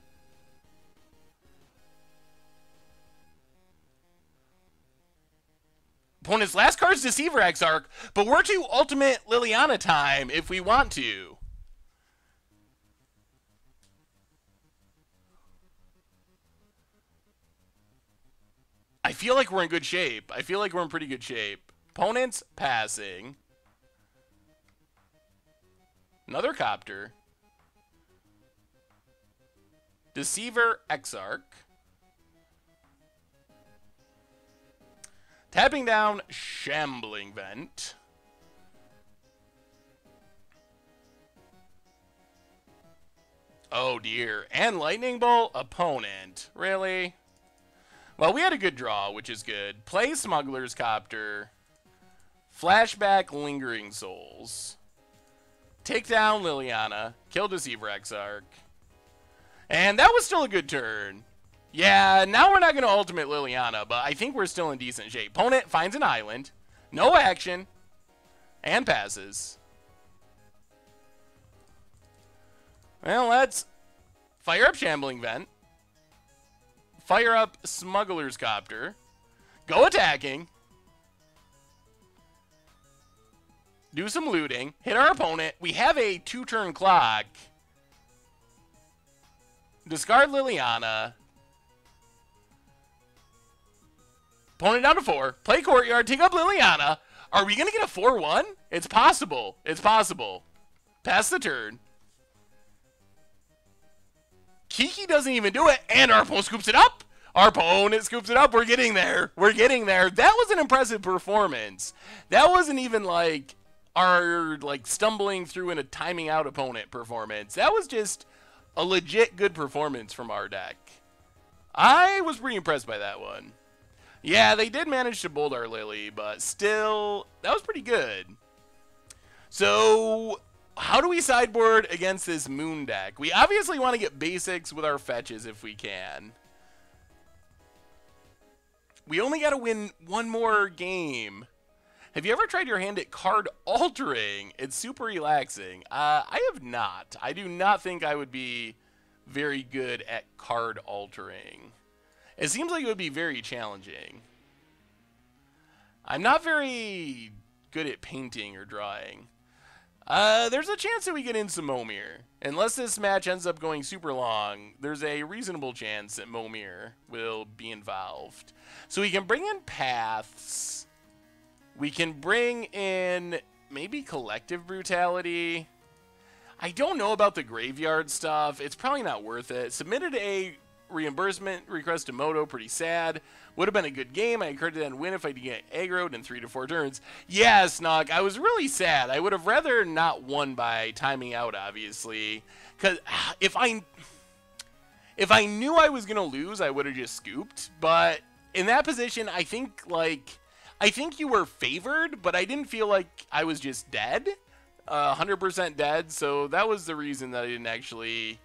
Opponent's last card's Deceiver Exarch, but we're to Ultimate Liliana time if we want to. I feel like we're in good shape. I feel like we're in pretty good shape. Opponent's passing. Another Copter. Deceiver Exarch. Tapping down Shambling Vent. Oh dear. And Lightning Bolt, opponent. Really? Well, we had a good draw, which is good. Play Smuggler's Copter. Flashback Lingering Souls. Take down Liliana. Kill Deceiver Exarch. And that was still a good turn. Yeah, now we're not going to ultimate Liliana, but I think we're still in decent shape. Opponent finds an island. No action. And passes. Well, let's fire up Shambling Vent. Fire up Smuggler's Copter. Go attacking. Do some looting. Hit our opponent. We have a 2-turn clock. Discard Liliana. Opponent down to 4. Play Courtyard. Take up Liliana. Are we going to get a 4-1? It's possible. It's possible. Pass the turn. Kiki doesn't even do it. And our opponent scoops it up. Our opponent scoops it up. We're getting there. We're getting there. That was an impressive performance. That wasn't even like our like stumbling through in a timing out opponent performance. That was just a legit good performance from our deck. I was pretty impressed by that one. Yeah, they did manage to bolt our Lily, but still, that was pretty good. So, how do we sideboard against this Moon deck? We obviously want to get basics with our fetches if we can. We only got to win one more game. Have you ever tried your hand at card altering? It's super relaxing. I have not. I do not think I would be very good at card altering. It seems like it would be very challenging. I'm not very good at painting or drawing. There's a chance that we get in some Momir. Unless this match ends up going super long, there's a reasonable chance that Momir will be involved. So we can bring in Paths. We can bring in maybe Collective Brutality. I don't know about the Graveyard stuff. It's probably not worth it. Submitted a reimbursement request to Moto. Pretty sad. Would have been a good game. I encouraged them to win if I did get aggroed in 3 to 4 turns. Yeah, Snog, I was really sad. I would have rather not won by timing out, obviously. Because if I knew I was going to lose, I would have just scooped. But in that position, I think you were favored, but I didn't feel like I was just dead. 100% dead, so that was the reason that I didn't actually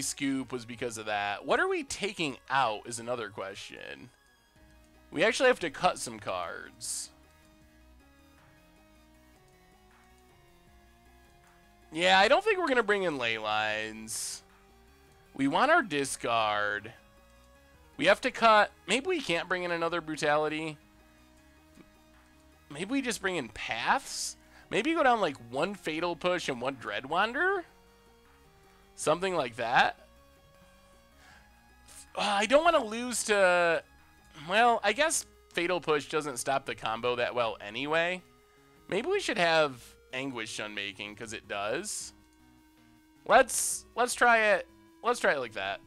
scoop, was because of that. What are we taking out is another question. We actually have to cut some cards. Yeah, I don't think we're going to bring in ley lines. We want our discard. We have to cut. Maybe we can't bring in another brutality. Maybe we just bring in Paths. Maybe go down like 1 Fatal Push and 1 Dreadwander? Something like that. I don't want to lose to... Well, I guess Fatal Push doesn't stop the combo that well anyway. Maybe we should have Anguish Sunmaking, because it does. Let's try it. Let's try it like that.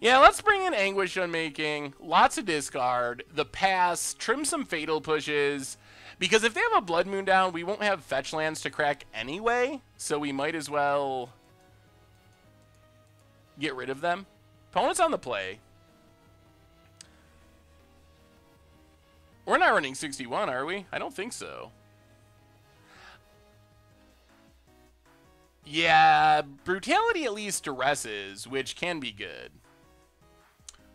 Yeah, let's bring in Anguish Sunmaking. Lots of discard. The pass. Trim some Fatal Pushes. Because if they have a Blood Moon down, we won't have fetch lands to crack anyway. So we might as well get rid of them. Opponent's on the play. We're not running 61, are we? I don't think so. Yeah, Brutality at least duresses, which can be good.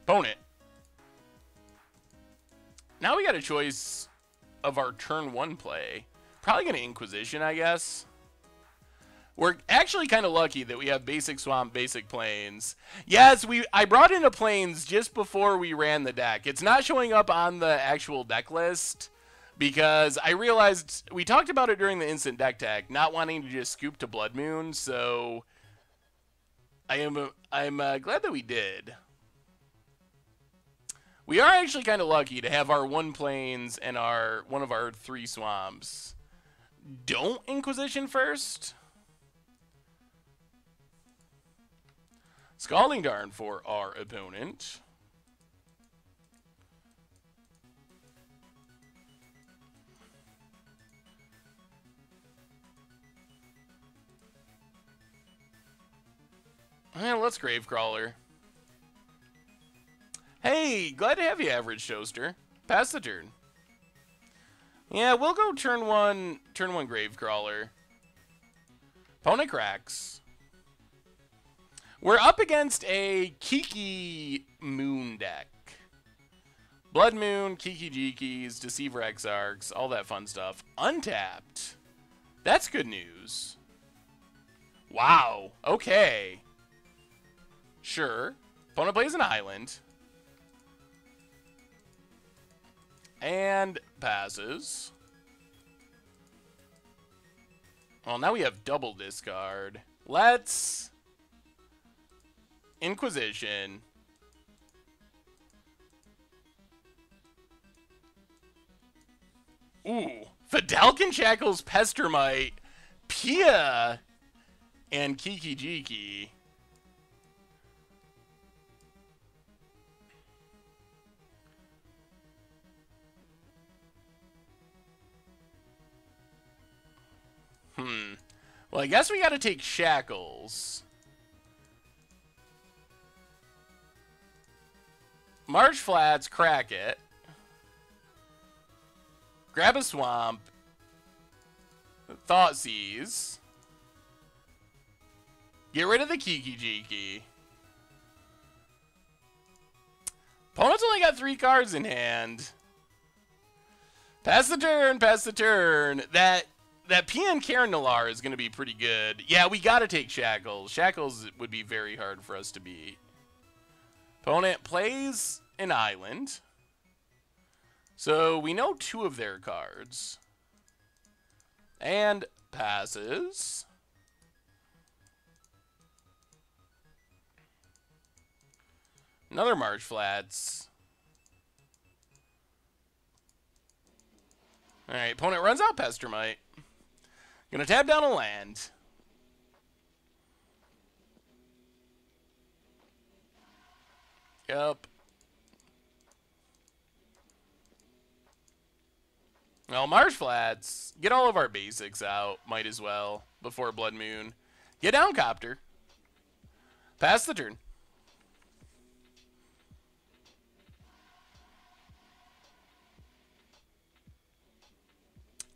Opponent. Now we got a choice of our turn 1 play. Probably going to Inquisition, I guess. We're actually kind of lucky that we have basic swamp, basic plains. Yes, I brought in a plains just before we ran the deck. It's not showing up on the actual deck list because I realized we talked about it during the instant deck tag, not wanting to just scoop to Blood Moon. So I'm glad that we did. We are actually kind of lucky to have our 1 plains and one of our 3 swamps. Don't Inquisition first. Scalding Darn for our opponent. Well, let's Gravecrawler. Hey, glad to have you, Average Toaster. Pass the turn. Yeah, we'll go turn one Gravecrawler. Opponent cracks. We're up against a Kiki Moon deck. Blood Moon, Kiki Jikis, Deceiver Exarchs, all that fun stuff. Untapped. That's good news. Wow. Okay. Sure. Opponent plays an island. And passes. Well, now we have double discard. Let's Inquisition. Ooh. Fidalcan Shackles, Pestermite, Pia, and Kiki Jiki. Well, I guess we got to take Shackles. Marsh Flats, crack it. Grab a Swamp. Thoughtseize. Get rid of the Kiki Jiki. Opponent's only got 3 cards in hand. Pass the turn, pass the turn. That PN Karen Nalar is going to be pretty good. Yeah, we got to take Shackles. Shackles would be very hard for us to beat. Opponent plays an island. So we know 2 of their cards. And passes. Another Marsh Flats. Alright, opponent runs out Pestermite. Gonna tap down a land. Yup. Well, Marsh Flats. Get all of our basics out. Might as well. Before Blood Moon. Get down, Copter. Pass the turn.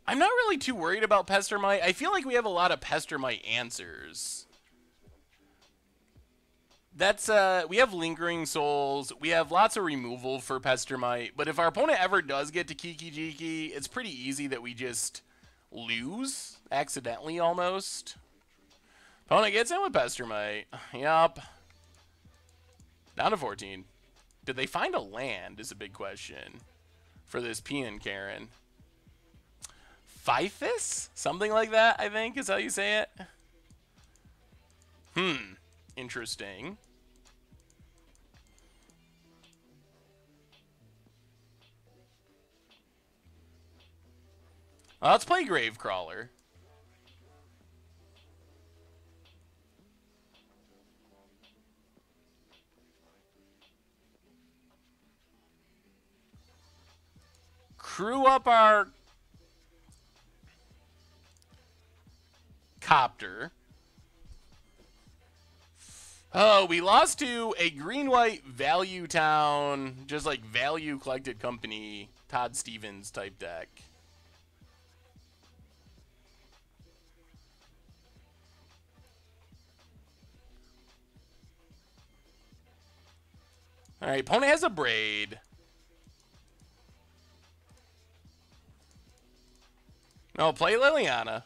I'm not really too worried about Pestermite. I feel like we have a lot of Pestermite answers. That's, we have Lingering Souls. We have lots of removal for Pestermite. But if our opponent ever does get to Kiki Jiki, it's pretty easy that we just lose. Accidentally, almost. Opponent gets in with Pestermite. Yup. Down to 14. Did they find a land is a big question for this Pian Karen. Fythus? Something like that, I think, is how you say it. Interesting. Well, let's play Gravecrawler. Crew up our Copter. Oh, we lost to a green-white value town, just like value collected company, Todd Stevens type deck. All right, opponent has a Braid. No, play Liliana.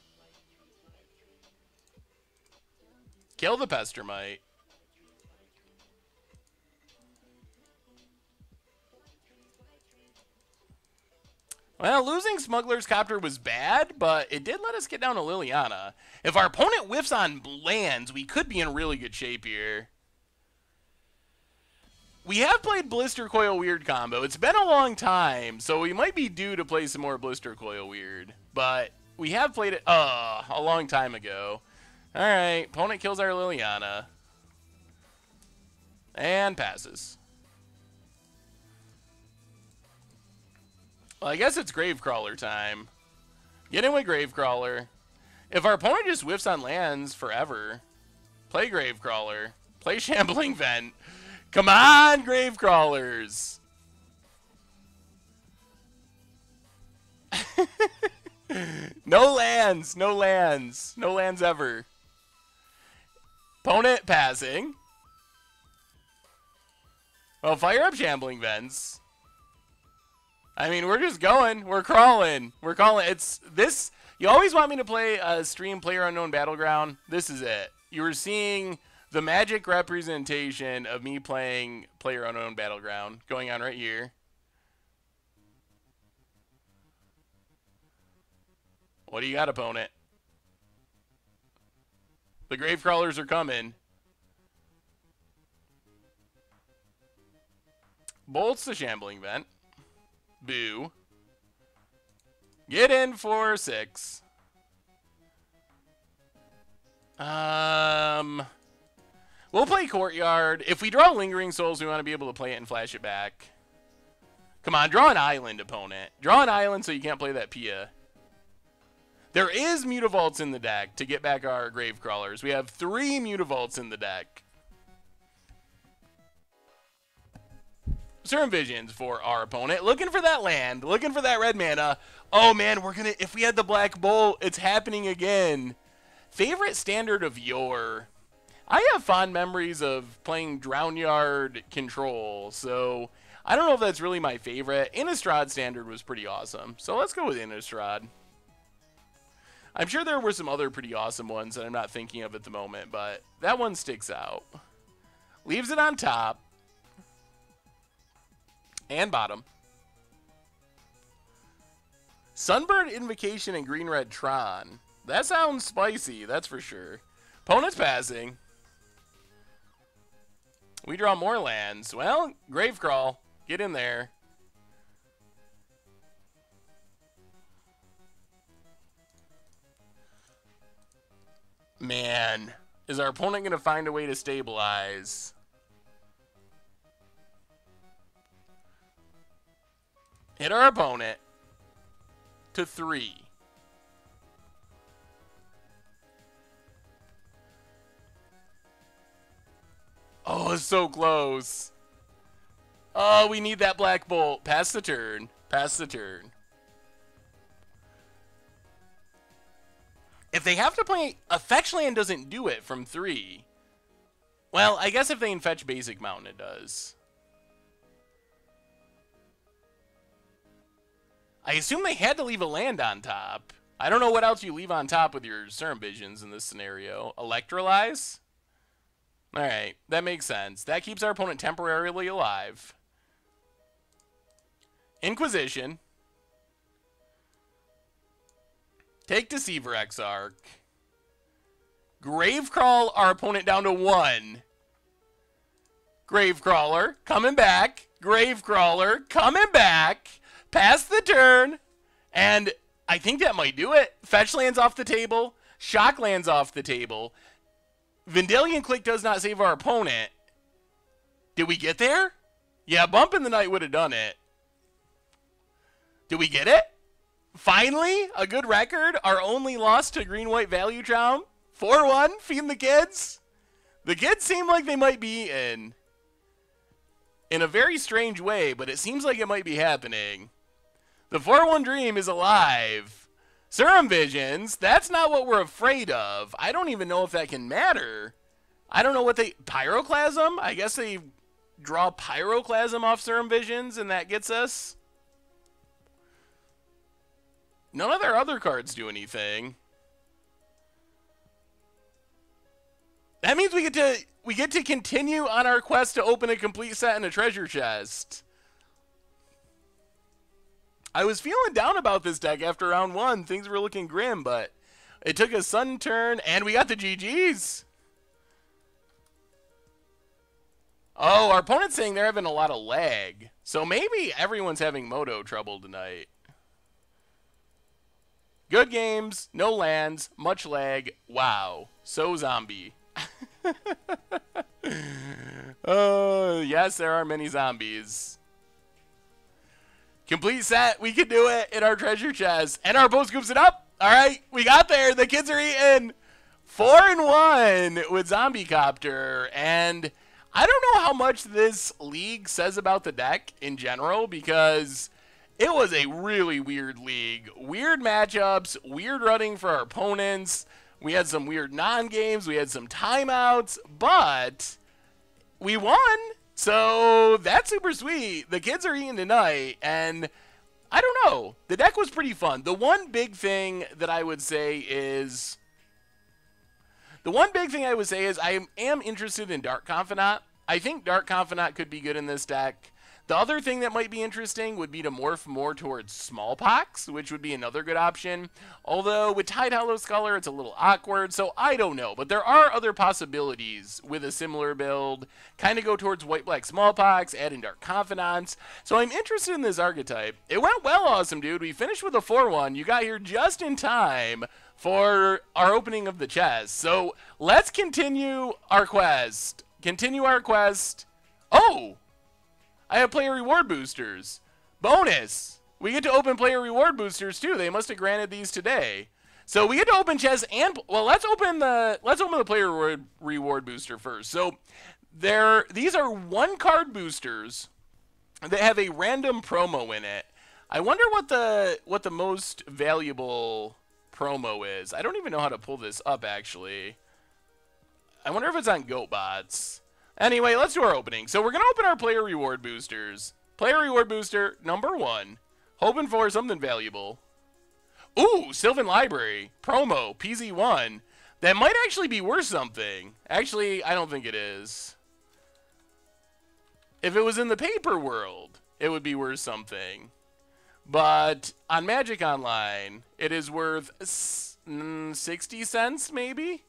Kill the Pestermite. Well, losing Smuggler's Copter was bad, but it did let us get down to Liliana. If our opponent whiffs on lands, we could be in really good shape here. We have played Blister Coil Weird combo. It's been a long time, so we might be due to play some more Blister Coil Weird. But we have played it a long time ago. Alright, opponent kills our Liliana. And passes. Well, I guess it's Gravecrawler time. Get in with Gravecrawler. If our opponent just whiffs on lands forever, play Gravecrawler. Play Shambling Vent. Come on, Gravecrawlers! No lands, no lands. No lands ever. Opponent passing. Well, fire up Shambling Vents. I mean, we're just going. We're crawling. We're calling. It's this. You always want me to play a stream PlayerUnknown Battleground. This is it. You were seeing the magic representation of me playing PlayerUnknown Battleground going on right here. What do you got, opponent? The Gravecrawlers are coming. Bolts the Shambling Vent. Boo. Get in for 6. We'll play Courtyard. If we draw Lingering Souls, we want to be able to play it and flash it back. Come on, draw an island, opponent. Draw an island so you can't play that Pia. There is Mutavaults in the deck to get back our Gravecrawlers. We have 3 Mutavaults in the deck. Serum Visions for our opponent. Looking for that land. Looking for that red mana. Oh, man, we're going to... If we had the Black Bolt, it's happening again. Favorite standard of yore. I have fond memories of playing Drownyard Control, so I don't know if that's really my favorite. Innistrad standard was pretty awesome, so let's go with Innistrad. I'm sure there were some other pretty awesome ones that I'm not thinking of at the moment, but that one sticks out. Leaves it on top and bottom. Sunbird Invocation and Green-Red Tron. That sounds spicy, that's for sure. Opponent's passing. We draw more lands. Well, Gravecrawl. Get in there. Man, is our opponent going to find a way to stabilize? Hit our opponent to 3. Oh, it's so close. Oh, we need that Black Bolt. Pass the turn. Pass the turn. If they have to play... A fetch land doesn't do it from 3. Well, I guess if they fetch Basic Mountain, it does. I assume they had to leave a land on top. I don't know what else you leave on top with your Serum Visions in this scenario. Electrolyze? Alright, that makes sense. That keeps our opponent temporarily alive. Inquisition. Take Deceiver Exarch. Gravecrawl our opponent down to 1. Gravecrawler, coming back. Gravecrawler, coming back. Pass the turn. And I think that might do it. Fetch lands off the table. Shock lands off the table. Vendilion Clique does not save our opponent. Did we get there? Yeah, Bump in the Night would have done it. Did we get it? Finally, a good record. Our only loss to Green-White Value Drown. 4-1, feeding the kids. The kids seem like they might be in a very strange way, but it seems like it might be happening. The 4-1 dream is alive. Serum Visions, that's not what we're afraid of. I don't even know if that can matter. I don't know what they... Pyroclasm? I guess they draw Pyroclasm off Serum Visions, and that gets us. None of their other cards do anything. That means we get to continue on our quest to open a complete set and a treasure chest. I was feeling down about this deck after round 1. Things were looking grim, but it took a Sun turn, and we got the GGs. Oh, our opponent's saying they're having a lot of lag. So maybe everyone's having Moto trouble tonight. Good games, no lands, much lag. Wow, so zombie. Oh, yes, there are many zombies. Complete set, we can do it in our treasure chest. And our opponent scoops it up. All right, we got there. The kids are eating. 4-1 with Zombie Copter. And I don't know how much this league says about the deck in general, because it was a really weird league. Weird matchups, weird running for our opponents. We had some weird non-games. We had some timeouts, but we won. So that's super sweet. The kids are eating tonight, and I don't know. The deck was pretty fun. The one big thing that I would say is... I am interested in Dark Confidant. I think Dark Confidant could be good in this deck. The other thing that might be interesting would be to morph more towards Smallpox, which would be another good option. Although with Tide Hollow Scholar, it's a little awkward, so I don't know. But there are other possibilities with a similar build. Kind of go towards White-Black Smallpox, add in Dark Confidants. So I'm interested in this archetype. It went well, awesome dude. We finished with a 4-1. You got here just in time for our opening of the chest. So let's continue our quest. Oh! I have player reward boosters. Bonus! We get to open player reward boosters too. They must have granted these today. So we get to open chests and, well, let's open the player reward booster first. So these are 1-card boosters that have a random promo in it. I wonder what the most valuable promo is. I don't even know how to pull this up, actually. I wonder if it's on GoatBots. Anyway, let's do our opening. So we're going to open our player reward boosters. Player reward booster number 1. Hoping for something valuable. Ooh, Sylvan Library. Promo, PZ1. That might actually be worth something. Actually, I don't think it is. If it was in the paper world, it would be worth something. But on Magic Online, it is worth 60 cents, maybe?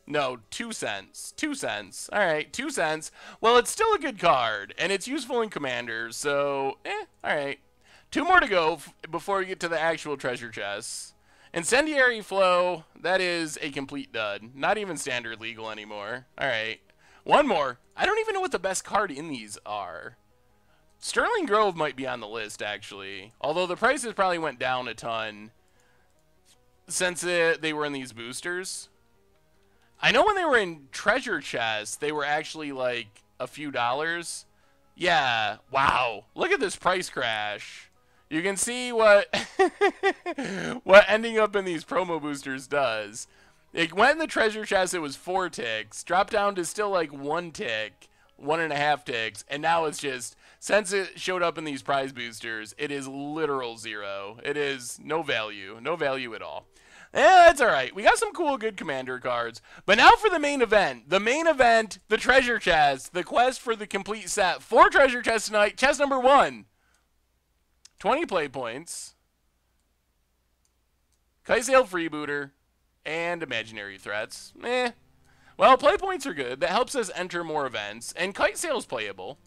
No, 2 cents. 2 cents. All right, 2 cents. Well, it's still a good card, and it's useful in Commanders, so, all right. 2 more to go before we get to the actual treasure chests. Incendiary Flow, that is a complete dud. Not even standard legal anymore. All right. 1 more. I don't even know what the best card in these are. Sterling Grove might be on the list, actually. Although the prices probably went down a ton since they were in these boosters. I know when they were in treasure chests, they were actually like a few dollars. Yeah, wow. Look at this price crash. You can see what what ending up in these promo boosters does. It went in the treasure chest, it was 4 ticks, dropped down to still like 1 tick, 1.5 ticks, and now it's just, since it showed up in these prize boosters, it is literal 0. It is no value at all. That's alright. We got some cool, good Commander cards. But now for the main event. The main event, the treasure chest, the quest for the complete set. 4 treasure chests tonight. Chest number 1. 20 play points. Kite Sail Freebooter. And Imaginary Threats. Well, play points are good. That helps us enter more events. And Kite Sail's playable.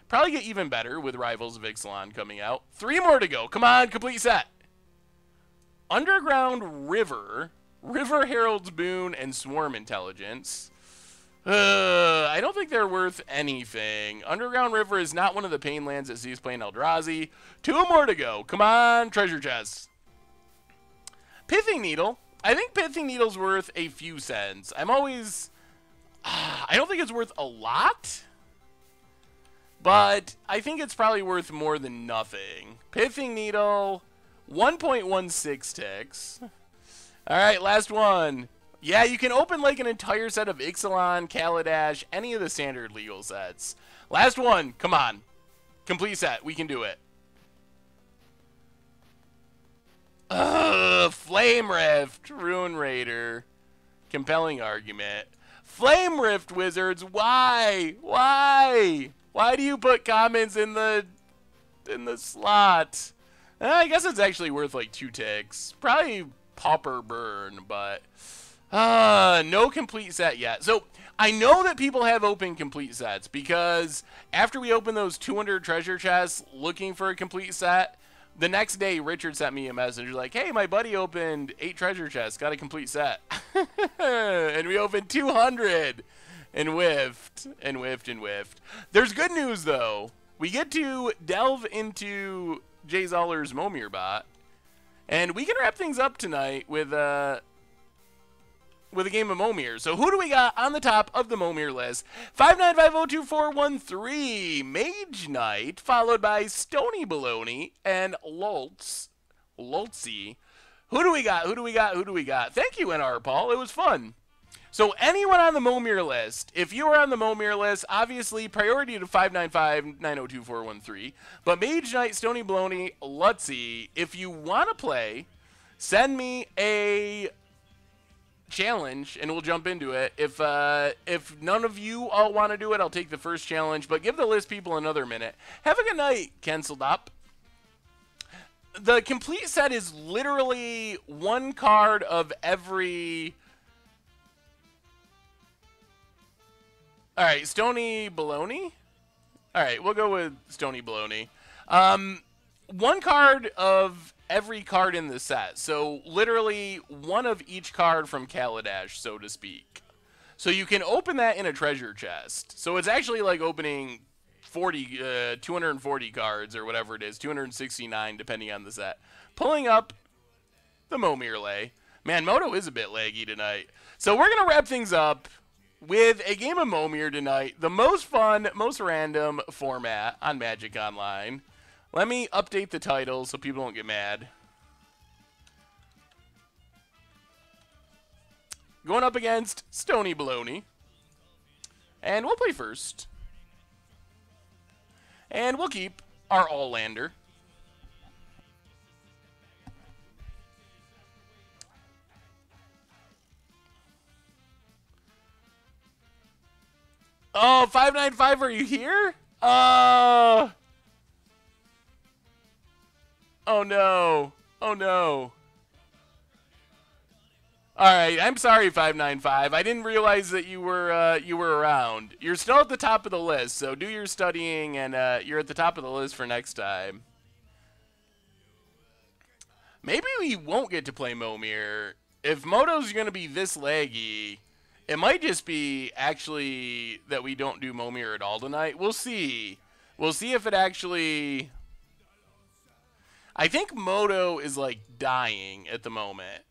Probably get even better with Rivals of Ixalan coming out. 3 more to go. Come on, complete set. Underground River, River Herald's Boon, and Swarm Intelligence. I don't think they're worth anything. Underground River is not one of the pain lands that sees playing Eldrazi. 2 more to go. Come on, treasure chests. Pithing Needle. I think Pithing Needle's worth a few cents. I don't think it's worth a lot, but I think it's probably worth more than nothing. Pithing Needle, 1.16 ticks. All right, last one. Yeah, you can open like an entire set of Ixalan, Kaladesh, any of the standard legal sets. Last one. Come on. Complete set. We can do it. Flame Rift, Ruin Raider. Compelling argument. Flame Rift, Wizards. Why? Why? Why do you put comments in the slot? I guess it's actually worth like 2 ticks. Probably Pauper Burn, but no complete set yet. So I know that people have opened complete sets because after we open those 200 treasure chests looking for a complete set, the next day Richard sent me a message like, hey, my buddy opened 8 treasure chests, got a complete set. And we opened 200 and whiffed and whiffed and whiffed. There's good news though. We get to delve into Jay Zoller's Momir bot, and we can wrap things up tonight with a game of Momir. So who do we got on the top of the Momir list? 595024113, Mage Knight, followed by Stony Baloney and Lultzy. Who do we got? Who do we got? Who do we got? Thank you, NR Paul. It was fun. So anyone on the Momir list, if you are on the Momir list, obviously priority to 595902413. But Mage Knight, Stony Baloney, Lutzy, if you want to play, send me a challenge and we'll jump into it. If none of you all want to do it, I'll take the first challenge, but give the list people another minute. Have a good night, canceled up. The complete set is literally 1 card of every... Alright, Stony Baloney? Alright, we'll go with Stony Baloney. 1 card of every card in the set. So literally 1 of each card from Kaladesh, so to speak. So you can open that in a treasure chest. So it's actually like opening 240 cards or whatever it is, 269 depending on the set. Pulling up the Momir lay. Man, Moto is a bit laggy tonight. So we're going to wrap things up with a game of Momir tonight. The most fun, most random format on Magic Online. Let me update the title so people don't get mad. Going up against Stony Baloney. And we'll play first. And we'll keep our All-Lander. Oh, 595, are you here? Oh no. Oh no. Alright, I'm sorry, 595. I didn't realize that you were around. You're still at the top of the list, so do your studying, and you're at the top of the list for next time. Maybe we won't get to play Momir. If Moto's going to be this laggy, it might just be actually that we don't do Momir at all tonight. We'll see. We'll see if it actually... I think Moto is, like, dying at the moment.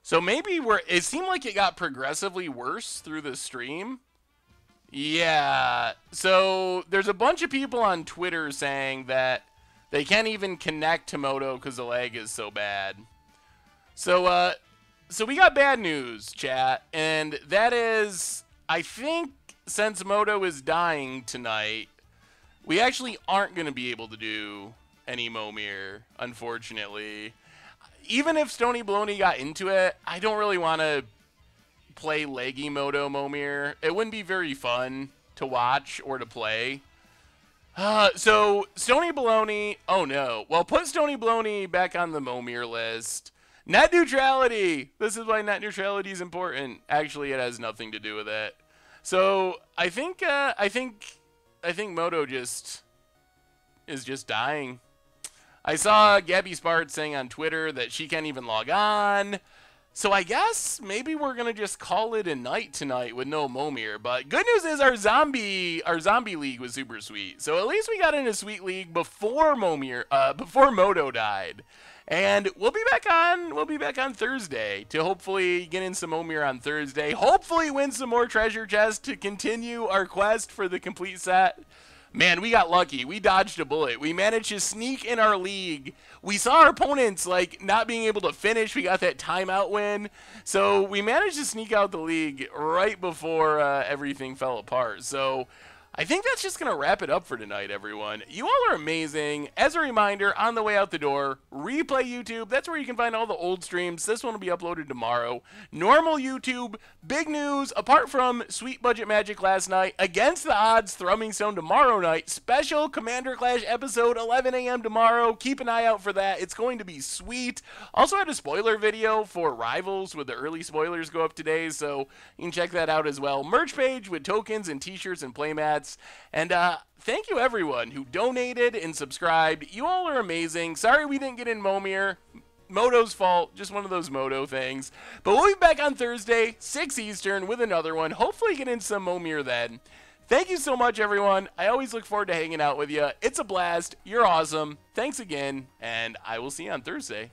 So maybe it seemed like it got progressively worse through the stream. Yeah. So there's a bunch of people on Twitter saying that they can't even connect to Moto because the lag is so bad. So we got bad news, chat. And that is, I think since Moto is dying tonight, we actually aren't going to be able to do any Momir, unfortunately. Even if Stony Baloney got into it, I don't really want to play leggy Moto Momir. It wouldn't be very fun to watch or to play. So, Stony Baloney, oh no. Well, put Stony Baloney back on the Momir list. Net neutrality! This is why net neutrality is important. Actually, it has nothing to do with it. So, I think Moto is just dying. I saw Gabby Spart saying on Twitter that she can't even log on. So I guess maybe we're going to just call it a night tonight with no Momir. But good news is our zombie league was super sweet. So at least we got in a sweet league before before Moto died. And we'll be back on Thursday to hopefully get in some Momir on Thursday. Hopefully win some more treasure chests to continue our quest for the complete set. Man, we got lucky. We dodged a bullet. We managed to sneak in our league. We saw our opponents, like, not being able to finish. We got that timeout win. So we managed to sneak out the league right before everything fell apart. So I think that's just going to wrap it up for tonight, everyone. You all are amazing. As a reminder, on the way out the door, replay YouTube. That's where you can find all the old streams. This one will be uploaded tomorrow. Normal YouTube. Big news, apart from Sweet Budget Magic last night, Against the Odds, Thrumming Stone tomorrow night. Special Commander Clash episode, 11 a.m. tomorrow. Keep an eye out for that. It's going to be sweet. Also had a spoiler video for Rivals with the early spoilers go up today, so you can check that out as well. Merch page with tokens and t-shirts and playmats. And thank you everyone who donated and subscribed. You all are amazing. Sorry we didn't get in Momir. Moto's fault. Just one of those Moto things. But we'll be back on Thursday, 6 Eastern, with another one. Hopefully get in some Momir then. Thank you so much, everyone. I always look forward to hanging out with you. It's a blast. You're awesome. Thanks again, and I will see you on Thursday.